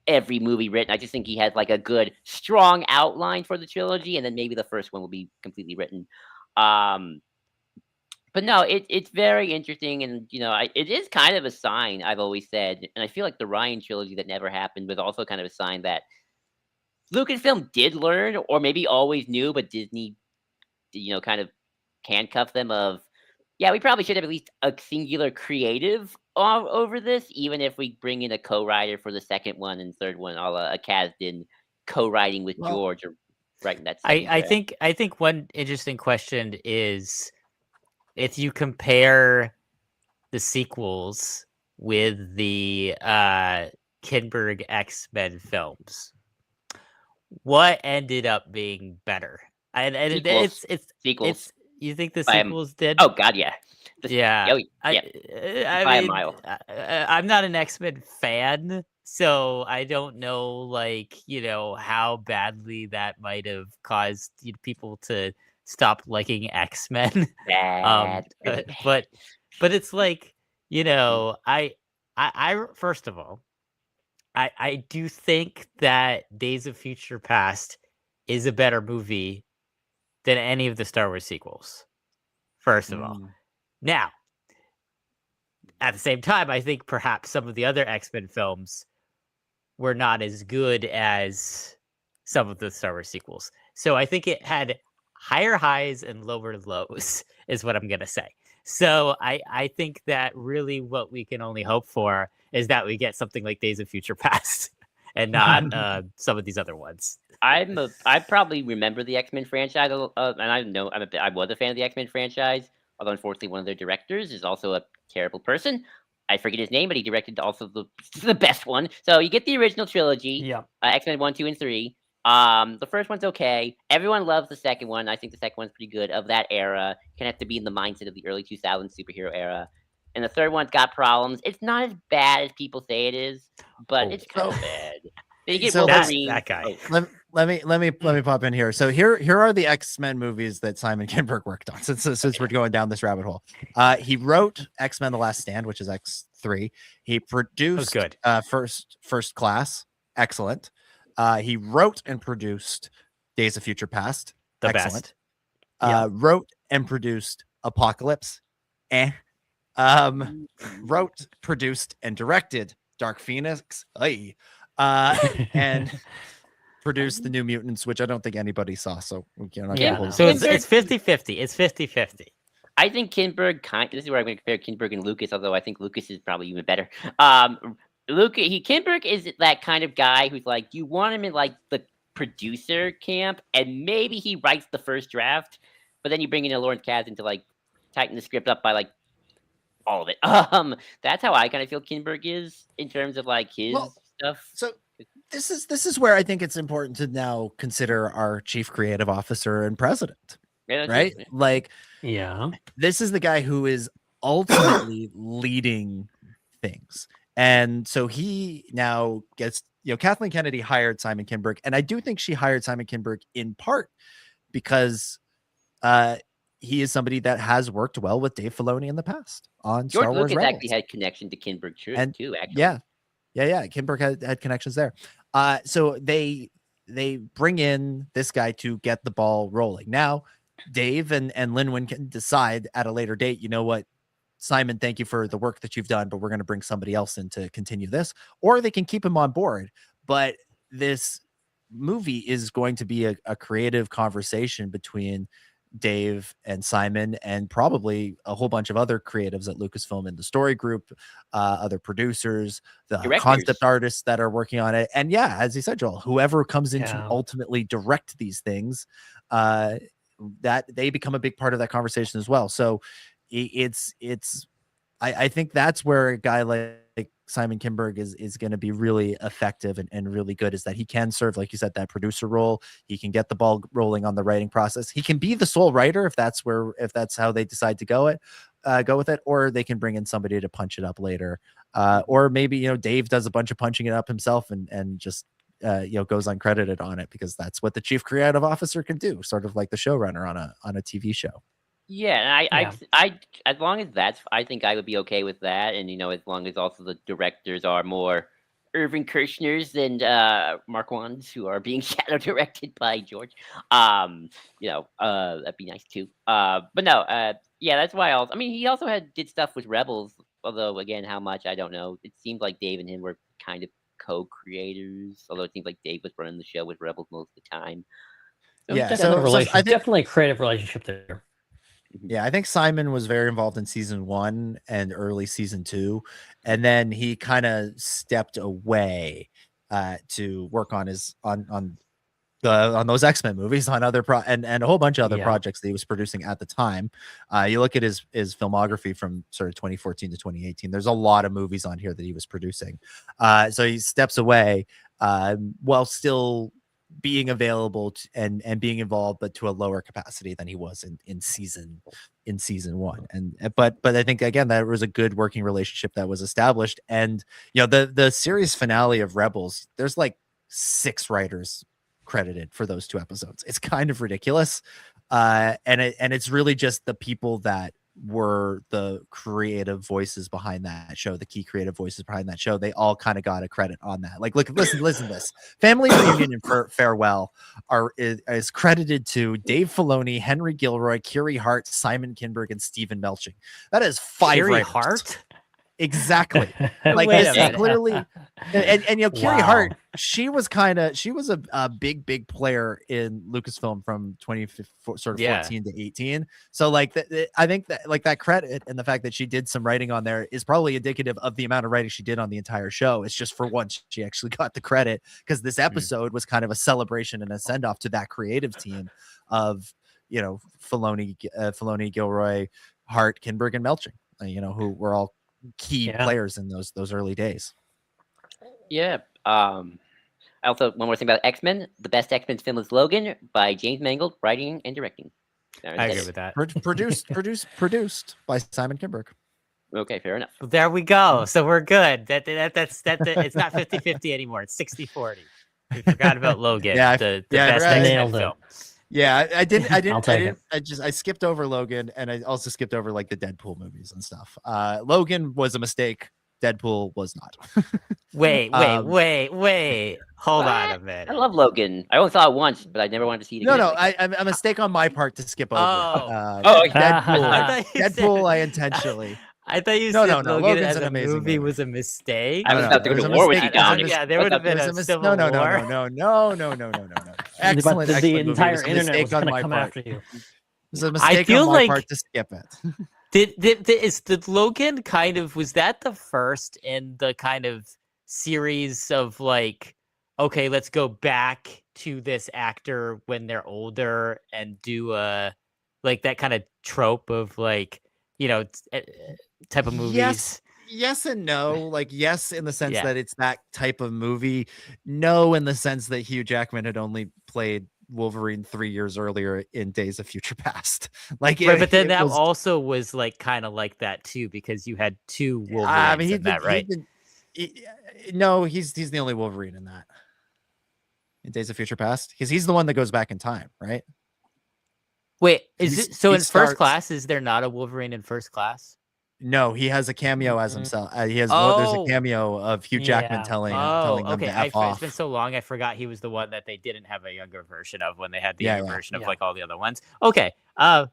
every movie written. I just think he has a good, strong outline for the trilogy, and then maybe the first one will be completely written. But no, it's very interesting, and it is kind of a sign. I've always said, and I feel like the Ryan trilogy that never happened was also kind of a sign that Lucasfilm did learn, or maybe always knew, but Disney, kind of handcuffed them of, yeah, we probably should have at least a singular creative over this, even if we bring in a co-writer for the second one and third one, a la a Kasdan co-writing with George or writing that second I draft. I think one interesting question is if you compare the sequels with the Kinberg X-Men films, what ended up being better? And Sequels. it's Sequels. you think the By a- sequels did? Oh God, yeah. Yeah. Oh, yeah. I By a mean, mile. I'm not an X-Men fan, so I don't know, how badly that might have caused people to stop liking X-Men. Bad. Really bad. But it's like, I first of all, I do think that Days of Future Past is a better movie than any of the Star Wars sequels. First of all. Now, at the same time, I think perhaps some of the other X-Men films were not as good as some of the Star Wars sequels. So I think it had higher highs and lower lows, is what I'm going to say. So I think that really what we can only hope for is that we get something like Days of Future Past and not some of these other ones. I probably remember the X-Men franchise, and I know I was a fan of the X-Men franchise. Although unfortunately, one of their directors is also a terrible person. I forget his name, but he directed also the best one. So you get the original trilogy, X-Men 1, 2, and 3. The first one's okay. Everyone loves the second one. I think the second one's pretty good of that era. You kind of have to be in the mindset of the early 2000s superhero era. And the third one's got problems. It's not as bad as people say it is, but it's kind of bad. You get Wolverine. That guy. Let me pop in here. So here are the X-Men movies that Simon Kinberg worked on. Since we're going down this rabbit hole, he wrote X-Men: The Last Stand, which is X3. He produced good. First Class, excellent. He wrote and produced Days of Future Past, the excellent. Best. Wrote and produced Apocalypse, wrote, produced, and directed Dark Phoenix, and produced the New Mutants, which I don't think anybody saw. So so it's 50-50. It's 50-50. I think Kinberg this is where I'm going to compare Kinberg and Lucas, although I think Lucas is probably even better. Kinberg is that kind of guy who's like, you want him in like the producer camp, and maybe he writes the first draft, but then you bring in a Lawrence Kasdan to like tighten the script up by like all of it. That's how I kind of feel Kinberg is in terms of like his stuff. So this is where I think it's important to now consider our chief creative officer and president, right? Like, this is the guy who is ultimately leading things. And so he now gets, Kathleen Kennedy hired Simon Kinberg. And I do think she hired Simon Kinberg in part because he is somebody that has worked well with Dave Filoni in the past on George Star Wars Lucas Rebels. actually had connection to Kinberg too, actually. Yeah. Kinberg had connections there. So they bring in this guy to get the ball rolling. Now, Dave and Linwin can decide at a later date, you know what, Simon, thank you for the work that you've done, but we're going to bring somebody else in to continue this, or they can keep him on board. But this movie is going to be a creative conversation between Dave and Simon and probably a whole bunch of other creatives at Lucasfilm in the story group, other producers, the concept artists that are working on it. And yeah, as you said, Joel, whoever comes in to ultimately direct these things, that they become a big part of that conversation as well. So I think that's where a guy like Simon Kinberg is going to be really effective and really good, is that he can serve, like you said, that producer role. He can get the ball rolling on the writing process. He can be the sole writer if that's how they decide to go with it, or they can bring in somebody to punch it up later. Or maybe, Dave does a bunch of punching it up himself and just, goes uncredited on it, because that's what the chief creative officer can do, sort of like the showrunner on a TV show. Yeah, and I as long as I think I would be okay with that, and as long as also the directors are more Irving Kirchners than Mark Wands, who are being shadow directed by George. That'd be nice too. But no, that's why he also did stuff with Rebels, although again, how much I don't know. It seemed like Dave and him were kind of co-creators. Although it seems like Dave was running the show with Rebels most of the time. Yeah, Definitely, I think definitely a creative relationship there. Yeah, I think Simon was very involved in season 1 and early season 2, and then he kind of stepped away to work on his on those X-Men movies, on other and a whole bunch of other projects that he was producing at the time. You look at his filmography from sort of 2014 to 2018. There's a lot of movies on here that he was producing. So he steps away while still being available and being involved, but to a lower capacity than he was in season 1. But I think again that was a good working relationship that was established. And the series finale of Rebels, there's like 6 writers credited for those 2 episodes. It's kind of ridiculous, and it's really just the people that were the creative voices behind that show, the key creative voices behind that show. They all kind of got a credit on that. Like, look, listen to this. Family Reunion and Farewell is credited to Dave Filoni, Henry Gilroy, Kiri Hart, Simon Kinberg, and Stephen Melching. That is 5 Kiri writers. Hart? Exactly. Like Wait this a is minute. literally, and Kiri Hart, she was a big player in Lucasfilm from 2014 to 18. So like I think that like that credit and the fact that she did some writing on there is probably indicative of the amount of writing she did on the entire show. It's just for once she actually got the credit, because this episode was kind of a celebration and a send off to that creative team of Filoni, Gilroy, Hart, Kinberg, and Melching. Who were all key players in those early days. Yeah. Also, one more thing about X-Men. The best X-Men film is Logan by James Mangold, writing and directing. I agree with that. Produced by Simon Kinberg. Okay, fair enough. Well, there we go. So we're good. That's it's not 50-50 anymore. It's 60-40. We forgot about Logan. The best X-Men film. Yeah, I skipped over Logan, and I also skipped over like the Deadpool movies and stuff. Logan was a mistake. Deadpool was not. Wait. Hold on a minute. I love Logan. I only saw it once, but I never wanted to see it again. No, a mistake on my part to skip over. Deadpool, I intentionally. I thought you said Logan Logan's as an a amazing movie was a mistake. I was about to go to war with you, Dominic. Yeah, there would have been a civil war. No. Excellent. The entire movie. internet was going to come part. after you. It was a mistake on my part to skip it. Did Logan kind of, was that the first in the kind of series of like, okay, let's go back to this actor when they're older and do like that kind of trope of like, type of movies? Yes and no. Like, yes, in the sense that it's that type of movie. No, in the sense that Hugh Jackman had only played Wolverine 3 years earlier in Days of Future Past. Like, right, but then that also was like kind of like that too, because you had 2 Wolverines in that, right? No, he's the only Wolverine in that. In Days of Future Past, because he's the one that goes back in time, right? Wait, First Class, is there not a Wolverine in First Class? No, he has a cameo as himself. There's a cameo of Hugh Jackman telling them to F off. It's been so long, I forgot he was the one that they didn't have a younger version of when they had the younger version of like all the other ones. Okay, I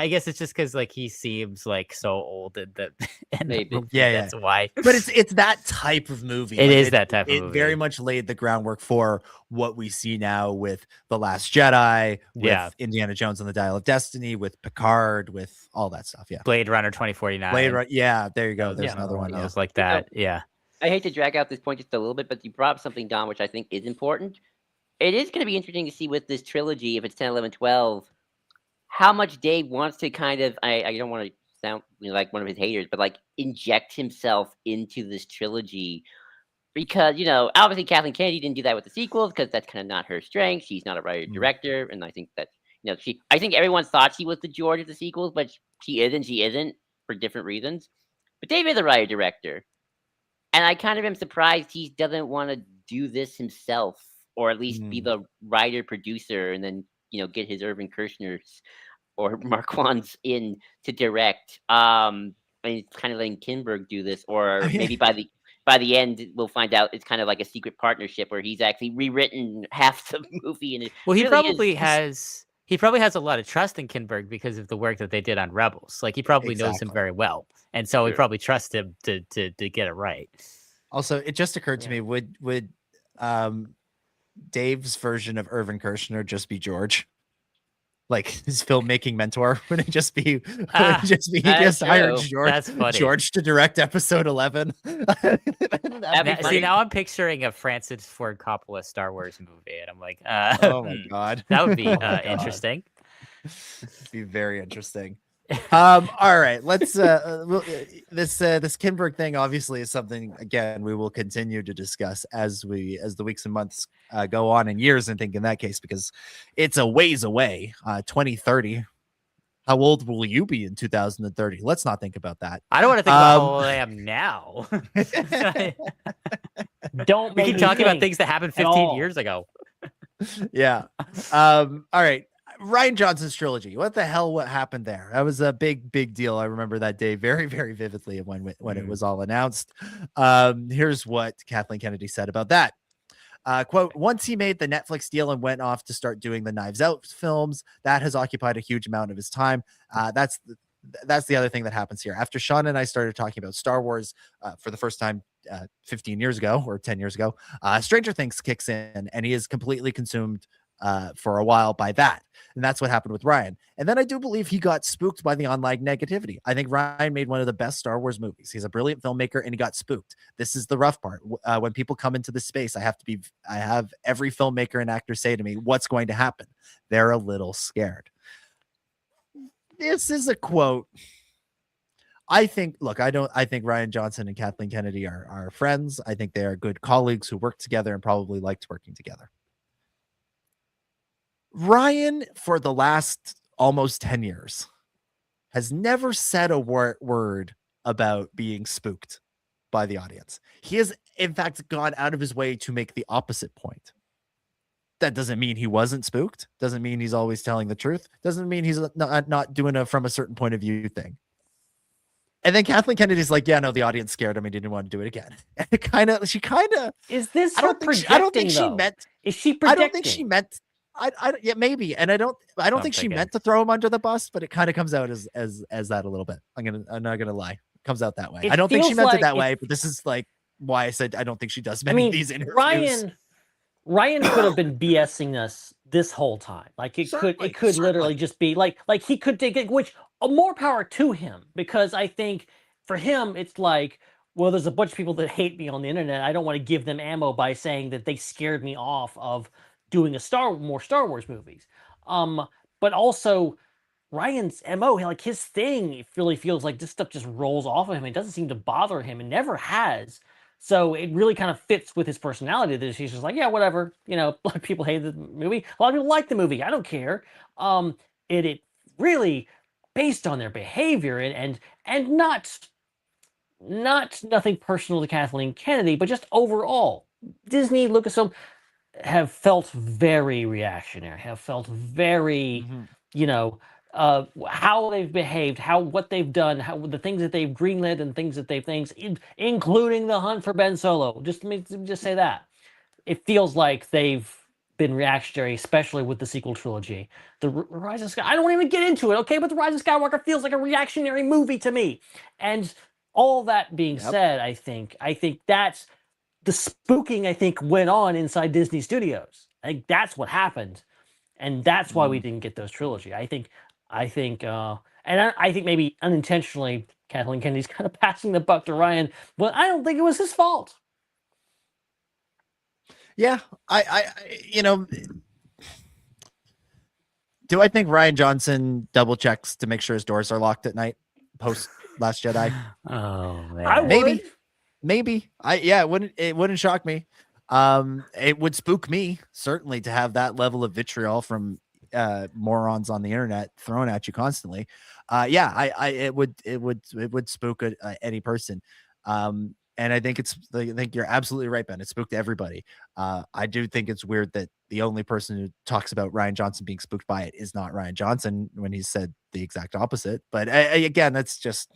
guess it's just because like he seems like so old in the movie. That's why. But it's that type of movie. It is that type of movie. It very much laid the groundwork for what we see now with The Last Jedi, with Indiana Jones and the Dial of Destiny, with Picard, with all that stuff. Yeah. Blade Runner 2049. Yeah, there you go. There's another one. That was like that. Yeah. I hate to drag out this point just a little bit, but you brought up something, Don, which I think is important. It is going to be interesting to see with this trilogy, if it's 10, 11, 12, how much Dave wants to kind of, I don't want to sound like one of his haters, but like inject himself into this trilogy. Because, obviously Kathleen Kennedy didn't do that with the sequels because that's kind of not her strength. She's not a writer-director. And I think that, I think everyone thought she was the George of the sequels, but she isn't for different reasons. But Dave is a writer-director. And I kind of am surprised he doesn't want to do this himself, or at least be the writer-producer and then, get his Irvin Kershner's or Marquand's in to direct. And kind of letting Kinberg do this, or maybe by the end we'll find out it's kind of like a secret partnership where he's actually rewritten half the movie. And well, he probably has a lot of trust in Kinberg because of the work that they did on Rebels. Like he probably knows him very well, and so he probably trusts him to get it right. Also, it just occurred to me: would Dave's version of Irvin Kershner just be George? Like his filmmaking mentor? Would it just be? He just hired George to direct episode 11. See, now I'm picturing a Francis Ford Coppola Star Wars movie, and I'm like, oh my god, that would be interesting. It'd be very interesting. All right, let's this Kinberg thing obviously is something, again, we will continue to discuss as the weeks and months go on, and years, I think, in that case, because it's a ways away. 2030. How old will you be in 2030? Let's not think about that. I don't want to think about how old I am now. Don't we make keep me talking about think things that happened 15 years ago. Yeah. All right. Rian Johnson's trilogy. What the hell? What happened there? That was a big deal. I remember that day very, very vividly when it was all announced. Here's what Kathleen Kennedy said about that. Quote, once he made the Netflix deal and went off to start doing the Knives Out films, that has occupied a huge amount of his time. That's the other thing that happens here. After Sean and I started talking about Star Wars for the first time 15 years ago or 10 years ago, Stranger Things kicks in, and he is completely consumed for a while by that. And that's what happened with Rian. And then I do believe he got spooked by the online negativity. I think Rian made one of the best Star Wars movies. He's a brilliant filmmaker, and he got spooked. This is the rough part. When people come into this space, I have every filmmaker and actor say to me, what's going to happen? They're a little scared. This is a quote. I think Rian Johnson and Kathleen Kennedy are friends. I think they are good colleagues who work together and probably liked working together. Rian, for the last almost 10 years, has never said a word about being spooked by the audience. He has, in fact, gone out of his way to make the opposite point. That doesn't mean he wasn't spooked. Doesn't mean he's always telling the truth. Doesn't mean he's not doing a from a certain point of view thing. And then Kathleen Kennedy's like, yeah, no, the audience scared him. He didn't want to do it again. And she kind of is this. I don't think she meant. Is she predicting? I don't think she meant. Yeah, maybe. And I don't think she meant to throw him under the bus, but it kind of comes out as that a little bit. I'm not gonna lie. It comes out that way. I don't think she meant it that way, but this is like why I said I don't think she does many of these interviews. Ryan could have been BSing us this whole time. Like it could literally just be like he could take it, which more power to him, because I think for him it's like, well, there's a bunch of people that hate me on the internet. I don't want to give them ammo by saying that they scared me off of doing more Star Wars movies. But also Ryan's MO, like his thing, it really feels like this stuff just rolls off of him. It doesn't seem to bother him. It never has. So it really kind of fits with his personality that he's just like, yeah, whatever. You know, a lot of people hate the movie. A lot of people like the movie. I don't care. It really based on their behavior and not nothing personal to Kathleen Kennedy, but just overall, Disney, Lucasfilm have felt very reactionary, have felt very, how they've behaved, what they've done, how the things that they've greenlit and things that they've including the hunt for Ben Solo. Just say that. It feels like they've been reactionary, especially with the sequel trilogy. The Rise of Skywalker, I don't even get into it, okay? But the Rise of Skywalker feels like a reactionary movie to me. And all that being said, I think that's the spooking, I think, went on inside Disney Studios. I think that's what happened. And that's why we didn't get those trilogy. I think maybe unintentionally, Kathleen Kennedy's kind of passing the buck to Ryan, but I don't think it was his fault. Yeah, do I think Rian Johnson double checks to make sure his doors are locked at night post Last Jedi? Oh man, maybe. It wouldn't shock me. It would spook me certainly to have that level of vitriol from morons on the internet thrown at you constantly. It would spook any person. And I think you're absolutely right, Ben. It spooked everybody. I do think it's weird that the only person who talks about Rian Johnson being spooked by it is not Rian Johnson when he said the exact opposite. But again, that's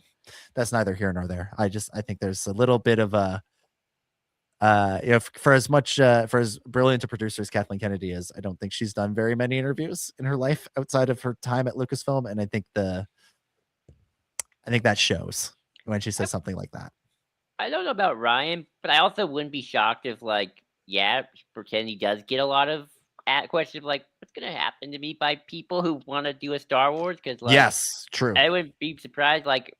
neither here nor there. I think there's a little bit of a, for as brilliant a producer as Kathleen Kennedy is, I don't think she's done very many interviews in her life outside of her time at Lucasfilm. And I think that shows when she says something like that. I don't know about Ryan, but I also wouldn't be shocked if, like, pretend he does get a lot of questions like, what's gonna happen to me by people who want to do a Star Wars? Because, like, Yes, true. I wouldn't be surprised. Like,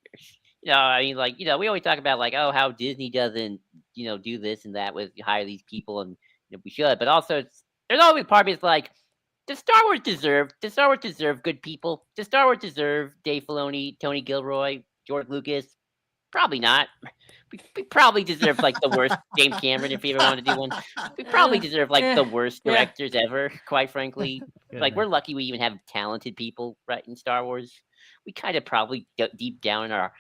I mean, like, we always talk about like, oh, how Disney doesn't, do this and that with hire these people, and we should. But also, there's always part of me that's like, does Star Wars deserve good people? Does Star Wars deserve Dave Filoni, Tony Gilroy, George Lucas? Probably not. We probably deserve like the worst James Cameron if we ever wanted to do one. We probably deserve like the worst directors ever, quite frankly. Like, we're lucky we even have talented people right in Star Wars. We kind of probably deep down in our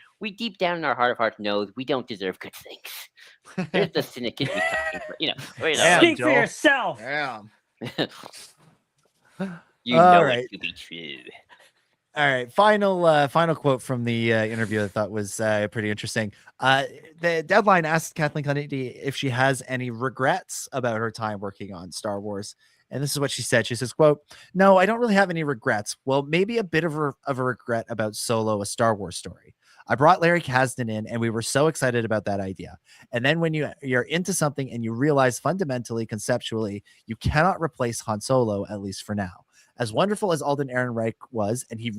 heart of hearts knows we don't deserve good things. There's the cynic in me talking, Speak for yourself. Damn. You know it to be true. All right, final quote from the interview I thought was pretty interesting. The Deadline asked Kathleen Kennedy if she has any regrets about her time working on Star Wars. And this is what she said. She says, quote, "No, I don't really have any regrets. Well, maybe a bit of a regret about Solo, a Star Wars story. I brought Larry Kasdan in, and we were so excited about that idea. And then when you're into something and you realize fundamentally, conceptually, you cannot replace Han Solo, at least for now. As wonderful as Alden Ehrenreich was, and he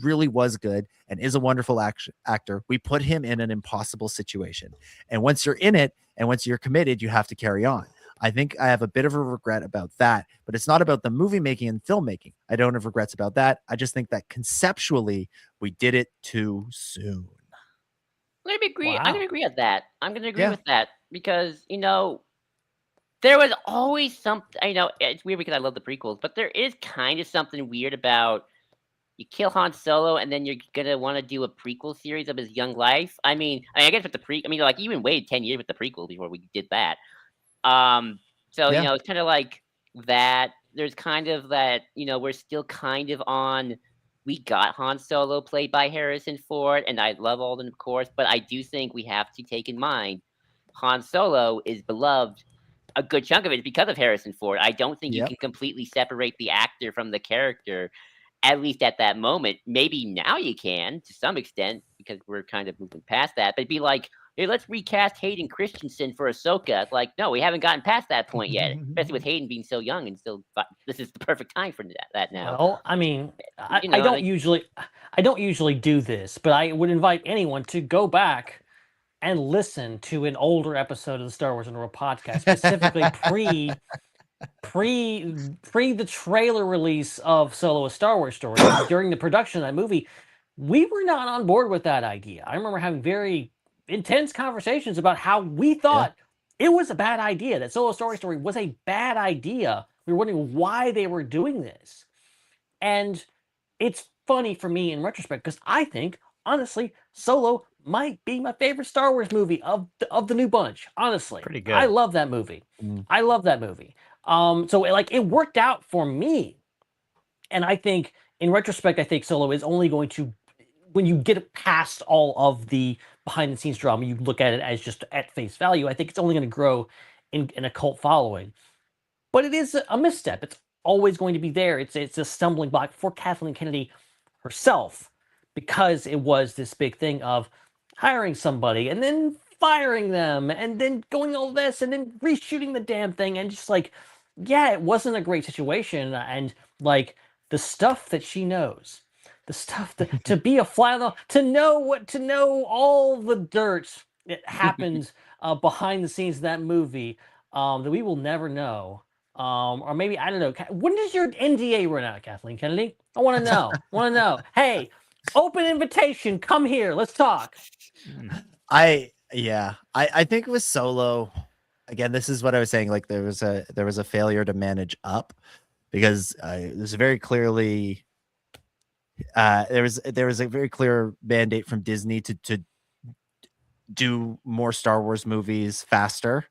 really was good and is a wonderful actor, we put him in an impossible situation. And once you're in it, and once you're committed, you have to carry on. I think I have a bit of a regret about that, but it's not about the movie making and filmmaking. I don't have regrets about that. I just think that conceptually we did it too soon." I'm going to agree. Wow. I'm going to agree with that. With that because, there was always something, it's weird because I love the prequels, but there is kind of something weird about you kill Han Solo and then you're going to want to do a prequel series of his young life. I guess with you even waited 10 years with the prequel before we did that. It's kind of like that. There's kind of that, we're still kind of on, we got Han Solo played by Harrison Ford, and I love Alden, of course, but I do think we have to take in mind Han Solo is beloved. A good chunk of it is because of Harrison Ford. I don't think you can completely separate the actor from the character, at least at that moment. Maybe now you can, to some extent, because we're kind of moving past that. But it'd be like, hey, let's recast Hayden Christensen for Ahsoka. It's like, no, we haven't gotten past that point yet, especially with Hayden being so young and still. This is the perfect time for that now. Well, I don't usually do this, but I would invite anyone to go back and listen to an older episode of the Star Wars Underworld podcast, specifically pre the trailer release of Solo, a Star Wars story. During the production of that movie, we were not on board with that idea. I remember having very intense conversations about how we thought it was a bad idea, that Solo, Star Wars story was a bad idea. We were wondering why they were doing this. And it's funny for me in retrospect, because I think, honestly, Solo might be my favorite Star Wars movie of the new bunch. Honestly, pretty good. I love that movie. I love that movie. So it worked out for me, and I think in retrospect, I think Solo is only going to, when you get past all of the behind the scenes drama, you look at it as just at face value. I think it's only going to grow in a cult following, but it is a misstep. It's always going to be there. It's a stumbling block for Kathleen Kennedy herself, because it was this big thing of hiring somebody and then firing them and then going all this and then reshooting the damn thing, and just like, it wasn't a great situation. And like the stuff that she knows, the stuff that to be a fly on the, to know all the dirt that happens behind the scenes of that movie that we will never know. Or maybe, I don't know, when does your NDA run out, Kathleen Kennedy? I want to know. Hey, open invitation, come here, let's talk. I think it was Solo. Again, this is what I was saying. Like there was a failure to manage up, because there's very clearly there was a very clear mandate from Disney to do more Star Wars movies faster,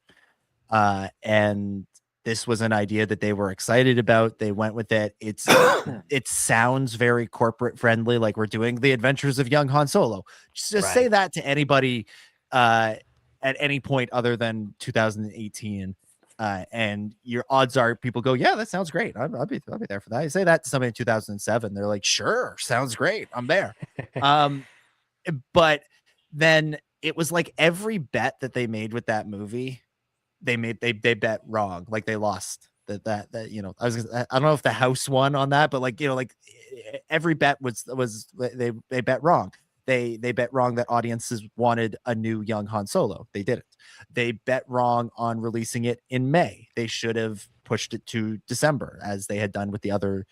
and this was an idea that they were excited about. They went with it. It sounds very corporate friendly, like we're doing the Adventures of Young Han Solo. Just say that to anybody at any point other than 2018, and your odds are people go, yeah, that sounds great. I'll be there for that. You say that to somebody in 2007, they're like, sure, sounds great, I'm there. But then it was like every bet that they made with that movie, they bet wrong. Like they lost that I don't know if the house won on that, but like every bet was they bet wrong. They bet wrong that audiences wanted a new young Han Solo. They didn't. They bet wrong on releasing it in May. They should have pushed it to December, as they had done with the other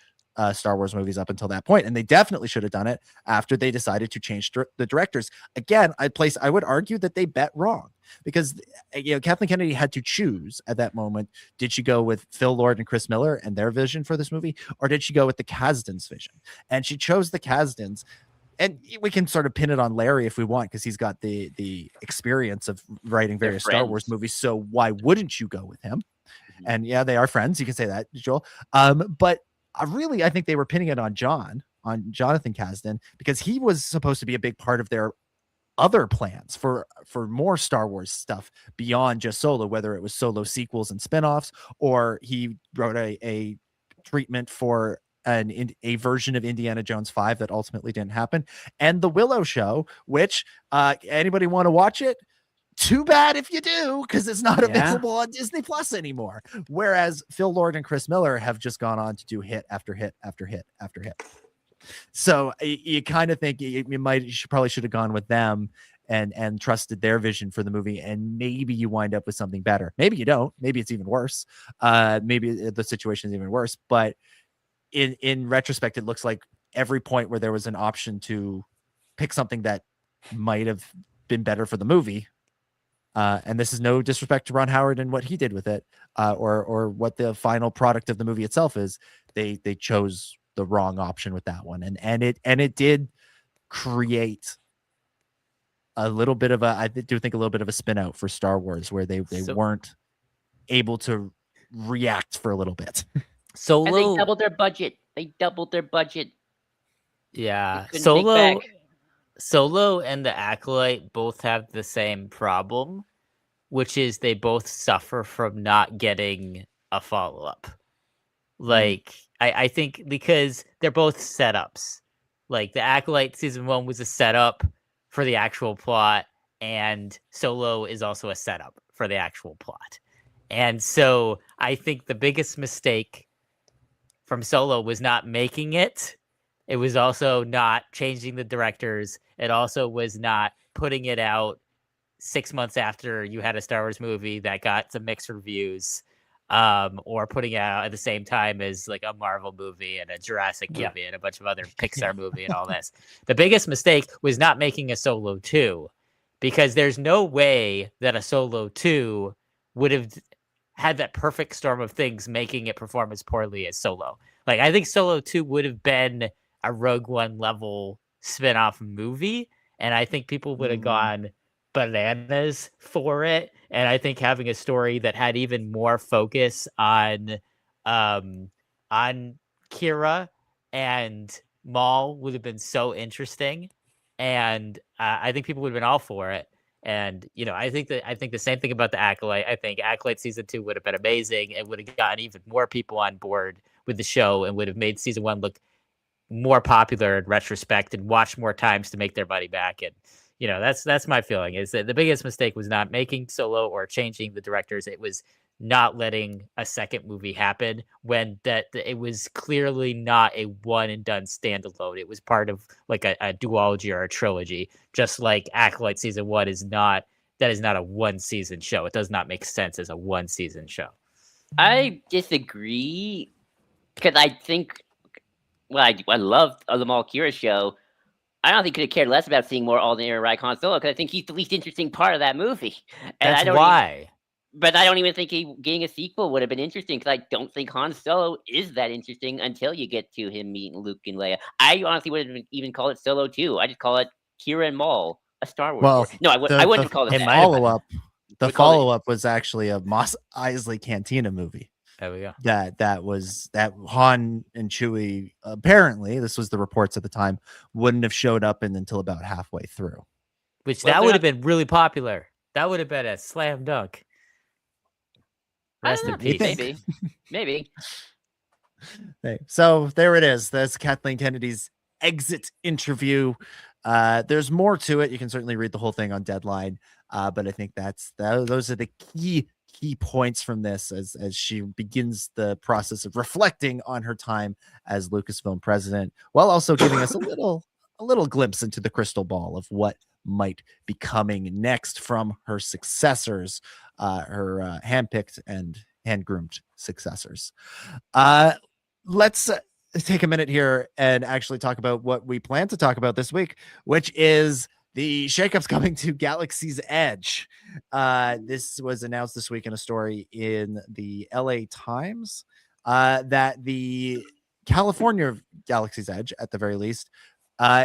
Star Wars movies up until that point. And they definitely should have done it after they decided to change the directors. Again, I would argue that they bet wrong, because Kathleen Kennedy had to choose at that moment. Did she go with Phil Lord and Chris Miller and their vision for this movie, or did she go with the Kasdan's vision? And she chose the Kasdan's. And we can sort of pin it on Larry if we want, because he's got the experience of writing various Star Wars movies. So why wouldn't you go with him? And yeah, they are friends. You can say that, Joel. But I think they were pinning it on Jonathan Kasdan, because he was supposed to be a big part of their other plans for more Star Wars stuff beyond just Solo, whether it was Solo sequels and spinoffs, or he wrote a treatment for a version of Indiana Jones 5 that ultimately didn't happen, and the Willow Show, which anybody want to watch it? Too bad if you do, because it's not available on Disney Plus anymore. Whereas Phil Lord and Chris Miller have just gone on to do hit after hit after hit after hit. So you kind of think you probably should have gone with them and trusted their vision for the movie, and maybe you wind up with something better. Maybe you don't. Maybe it's even worse. Maybe the situation is even worse. But in retrospect, it looks like every point where there was an option to pick something that might have been better for the movie. And this is no disrespect to Ron Howard and what he did with it, or what the final product of the movie itself is. They chose the wrong option with that one, and it did create a little bit of I do think a little bit of a spin out for Star Wars, where they weren't able to react for a little bit. And they doubled their budget. Yeah, They couldn't take back. Solo and the Acolyte both have the same problem, which is they both suffer from not getting a follow-up. Like, I think because they're both setups. Like, the Acolyte season 1 was a setup for the actual plot, and Solo is also a setup for the actual plot. And so I think the biggest mistake from Solo was not making it. It was also not changing the directors. It also was not putting it out 6 months after you had a Star Wars movie that got some mixed reviews, or putting it out at the same time as like a Marvel movie and a Jurassic movie and a bunch of other Pixar movie and all this. The biggest mistake was not making a Solo 2, because there's no way that a Solo 2 would have had that perfect storm of things making it perform as poorly as Solo. Like, I think Solo 2 would have been a Rogue One level spin-off movie, and I think people would have gone bananas for it. And I think having a story that had even more focus on Kira and Maul would have been so interesting, and I think people would have been all for it. And I think the same thing about the Acolyte. I think Acolyte season 2 would have been amazing. It would have gotten even more people on board with the show, and would have made season 1 look more popular in retrospect, and watched more times to make their money back. And that's my feeling, is that the biggest mistake was not making Solo or changing the directors. It was not letting a second movie happen, when that it was clearly not a one and done standalone. It was part of like a duology or a trilogy, just like Acolyte season 1 is not a one season show. It does not make sense as a one season show. I disagree, because I think, I love the Maul Kira show. I don't think could have cared less about seeing more alternate Rai Han Solo, because I think he's the least interesting part of that movie. And that's why. But I don't even think getting a sequel would have been interesting, because I don't think Han Solo is that interesting until you get to him meeting Luke and Leia. I honestly wouldn't even call it Solo 2. I just call it Kira and Maul, a Star Wars story. No, I wouldn't have called it that. The follow-up was actually a Mos Eisley Cantina movie. There we go. That Han and Chewie, apparently, this was the reports at the time, wouldn't have showed up until about halfway through. Which that would have been really popular. That would have been a slam dunk. Rest in peace. Maybe. Hey, so there it is. That's Kathleen Kennedy's exit interview. There's more to it. You can certainly read the whole thing on Deadline, but I think those are the key points from this as she begins the process of reflecting on her time as Lucasfilm president, while also giving us a little glimpse into the crystal ball of what might be coming next from her successors, her handpicked and hand-groomed successors. Let's take a minute here and actually talk about what we plan to talk about this week, which is the shakeups coming to Galaxy's Edge. This was announced this week in a story in the LA Times that the California Galaxy's Edge, at the very least,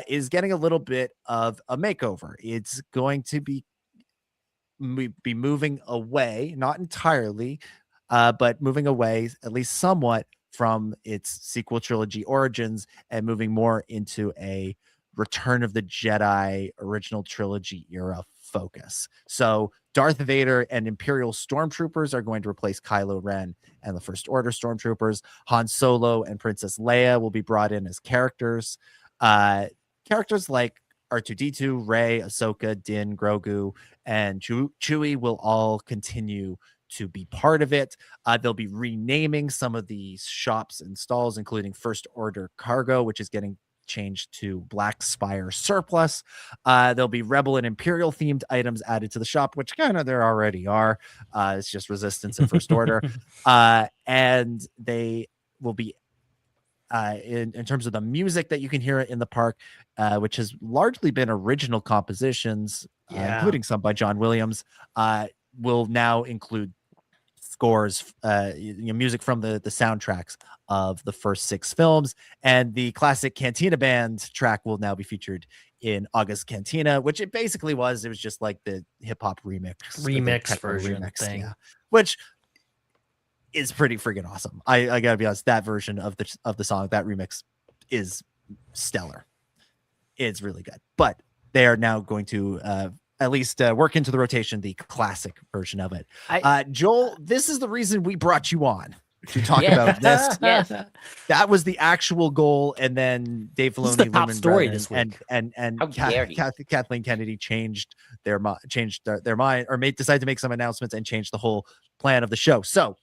is getting a little bit of a makeover. It's going to be moving away, not entirely, but moving away at least somewhat from its sequel trilogy origins and moving more into a Return of the Jedi original trilogy era focus. So Darth Vader and Imperial Stormtroopers are going to replace Kylo Ren and the First Order Stormtroopers. Han Solo and Princess Leia will be brought in as characters. Characters like R2-D2, Rey, Ahsoka, Din, Grogu, and Chewie will all continue to be part of it. They'll be renaming some of these shops and stalls, including First Order Cargo, which is getting changed to Black Spire Surplus. There'll be Rebel and Imperial themed items added to the shop, which kind of there already are. It's just Resistance and First Order. And they will be in terms of the music that you can hear in the park, which has largely been original compositions, including some by John Williams, will now include scores, music from the soundtracks of the first 6 films, and the classic Cantina Band track will now be featured in August Cantina, which it basically was. It was just like the hip hop remix version thing, which is pretty freaking awesome. I gotta be honest, that version of the song, that remix is stellar. It's really good, but they are now going to at least work into the rotation the classic version of it. Joel, this is the reason we brought you on to talk about this. Yes. That was the actual goal, and then Dave Filoni, the top Lumen story Brennan, this week. and Kathleen Kennedy changed their mind, or decided to make some announcements and change the whole plan of the show. So,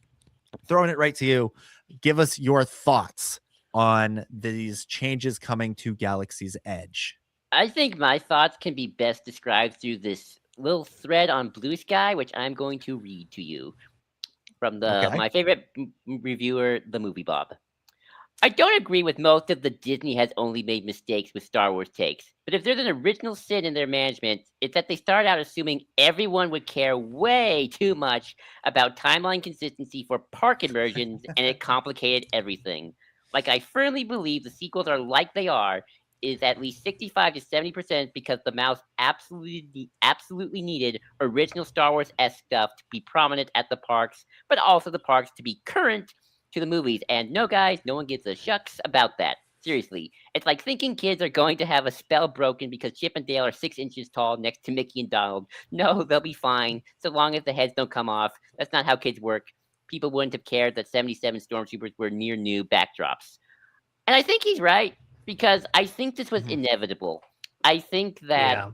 throwing it right to you, give us your thoughts on these changes coming to Galaxy's Edge. I think my thoughts can be best described through this little thread on Blue Sky, which I'm going to read to you from my favorite reviewer, the Movie Bob. I don't agree with most of the Disney has only made mistakes with Star Wars takes, but if there's an original sin in their management, it's that they started out assuming everyone would care way too much about timeline consistency for park immersions, and it complicated everything. Like, I firmly believe the sequels are like they are, is at least 65 to 70% because the mouse absolutely needed original Star Wars-esque stuff to be prominent at the parks, but also the parks to be current to the movies. And no, guys, no one gives a shucks about that. Seriously. It's like thinking kids are going to have a spell broken because Chip and Dale are 6 inches tall next to Mickey and Donald. No, they'll be fine, so long as the heads don't come off. That's not how kids work. People wouldn't have cared that 77 stormtroopers were near new backdrops. And I think he's right, because I think this was inevitable. I think that,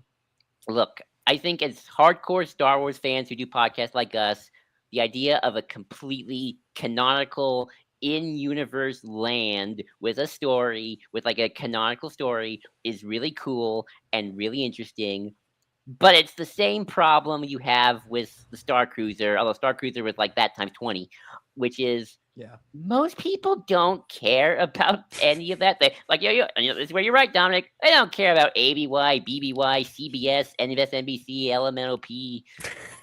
look, I think as hardcore Star Wars fans who do podcasts like us, the idea of a completely canonical in-universe land with a story, with like a canonical story, is really cool and really interesting. But it's the same problem you have with the Star Cruiser, although Star Cruiser was like that times 20, which is most people don't care about any of that. They like, this is where you're right, Dominic. They don't care about ABY, BBY, CBS, NBC, LMNOP,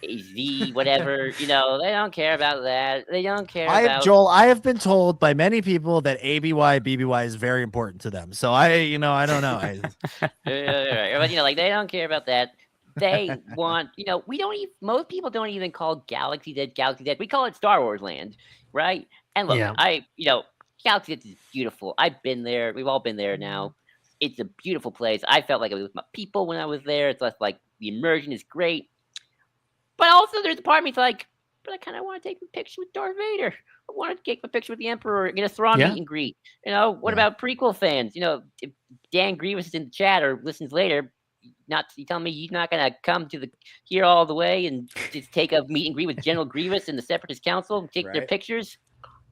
Z, whatever. They don't care about that. They don't care about Joel, I have been told by many people that ABY, BBY is very important to them. So I don't know. But they don't care about that. They want, most people don't even call Galaxy's Edge. We call it Star Wars Land, right? And look, Galaxy's Edge is beautiful. I've been there. We've all been there now. It's a beautiful place. I felt like I was with my people when I was there. It's less like the immersion is great. But also there's a part of me that's like, but I kind of want to take a picture with Darth Vader. I want to take a picture with the Emperor, get a Thrawn meet and greet. What about prequel fans? If Dan Grievous is in the chat or listens later, you telling me he's not gonna come to here all the way and just take a meet and greet with General Grievous and the Separatist Council and take their pictures?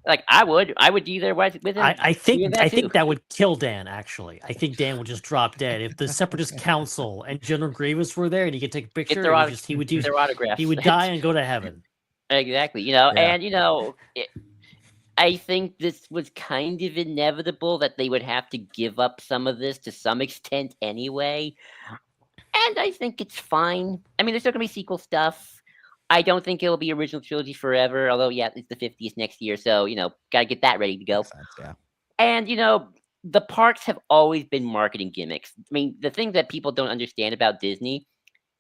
Like I would be there with him. I think that would kill Dan. Actually, I think Dan would just drop dead if the Separatist Council and General Grievous were there, and he could take a picture. He would do their autographs. He would die and go to heaven. Exactly. And I think this was kind of inevitable that they would have to give up some of this to some extent anyway. And I think it's fine. I mean, there's still going to be sequel stuff. I don't think it'll be original trilogy forever, although, yeah, it's the 50th next year. So, got to get that ready to go. Yeah. And, the parks have always been marketing gimmicks. I mean, the thing that people don't understand about Disney,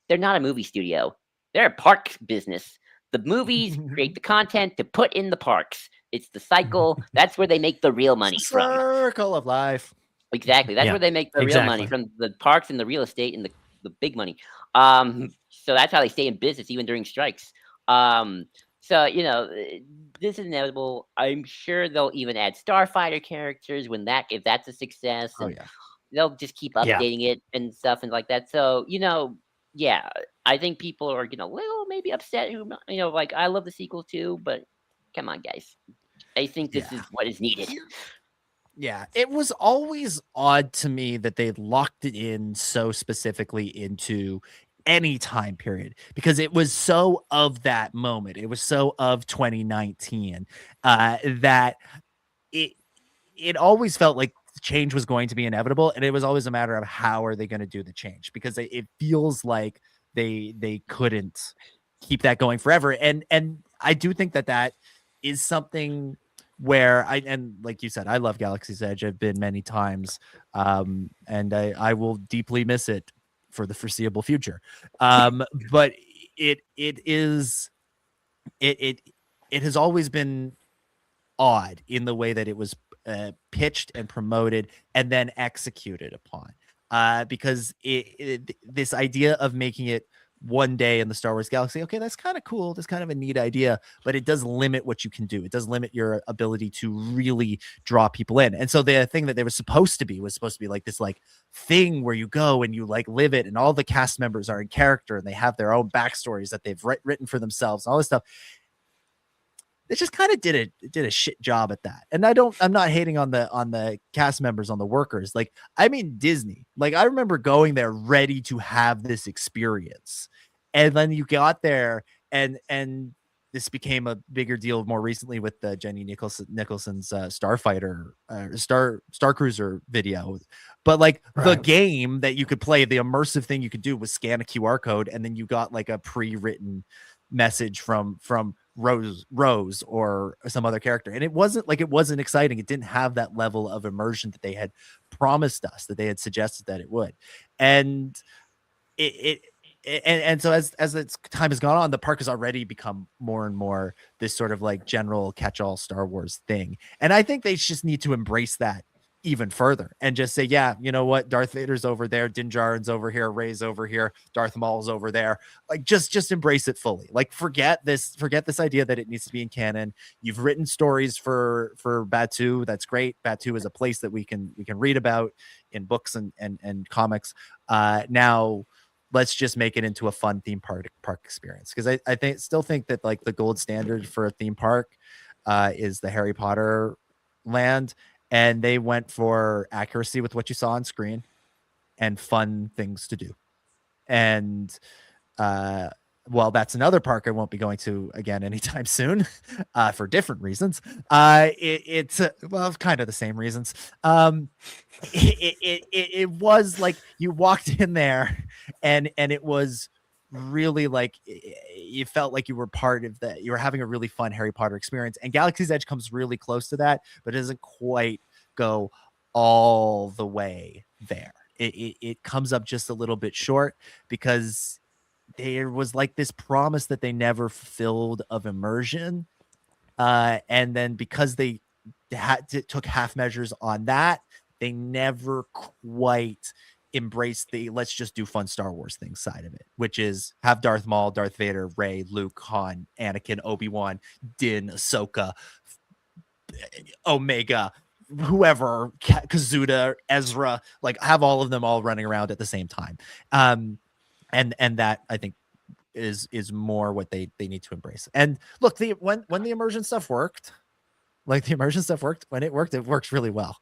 they're not a movie studio. They're a park business. The movies create the content to put in the parks. It's the cycle. That's where they make the real money from. Circle of life. Exactly. That's where they make the real money, from the parks and the real estate and the big money. So that's how they stay in business even during strikes. So this is inevitable. I'm sure they'll even add Starfighter characters if that's a success. And they'll just keep updating it and stuff and like that. So yeah, I think people are a little maybe upset. Like I love the sequel too, but come on, guys. I think this is what is needed. Yeah, it was always odd to me that they locked it in so specifically into any time period, because it was so of that moment. It was so of 2019 that it always felt like change was going to be inevitable, and it was always a matter of how are they going to do the change, because it feels like they couldn't keep that going forever. And I do think that is something where and like you said, I love Galaxy's Edge. I've been many times, and I will deeply miss it for the foreseeable future. But it has always been odd in the way that it was pitched and promoted and then executed upon, because this idea of making it one day in the Star Wars galaxy, okay, that's kind of cool, that's kind of a neat idea, but it does limit what you can do. It does limit your ability to really draw people in. And so the thing that they were supposed to be like this like thing where you go and you like live it, and all the cast members are in character and they have their own backstories that they've written for themselves, all this stuff. They just kind of did a shit job at that. And I'm not hating on the cast members, on the workers. Like, I mean, Disney, like I remember going there ready to have this experience. And then you got there and this became a bigger deal more recently with the Jenny Nicholson's Starfighter, Star Cruiser video. But like the game that you could play, the immersive thing you could do was scan a QR code, and then you got like a pre-written message from Rose or some other character, and it wasn't exciting. It didn't have that level of immersion that they had promised us, that they had suggested that it would. And and so as its time has gone on, the park has already become more and more this sort of like general catch-all Star Wars thing, and I think they just need to embrace that even further and just say, yeah, you know what, Darth Vader's over there, Din Djarin's over here, Rey's over here, Darth Maul's over there. Like just embrace it fully. Like forget this idea that it needs to be in canon. You've written stories for Batuu, that's great. Batuu is a place that we can read about in books and comics. Now let's just make it into a fun theme park experience, because I still think that like the gold standard for a theme park is the Harry Potter land. And they went for accuracy with what you saw on screen and fun things to do. And well, that's another park I won't be going to again anytime soon for different reasons. It's well, kind of the same reasons. It was like you walked in there and it was really like you felt like you were part of that. You were having a really fun Harry Potter experience, and Galaxy's Edge comes really close to that, but it doesn't quite go all the way there. It comes up just a little bit short, because there was like this promise that they never fulfilled of immersion, and then because they took half measures on that, they never quite embrace the let's just do fun Star Wars thing side of it, which is have Darth Maul, Darth Vader, Rey, Luke, Han, Anakin, Obi-Wan, Din, Ahsoka, Omega, whoever, Kazuda, Ezra, like have all of them all running around at the same time. And that I think is more what they need to embrace. And look, when the immersion stuff worked, when it worked really well.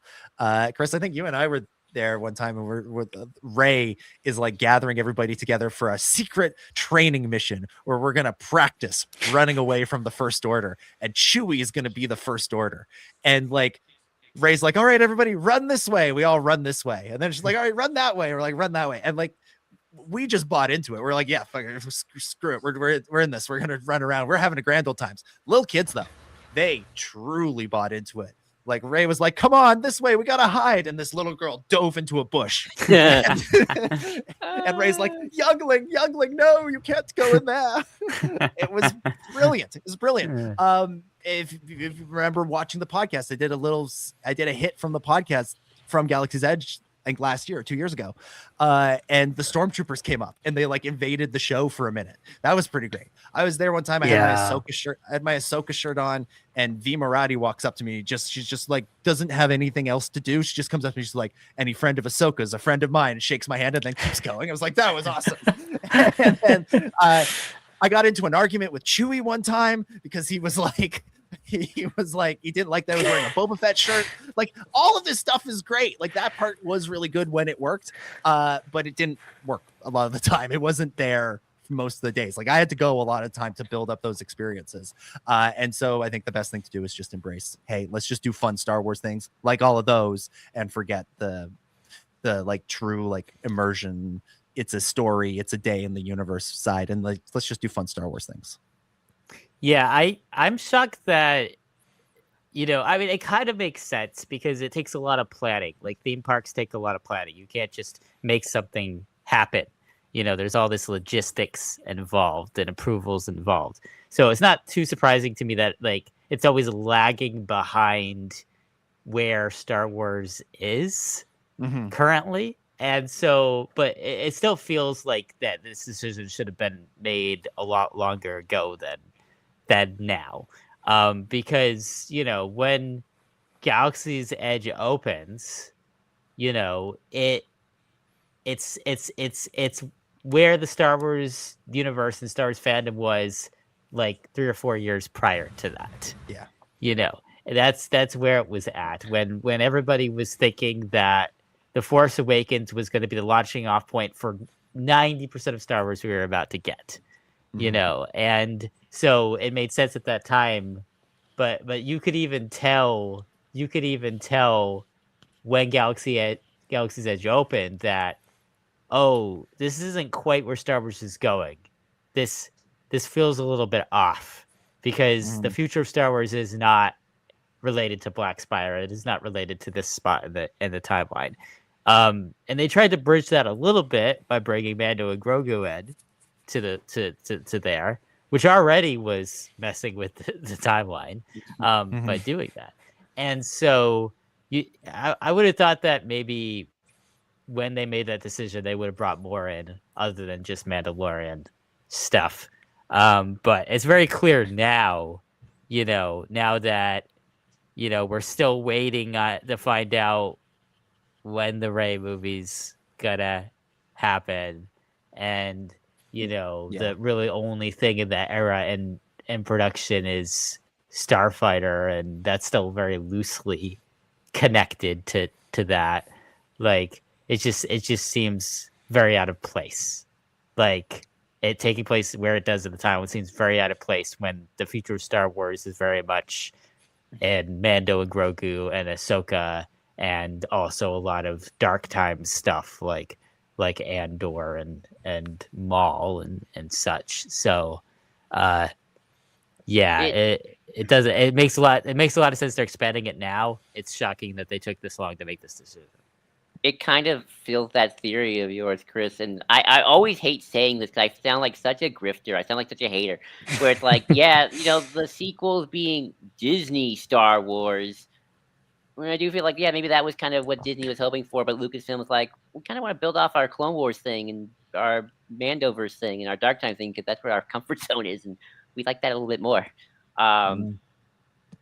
Chris, I think you and I were there one time, and Ray is like gathering everybody together for a secret training mission where we're gonna practice running away from the First Order, and Chewie is gonna be the First Order, and like Ray's like, all right, everybody run this way. We all run this way, and then she's like, all right, run that way. We're like, run that way, and like we just bought into it. We're like, yeah, fuck it, screw it. We're in this. We're gonna run around. We're having a grand old times. Little kids though, they truly bought into it. Like Ray was like, come on, this way, we gotta hide. And this little girl dove into a bush. And Ray's like, youngling, no, you can't go in there. It was brilliant. If you remember watching the podcast, I did a hit from the podcast from Galaxy's Edge, I think last year, 2 years ago. And the stormtroopers came up and they like invaded the show for a minute. That was pretty great. I was there one time. I had my Ahsoka shirt on, and V Marathi walks up to me. She's just like, doesn't have anything else to do. She just comes up to me. She's like, any friend of Ahsoka's a friend of mine, and shakes my hand and then keeps going. I was like, that was awesome. And then I got into an argument with Chewie one time because he was like, he didn't like that I was wearing a Boba Fett shirt. Like, all of this stuff is great. Like, that part was really good when it worked, but it didn't work a lot of the time. It wasn't there most of the days. Like, I had to go a lot of time to build up those experiences, and so I think the best thing to do is just embrace, hey, let's just do fun Star Wars things like all of those, and forget the like true like immersion, it's a story, it's a day in the universe side, and like let's just do fun Star Wars things. Yeah, I'm shocked that, I mean, it kind of makes sense because it takes a lot of planning. Like, theme parks take a lot of planning. You can't just make something happen. There's all this logistics involved and approvals involved. So it's not too surprising to me that like it's always lagging behind where Star Wars is currently. And so, but it still feels like that this decision should have been made a lot longer ago than now. Because, when Galaxy's Edge opens, it's where the Star Wars universe and Star Wars fandom was like 3 or 4 years prior to that. Yeah. That's where it was at when everybody was thinking that The Force Awakens was going to be the launching off point for 90% of Star Wars we were about to get, and so it made sense at that time, but you could even tell when Galaxy's Edge opened that, oh, this isn't quite where Star Wars is going. This feels a little bit off because the future of Star Wars is not related to Black Spire. It is not related to this spot in the timeline. And they tried to bridge that a little bit by bringing Mando and Grogu in to there, which already was messing with the timeline by doing that. And so I would have thought that maybe when they made that decision, they would have brought more in other than just Mandalorian stuff. But it's very clear now, now that, we're still waiting to find out when the Rey movie's gonna happen. And, the really only thing in that era in production is Starfighter, and that's still very loosely connected to that. Like, it just seems very out of place. Like, it taking place where it does at the time, it seems very out of place when the future of Star Wars is very much in Mando and Grogu and Ahsoka, and also a lot of dark times stuff like Andor and Maul and such. So it makes a lot of sense they're expanding it now. It's shocking that they took this long to make this decision. It kind of feels that theory of yours, Chris, and I always hate saying this because I sound like such a grifter. I sound like such a hater. Where it's like, the sequels being Disney Star Wars. When I do feel like, maybe that was kind of what Disney was hoping for, but Lucasfilm was like, we kind of want to build off our Clone Wars thing and our Mandoverse thing and our Dark Time thing because that's where our comfort zone is, and we like that a little bit more.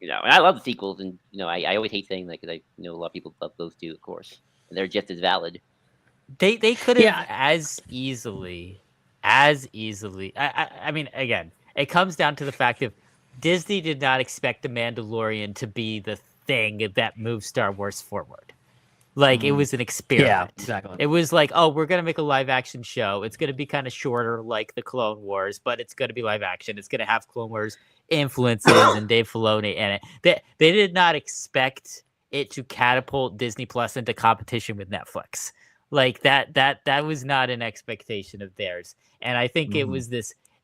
And I love the sequels, and I always hate saying that because I know a lot of people love those two, of course, and they're just as valid. They could have as easily. I mean, again, it comes down to the fact of Disney did not expect The Mandalorian to be the thing that moved Star Wars forward. Like, it was an experiment. Yeah, exactly. It was like, oh, we're going to make a live action show. It's going to be kind of shorter like the Clone Wars, but it's going to be live action. It's going to have Clone Wars influences and Dave Filoni in it. They did not expect it to catapult Disney Plus into competition with Netflix. Like, that was not an expectation of theirs. And I think it was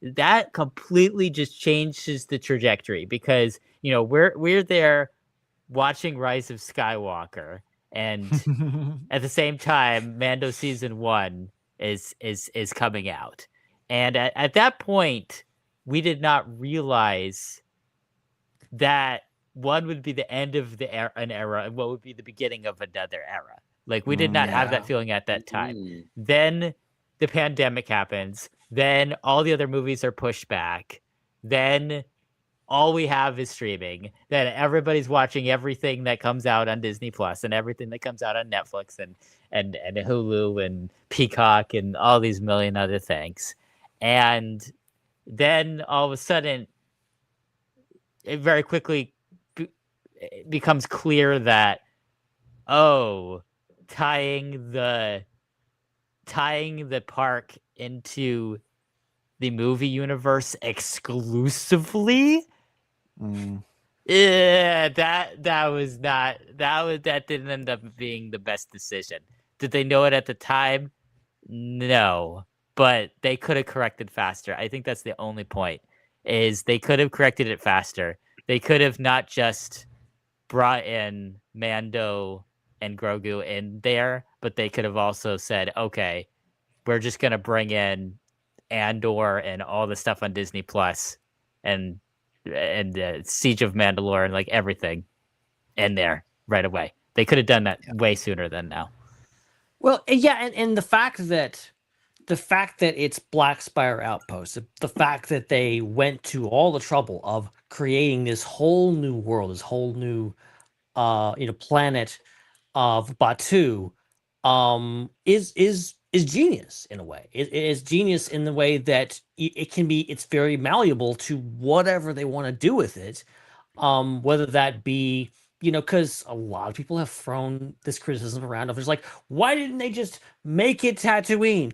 that completely just changes the trajectory because, we're there watching Rise of Skywalker. And at the same time, Mando season 1 is coming out, and at that point, we did not realize that one would be the end of an era, and what would be the beginning of another era. Like, we did not have that feeling at that time. Then the pandemic happens. Then all the other movies are pushed back. Then all we have is streaming. Then everybody's watching everything that comes out on Disney Plus and everything that comes out on Netflix and Hulu and Peacock and all these million other things. And then all of a sudden, it very quickly becomes clear that, tying the park into the movie universe exclusively. Yeah, that didn't end up being the best decision. Did they know it at the time? No, but they could have corrected faster. I think that's the only point, is they could have corrected it faster. They could have not just brought in Mando and Grogu in there, but they could have also said, okay, we're just going to bring in Andor and all the stuff on Disney Plus and Siege of Mandalore and like everything in there right away. They could have done that way sooner than now. Well, yeah, and the fact that it's Black Spire Outpost, the fact that they went to all the trouble of creating this whole new world, this whole new planet of Batu, is genius in a way. It is genius in the way that it's very malleable to whatever they want to do with it. Whether that be, because a lot of people have thrown this criticism around of it's like, why didn't they just make it Tatooine?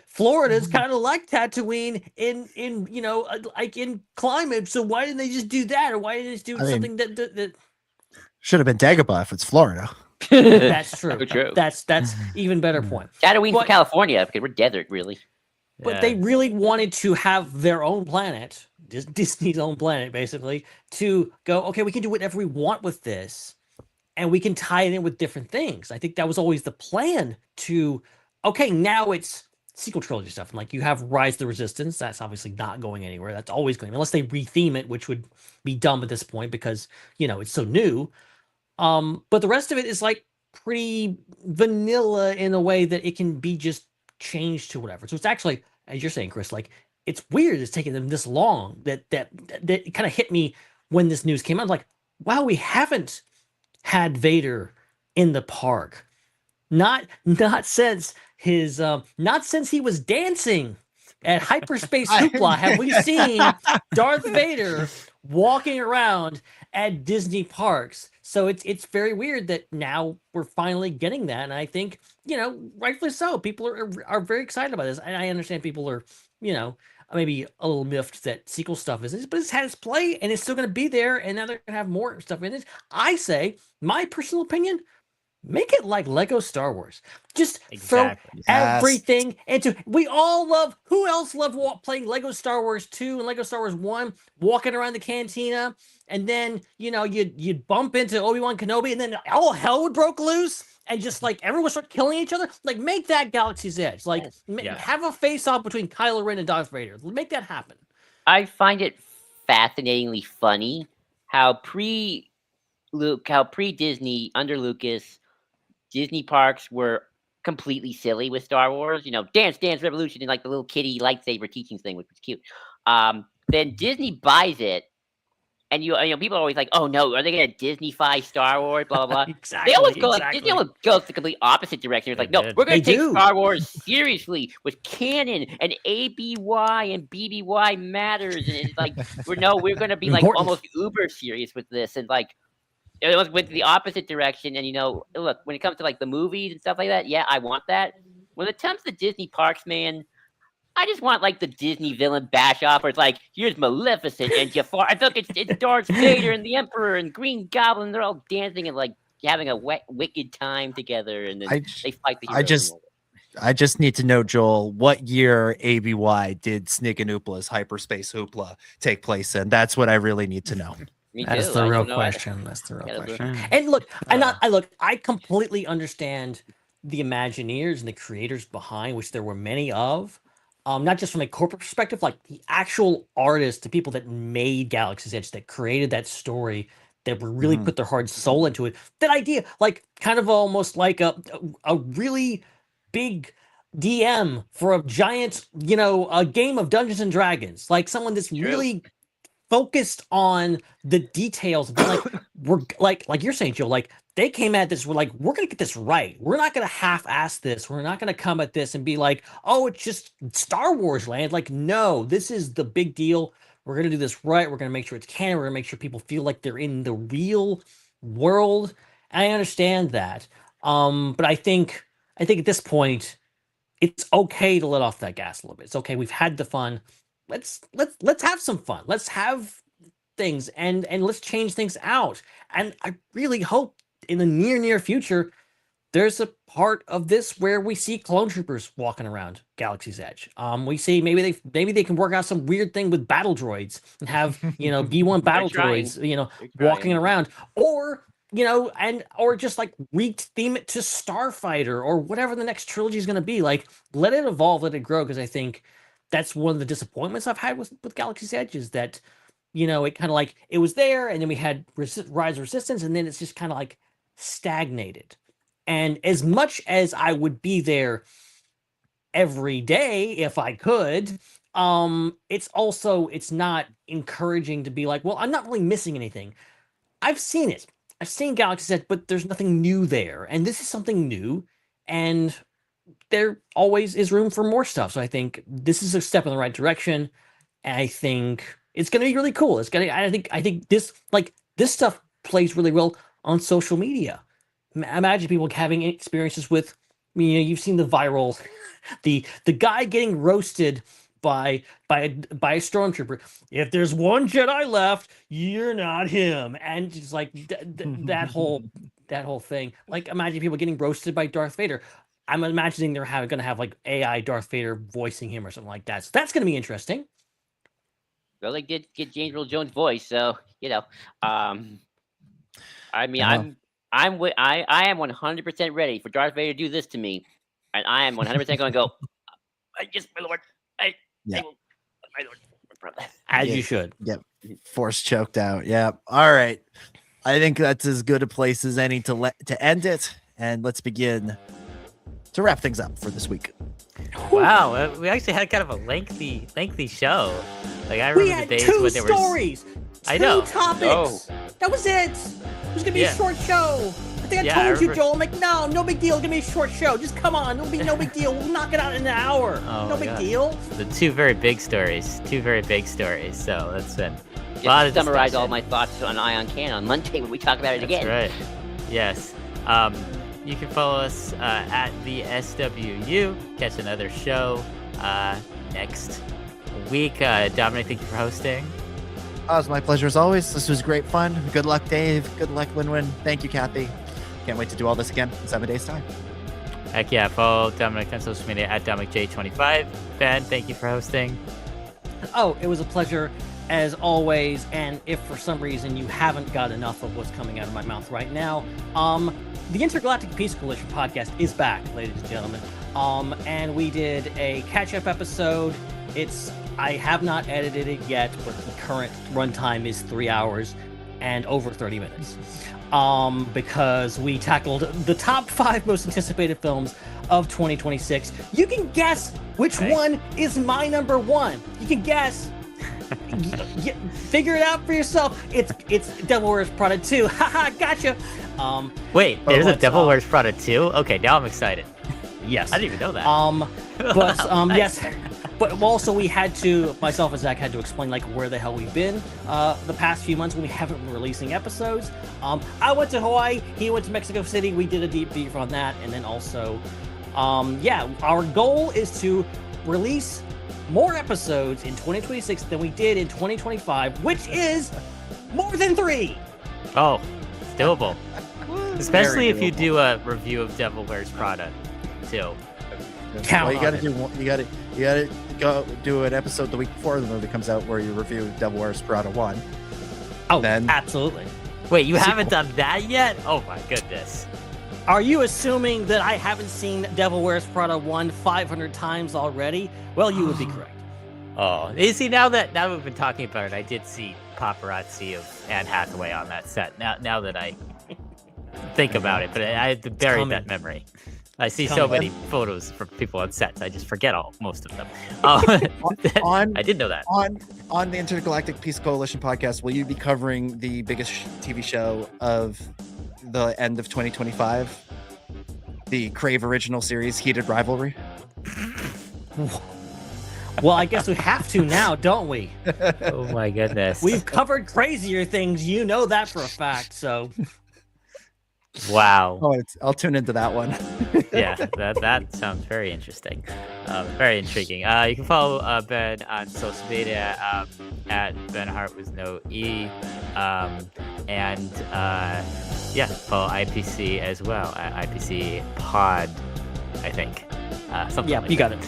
Florida's kind of like Tatooine in climate. So why didn't they just do that? Or why didn't they just do something that should have been Dagobah if it's Florida. That's true. True. That's even better point. Tatooine for California, because we're desert, really. But they really wanted to have their own planet, Disney's own planet, basically, to go, okay, we can do whatever we want with this, and we can tie it in with different things. I think that was always the plan to, okay, now it's sequel trilogy stuff. And like, you have Rise of the Resistance. That's obviously not going anywhere. That's always going, unless they retheme it, which would be dumb at this point because, it's so new. But the rest of it is like pretty vanilla in a way that it can be just changed to whatever. So it's actually, as you're saying, Chris, like, it's weird it's taking them this long. That kind of hit me when this news came out. Like, wow, we haven't had Vader in the park. Not since his not since he was dancing at Hyperspace Hoopla have we seen Darth Vader walking around at Disney parks. So it's very weird that now we're finally getting that, and I think rightfully so. People are very excited about this, and I understand people are maybe a little miffed that sequel stuff isn't, but it's had its play, and it's still going to be there, and now they're going to have more stuff in it. I say, my personal opinion, make it like Lego Star Wars. Just throw everything into. We all love. Who else loved playing Lego Star Wars 2 and Lego Star Wars 1, walking around the cantina, and then you'd bump into Obi-Wan Kenobi, and then all hell would broke loose, and just like everyone would start killing each other. Like, make that Galaxy's Edge. Like, have a face-off between Kylo Ren and Darth Vader. Make that happen. I find it fascinatingly funny how pre-Disney, under Lucas, Disney parks were completely silly with Star Wars. Dance Dance Revolution and like the little kitty lightsaber teaching thing, which was cute. Then Disney buys it and people are always like, "Oh no, are they gonna Disney-fy Star Wars?" Blah blah blah. Exactly. They always go Disney always goes the complete opposite direction. It's like, no, we're gonna take Star Wars seriously with canon and ABY and BBY matters, and it's like we're gonna be like almost uber serious with this, and like it went the opposite direction. And look, when it comes to like the movies and stuff like that, yeah, I want that. When it comes to Disney parks, man, I just want like the Disney villain bash off where it's like, here's Maleficent and Jafar. I think it's Darth Vader and the Emperor and Green Goblin. They're all dancing and like having a wicked time together, and then they fight the heroes. I just need to know, Joel, what year ABY did Snigganoopala's Hyperspace Hoopla take place in? That's what I really need to know. That's the real question. That's the real question. And look, I completely understand the Imagineers and the creators behind, which there were many of. Not just from a corporate perspective, like the actual artists, the people that made Galaxy's Edge, that created that story, that really put their heart and soul into it. That idea, like kind of almost like a really big DM for a giant, a game of Dungeons and Dragons, like someone that's really focused on the details. Like we're like you're saying, Joe, like they came at this, we're gonna get this right. We're not gonna half-ass this. We're not gonna come at this and be like, oh, it's just Star Wars land. Like, no, this is the big deal. We're gonna do this right. We're gonna make sure it's canon. We're gonna make sure people feel like they're in the real world. And I understand that. But I think at this point, it's okay to let off that gas a little bit. It's okay. We've had the fun. Let's have some fun. Let's have things and let's change things out. And I really hope in the near future, there's a part of this where we see clone troopers walking around Galaxy's Edge. We see maybe they can work out some weird thing with battle droids and have B1 battle droids walking around, or or just like theme it to Starfighter or whatever the next trilogy is going to be. Like, let it evolve, let it grow, because I think that's one of the disappointments I've had with Galaxy's Edge, is that it kind of like it was there, and then we had Rise of Resistance, and then it's just kind of like stagnated. And as much as I would be there every day if I could, it's not encouraging to be like, well, I'm not really missing anything. I've seen it. I've seen Galaxy's Edge, but there's nothing new there. And this is something new, and there always is room for more stuff. So I think this is a step in the right direction. And I think it's going to be really cool. I think this stuff plays really well on social media. Imagine people having experiences with, you've seen the viral, the guy getting roasted by a stormtrooper. If there's one Jedi left, you're not him. And just like that whole thing. Like, imagine people getting roasted by Darth Vader. I'm imagining they're going to have like AI Darth Vader voicing him or something like that. So that's going to be interesting. Well, they did get James Earl Jones' voice, so I am 100% ready for Darth Vader to do this to me, and I am 100% going to go. My lord, my lord. As you should. Yep. Force choked out. Yeah. All right. I think that's as good a place as any to end it, and let's begin to wrap things up for this week. Wow, we actually had kind of a lengthy show. Like, I remember the days when there were stories. I know. 2 topics. That was it. It was gonna be a short show. I think I told you, Joel. I'm like, no big deal. Give me a short show. Just come on. It'll be no big deal. We'll knock it out in an hour. No big deal. The 2 very big stories. So that's been a lot of summarize all my thoughts on Ion Can on Monday when we talk about it again. That's right. Yes. You can follow us at the SWU. Catch another show next week. Dominic, thank you for hosting. It was my pleasure as always. This was great fun. Good luck, Dave. Good luck, Winwin. Thank you, Kathy. Can't wait to do all this again in 7 days' time. Heck yeah. Follow Dominic on social media at DominicJ25. Ben, thank you for hosting. Oh, it was a pleasure as always. And if for some reason you haven't got enough of what's coming out of my mouth right now, the Intergalactic Peace Coalition podcast is back, ladies and gentlemen. And we did a catch-up episode. I have not edited it yet, but the current runtime is 3 hours and over 30 minutes. Because we tackled the top 5 most anticipated films of 2026. You can guess which one is my number 1. You can guess. Figure it out for yourself. It's Devil Wears Prada 2. Haha, gotcha. Wait, there's a Devil Wears Prada 2? Okay, now I'm excited. Yes. I didn't even know that. But Nice. yes. But also myself and Zach had to explain like where the hell we've been the past few months when we haven't been releasing episodes. I went to Hawaii, he went to Mexico City, we did a deep dive on that, and then also our goal is to release more episodes in 2026 than we did in 2025, which is more than 3. Oh, it's doable. Especially if you do a review of Devil Wears Prada 2. Well, you gotta go do an episode the week before the movie comes out where you review Devil Wears Prada 1. Oh, then absolutely. Wait, you haven't done that yet? Oh my goodness. Are you assuming that I haven't seen Devil Wears Prada 1 500 times already? Well, you would be correct. Oh, you see, now that we've been talking about it, I did see paparazzi of Anne Hathaway on that set. Now that I think about it, but I had to bury that memory. I see so many photos from people on sets. I just forget most of them. I did know that. On the Intergalactic Peace Coalition podcast, will you be covering the biggest TV show of the end of 2025? The Crave original series, Heated Rivalry? Well, I guess we have to now, don't we? Oh my goodness. We've covered crazier things. You know that for a fact, so... Wow. Oh, I'll tune into that one. Yeah, that sounds very interesting. Very intriguing. You can follow Ben on social media at Ben Hart with no E. And follow IPC as well at IPC Pod, I think. Something like you that. got it.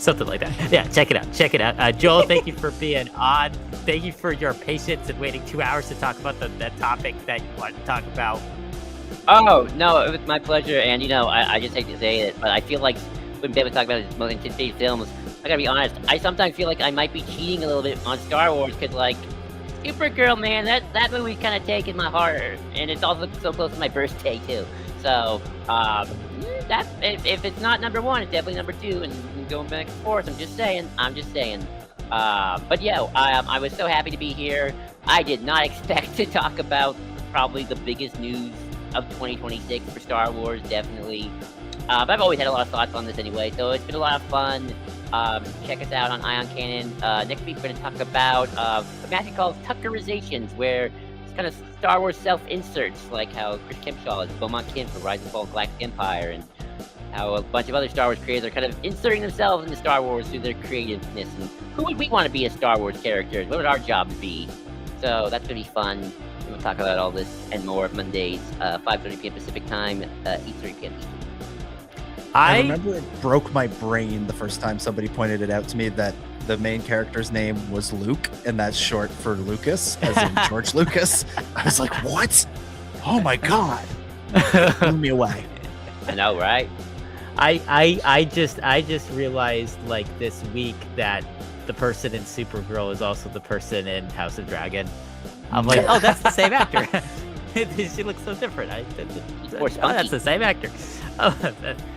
Something like that. Yeah, check it out. Joel, thank you for being on. Thank you for your patience and waiting 2 hours to talk about the topic that you want to talk about. Oh, no, it was my pleasure, and, I just hate to say it, but I feel like when Ben was talking about his most anticipated films, I gotta be honest, I sometimes feel like I might be cheating a little bit on Star Wars, because, Supergirl, man, that movie's kind of taken my heart, and it's also so close to my birthday, too. So, if it's not number 1, it's definitely number 2, and going back and forth, I'm just saying. But yeah, I was so happy to be here. I did not expect to talk about probably the biggest news of 2026 for Star Wars, definitely. But I've always had a lot of thoughts on this anyway, so it's been a lot of fun. Check us out on Ion Cannon. Next week we're going to talk about what Matthew calls Tuckerizations, where it's kind of Star Wars self-inserts, like how Chris Kempshaw is Beaumont Kim for Rise and Fall of Galactic Empire, and how a bunch of other Star Wars creators are kind of inserting themselves into Star Wars through their creativeness. And who would we want to be as Star Wars characters? What would our jobs be? So that's going to be fun. We'll talk about all this and more Mondays, 5:30 p.m. Pacific Time, 8:30 p.m. Eastern. I remember it broke my brain the first time somebody pointed it out to me that the main character's name was Luke, and that's short for Lucas, as in George Lucas. I was like, what? Oh my God. It blew me away. I know, right? I just realized this week that the person in Supergirl is also the person in House of Dragon. I'm like, oh, that's the same actor. She looks so different. That's the same actor.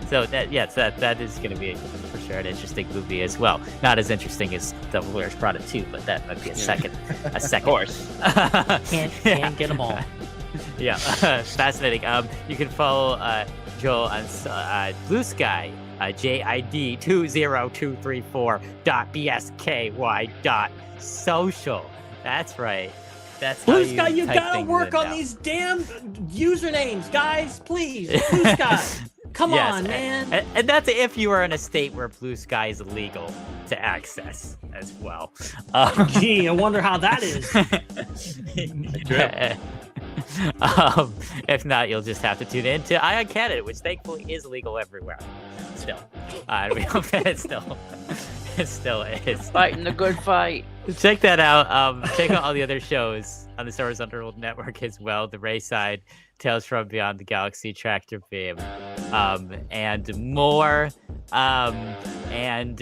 That is going to be for sure an interesting movie as well. Not as interesting as Devil Wears Prada 2, but that might be a second. Of course. Can't get them all. Yeah, fascinating. You can follow Joel on Blue Sky, JID 20234.bsky.social. That's right. That's Blue Sky, you gotta work on these damn usernames, guys. Please, Blue Sky. Come on, man. And that's if you are in a state where Blue Sky is illegal to access as well. Gee, I wonder how that is. If not, you'll just have to tune in to Ion Canada, which thankfully is legal everywhere. Still, we hope that it still is. Fighting the good fight. Check that out. Check out all the other shows on the Star Wars Underworld Network as well. The Raeside, Tales from Beyond the Galaxy, Tractor Beam, and more. And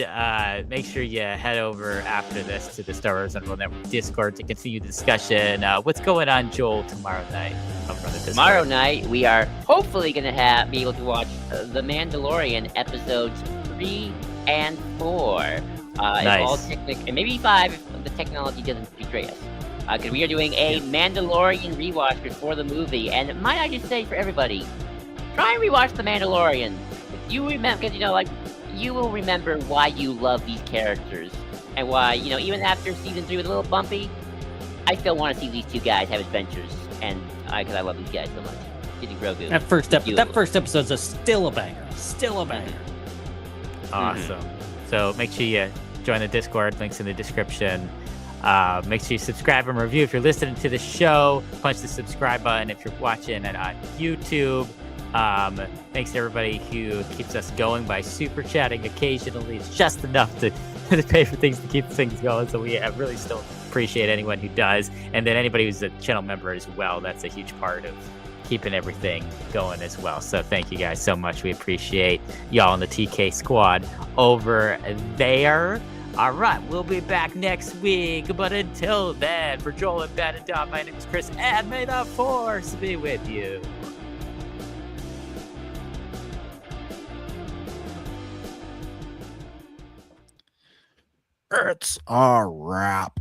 make sure you head over after this to the Star Wars Underworld Network Discord to continue the discussion. What's going on, Joel, tomorrow night? Tomorrow night, we are hopefully going to be able to watch The Mandalorian episodes 3 and 4 Nice. If all and maybe 5 if the technology doesn't betray us. Because we are doing a Mandalorian rewatch before the movie, and might I just say for everybody, try and rewatch The Mandalorian. If you remember, because you will remember why you love these characters, and why even after season 3 was a little bumpy, I still want to see these 2 guys have adventures, and because I love these guys so much. Getting Grogu. That first episode's still a banger. Still a banger. Awesome. So make sure you join the Discord. Links in the description. Make sure you subscribe and review if you're listening to the show. Punch the subscribe button if you're watching it on YouTube. Thanks to everybody who keeps us going by super chatting occasionally. It's just enough to pay for things to keep things going. So we really still appreciate anyone who does. And then anybody who's a channel member as well. That's a huge part of keeping everything going as well. So thank you guys so much. We appreciate y'all in the TK squad over there. All right, we'll be back next week. But until then, for Joel and Ben and Dom, my name is Chris, and may the Force be with you. It's a wrap.